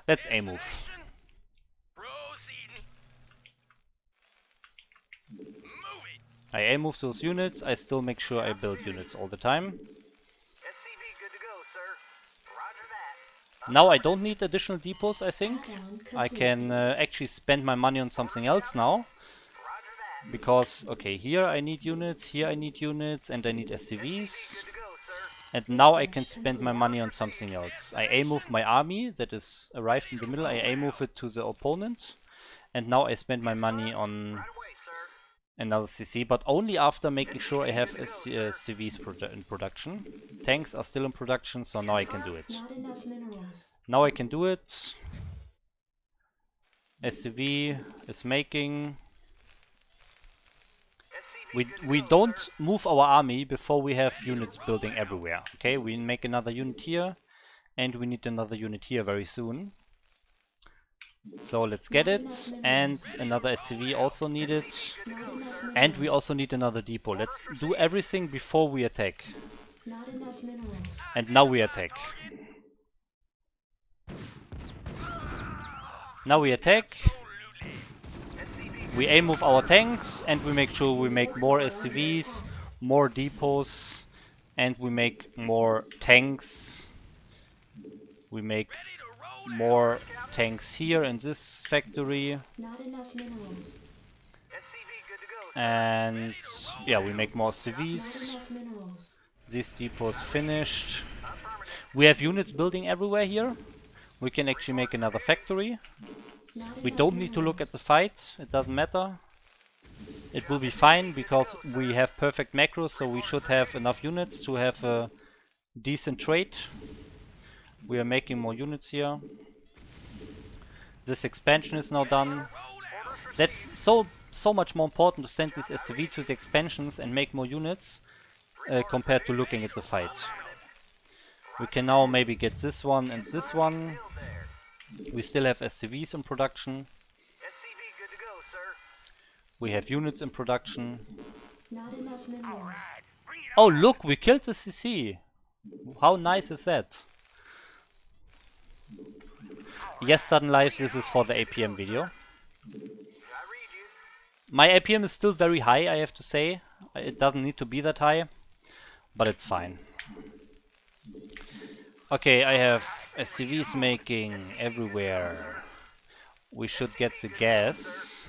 Let's A move. Proceeding. Move it. I A move those units. I still make sure I build units all the time. SCV good to go, sir. Roger that. Now I don't need additional depots, I think. Add-on I complete. can actually spend my money on something else now. Roger that. Because, okay, here I need units, here I need units, and I need SCVs. Good to go, sir. And now I can spend my money on something else. I A move my army that is arrived in the middle. I A move it to the opponent. And now I spend my money on Right away, sir. another CC, but only after making sure I have CVs in production. Tanks are still in production, so now I can do it. Not enough minerals. Now I can do it. SCV is making. We don't move our army before we have units building everywhere. Okay, we make another unit here, and we need another unit here very soon. So let's get it, and another SCV also needed, Not enough minerals. and we also need another depot. Let's do everything before we attack. Not enough minerals. And now we attack. Now we attack. We A move our tanks, and we make sure we make more SCVs, more depots, and we make more tanks. We make more tanks here in this factory, Not enough minerals. SCV good to go, sir. and yeah, we make more Not CVs. enough minerals. This depot is finished. We have units building everywhere here. We can actually make another factory. Not We enough don't need to look at minerals. the fight, it doesn't matter. It will be fine because we have perfect macros, so we should have enough units to have a decent trade. We are making more units here. This expansion is now done. That's so much more important to send this SCV to the expansions and make more units compared to looking at the fight. We can now maybe get this one and this one. We still have SCVs in production. SCV good to go, sir. We have units in production. Not enough minerals. Oh look, we killed the CC. How nice is that? Yes, Sudden Lives, this is for the APM video. I read you. My APM is still very high, I have to say. It doesn't need to be that high, but it's fine. Okay, I have SCVs making everywhere. We should get the gas.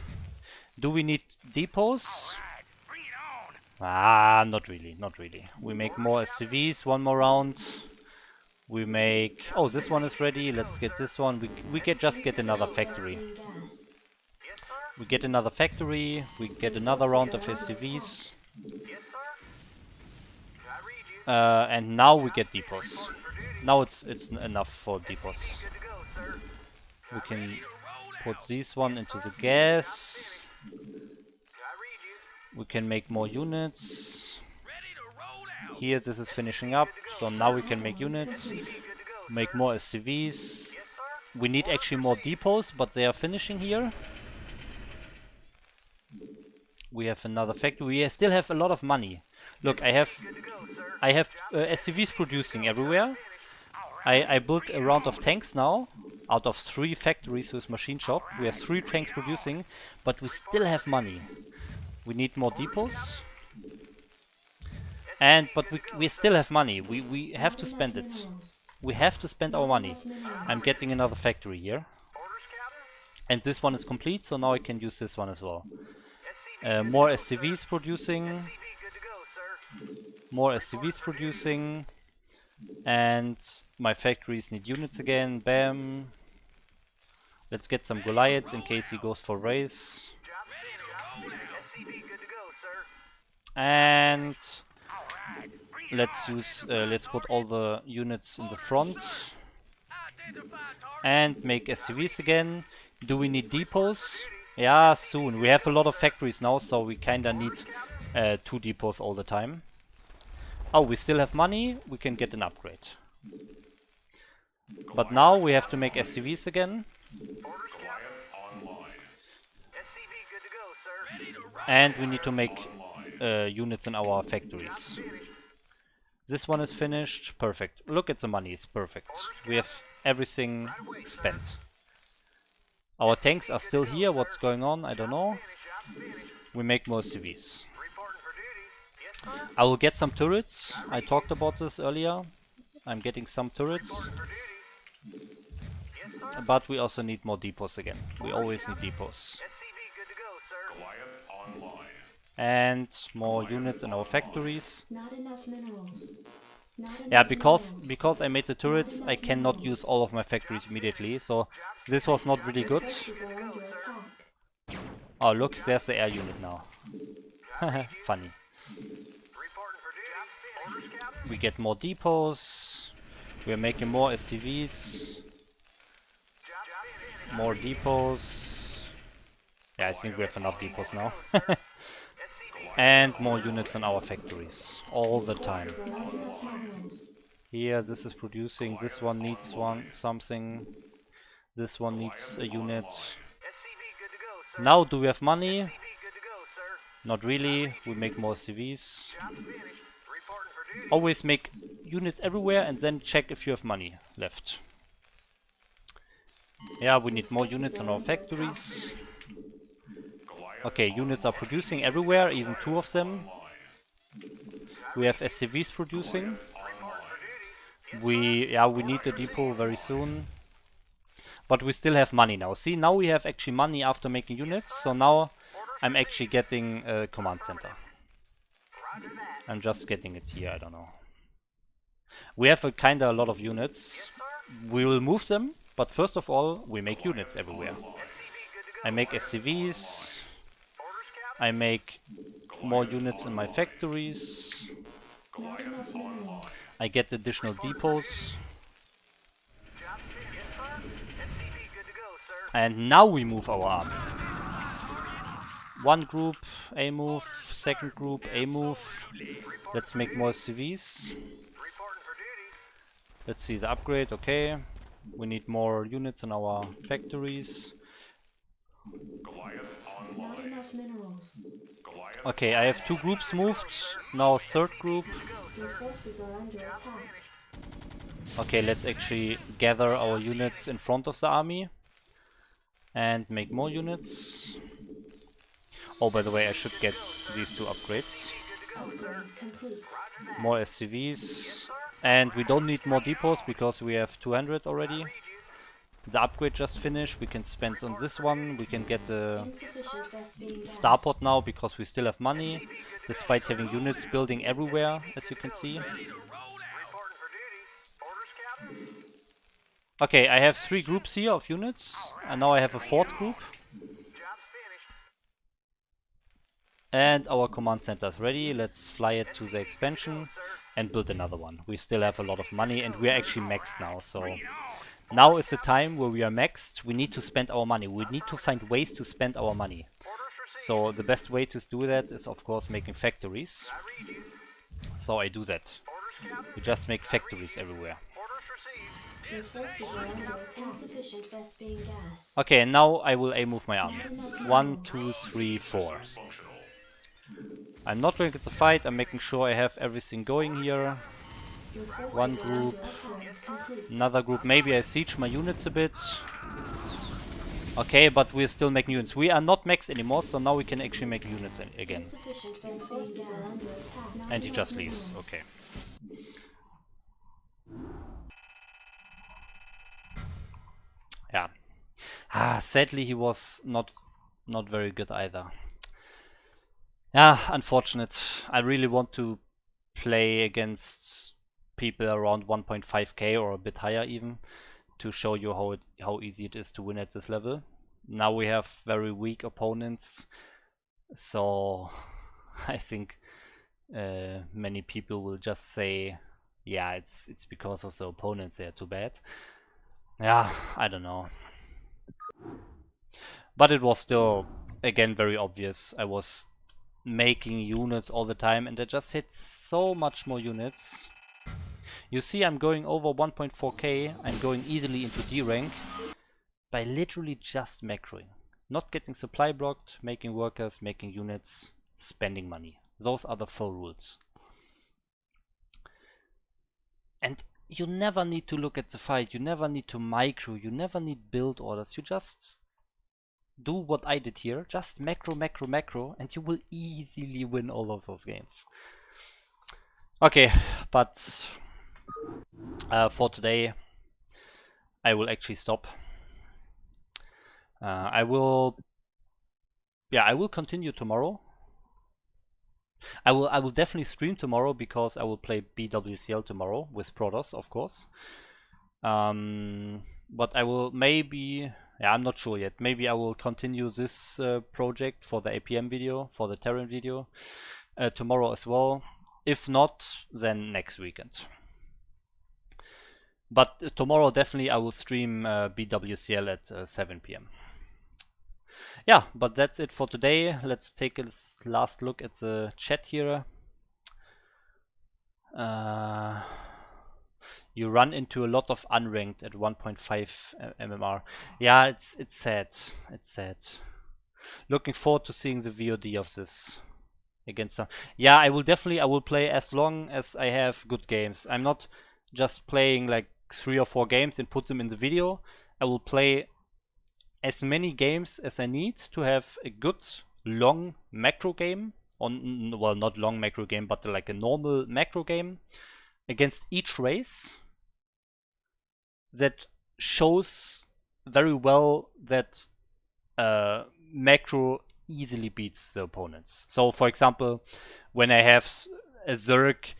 Do we need depots? Bring it on. Ah, not really, not really. We make more SCVs, one more round. We make... Oh, this one is ready. Let's get this one. We can just get another factory. Gasoline gas. Yes, sir. We get another factory. We get another round of SCVs. Yes, sir. And now we get depots. Now it's enough for depots. Good to go, sir. We can put this one into the gas. I read you. We can make more units. Ready to roll out. Here this is finishing up, so now we can make units. Complete. Good to go. Make more SCVs. Yes, sir. We need actually more depots, but they are finishing here. We have another factory. We still have a lot of money. Look, I have SCVs producing everywhere. I built a round of tanks now. Out of 3 factories with machine shop, we have 3 tanks producing, but we still have money. We need more depots. But we still have money. We have to spend it. Minerals. We have to spend our money. Enough minerals. I'm getting another factory here. Orders, Captain. And this one is complete, so now I can use this one as well. More SCVs producing. Good to go, sir. More SCVs producing. And my factories need units again. Bam. Let's get some Goliaths in case he goes for race. SCV, good to go, sir. And let's put all the units in the front. Identify target. And make SCVs again. Do we need depots? Yeah, soon. We have a lot of factories now, so we kinda need 2 depots all the time. Oh, we still have money. We can get an upgrade. But now we have to make SCVs again. SCV, good to go, sir. And we need to make units in our factories. This one is finished. Perfect. Look at the money. It's perfect. We have everything spent. Our tanks are still here. What's going on? I don't know. We make more CVs. Reporting for duty. Yes, sir. I will get some turrets. I talked about this earlier. I'm getting some turrets. For duty. Yes, sir. But we also need more depots again. We always need depots. SCV, good to go, sir. And more units in our factories. Not enough minerals. Not Yeah, enough minerals. because I made the turrets, I cannot use all of my factories immediately. So this was not really good. Forces are under attack. Oh, look, there's the air unit now. Funny. Reporting for duty. Orders, Captain. We get more depots. We are making more SCVs. More depots. Yeah, I think we have enough depots now. And more units in our factories. All the time. Forces are under attack. Here, this is producing. This one needs something. This one needs a unit. SCV, good to go, sir. Now, do we have money? SCV, good to go, sir. Not really. We make more CVs. Job finished. Reporting for duty. Always make units everywhere and then check if you have money left. Yeah, we need more units in our factories. Okay, units are producing everywhere, even 2 of them. We have SCVs producing. We need a depot very soon. But we still have money now. See, now we have actually money after making units. So now I'm actually getting a command center. I'm just getting it here, I don't know. We have a lot of units. We will move them, but first of all, we make units everywhere. I make SCVs. I make more units in my factories. Not enough minerals. I get additional depots. Job finished. Yes, sir. SCV, good to go, sir. And now we move our army. One group, A move. Second group, A move. Let's make more CVs. Reporting for duty. Let's see the upgrade. Okay. We need more units in our factories. Not enough minerals. Okay, I have 2 groups moved. Now third group. Your forces are under attack. Okay, let's actually gather our units in front of the army. And make more units. Oh, by the way, I should get these 2 upgrades. Upgrade complete. More SCVs. And we don't need more depots because we have 200 already. The upgrade just finished. We can spend on this one. We can get a Insufficient Vespene gas. starport now because we still have money. Despite having units building everywhere, as you can see. Reporting for duty. Orders, Captain. Okay, I have 3 groups here of units. And now I have a 4th group. Job's finished. And our command center is ready. Let's fly it to the expansion. and build another one. We still have a lot of money and we are actually maxed now, so now is the time where we are maxed. We need to spend our money. We need to find ways to spend our money. So the best way to do that is of course making factories. So I do that. We just make factories everywhere. Your forces are under attack. Insufficient Vespene gas. Okay, and now I will move my army. Not enough 1, minerals. 2, 3, 4. I'm not going to fight. I'm making sure I have everything going here. Your forces One are group. under attack. Complete. Another group. Maybe I siege my units a bit. Okay, but we're still making units. We are not maxed anymore, so now we can actually make units again. Insufficient Vespene gas. Under attack. Not And he enough just leaves. minerals. Okay. Yeah. Sadly he was not very good either. Yeah, unfortunate. I really want to play against people around 1.5k or a bit higher even to show you how easy it is to win at this level. Now we have very weak opponents, so I think many people will just say, yeah, it's because of the opponents, they are too bad. Yeah, I don't know. But it was still, again, very obvious. I was making units all the time and I just hit so much more units. You see, I'm going over 1.4k. I'm going easily into D rank by literally just macroing. Not getting supply blocked, making workers, making units, spending money. Those are the 4 rules. And you never need to look at the fight. You never need to micro. You never need build orders. You just do what I did here. Just macro, macro, macro, and you will easily win all of those games. Okay, but for today, I will actually stop. I will continue tomorrow. I will definitely stream tomorrow because I will play BWCL tomorrow with Protoss, of course. But I will maybe, yeah, I'm not sure yet. Maybe I will continue this project for the APM video, for the Terran video, tomorrow as well. If not, then next weekend. But tomorrow definitely I will stream BWCL at 7 p.m. Yeah, but that's it for today. Let's take a last look at the chat here. You run into a lot of unranked at 1.5 MMR. Yeah, it's sad. It's sad. Looking forward to seeing the VOD of this against some. Yeah, I will play as long as I have good games. I'm not just playing like 3 or 4 games and put them in the video. I will play as many games as I need to have a good long macro game on, well, not long macro game, but like a normal macro game against each race that shows very well that macro easily beats the opponents. So for example, when I have a Zerg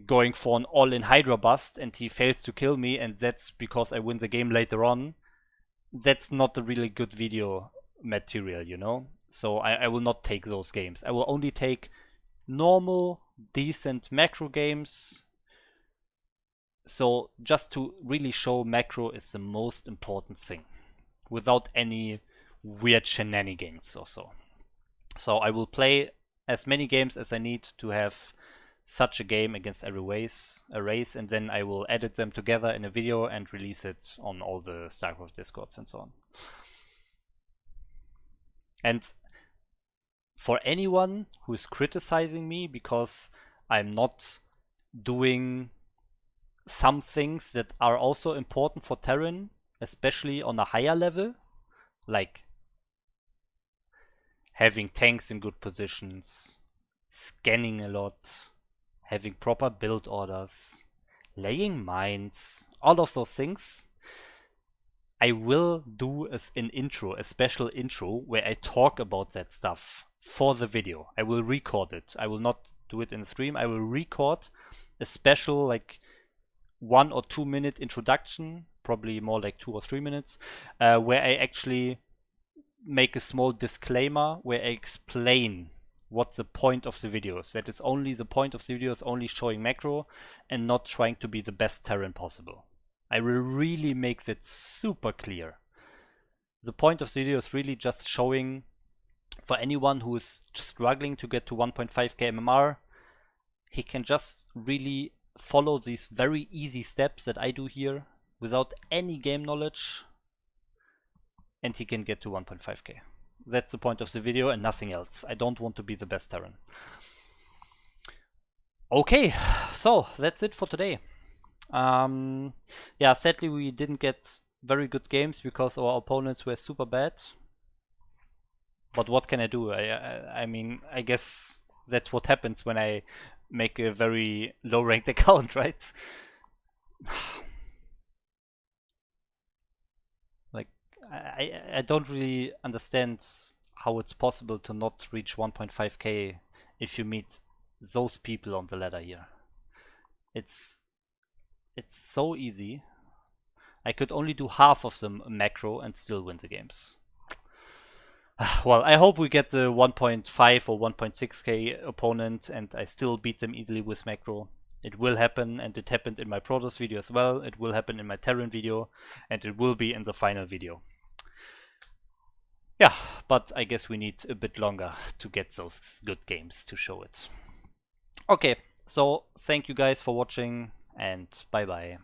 going for an all-in Hydra bust and he fails to kill me, and that's because I win the game later on, that's not a really good video material, you know? So I will not take those games. I will only take normal, decent macro games. So just to really show macro is the most important thing, without any weird shenanigans or so. So I will play as many games as I need to have such a game against every race, and then I will edit them together in a video and release it on all the StarCraft Discords and so on. And for anyone who is criticizing me because I'm not doing some things that are also important for Terran, especially on a higher level, like having tanks in good positions, scanning a lot, having proper build orders, laying mines, all of those things, I will do as an intro, a special intro where I talk about that stuff for the video. I will record it. I will not do it in the stream. I will record a special like 1 or 2 minute introduction, probably more like 2 or 3 minutes, where I actually make a small disclaimer where I explain what the point of the videos. That is only the point of the videos, only showing macro and not trying to be the best Terran possible. I will really make that super clear. The point of the video is really just showing for anyone who is struggling to get to 1.5k MMR, he can just really follow these very easy steps that I do here without any game knowledge, and he can get to 1.5k. That's the point of the video and nothing else. I don't want to be the best Terran. Okay, so that's it for today. Yeah, sadly we didn't get very good games because our opponents were super bad. But what can I do? I mean, I guess that's what happens when I make a very low ranked account, right? Like, I don't really understand how it's possible to not reach 1.5k if you meet those people on the ladder here. It's so easy. I could only do half of them macro and still win the games. Well, I hope we get the 1.5 or 1.6k opponent and I still beat them easily with macro. It will happen, and it happened in my Protoss video as well. It will happen in my Terran video, and it will be in the final video. Yeah, but I guess we need a bit longer to get those good games to show it. Okay, so thank you guys for watching, and bye bye.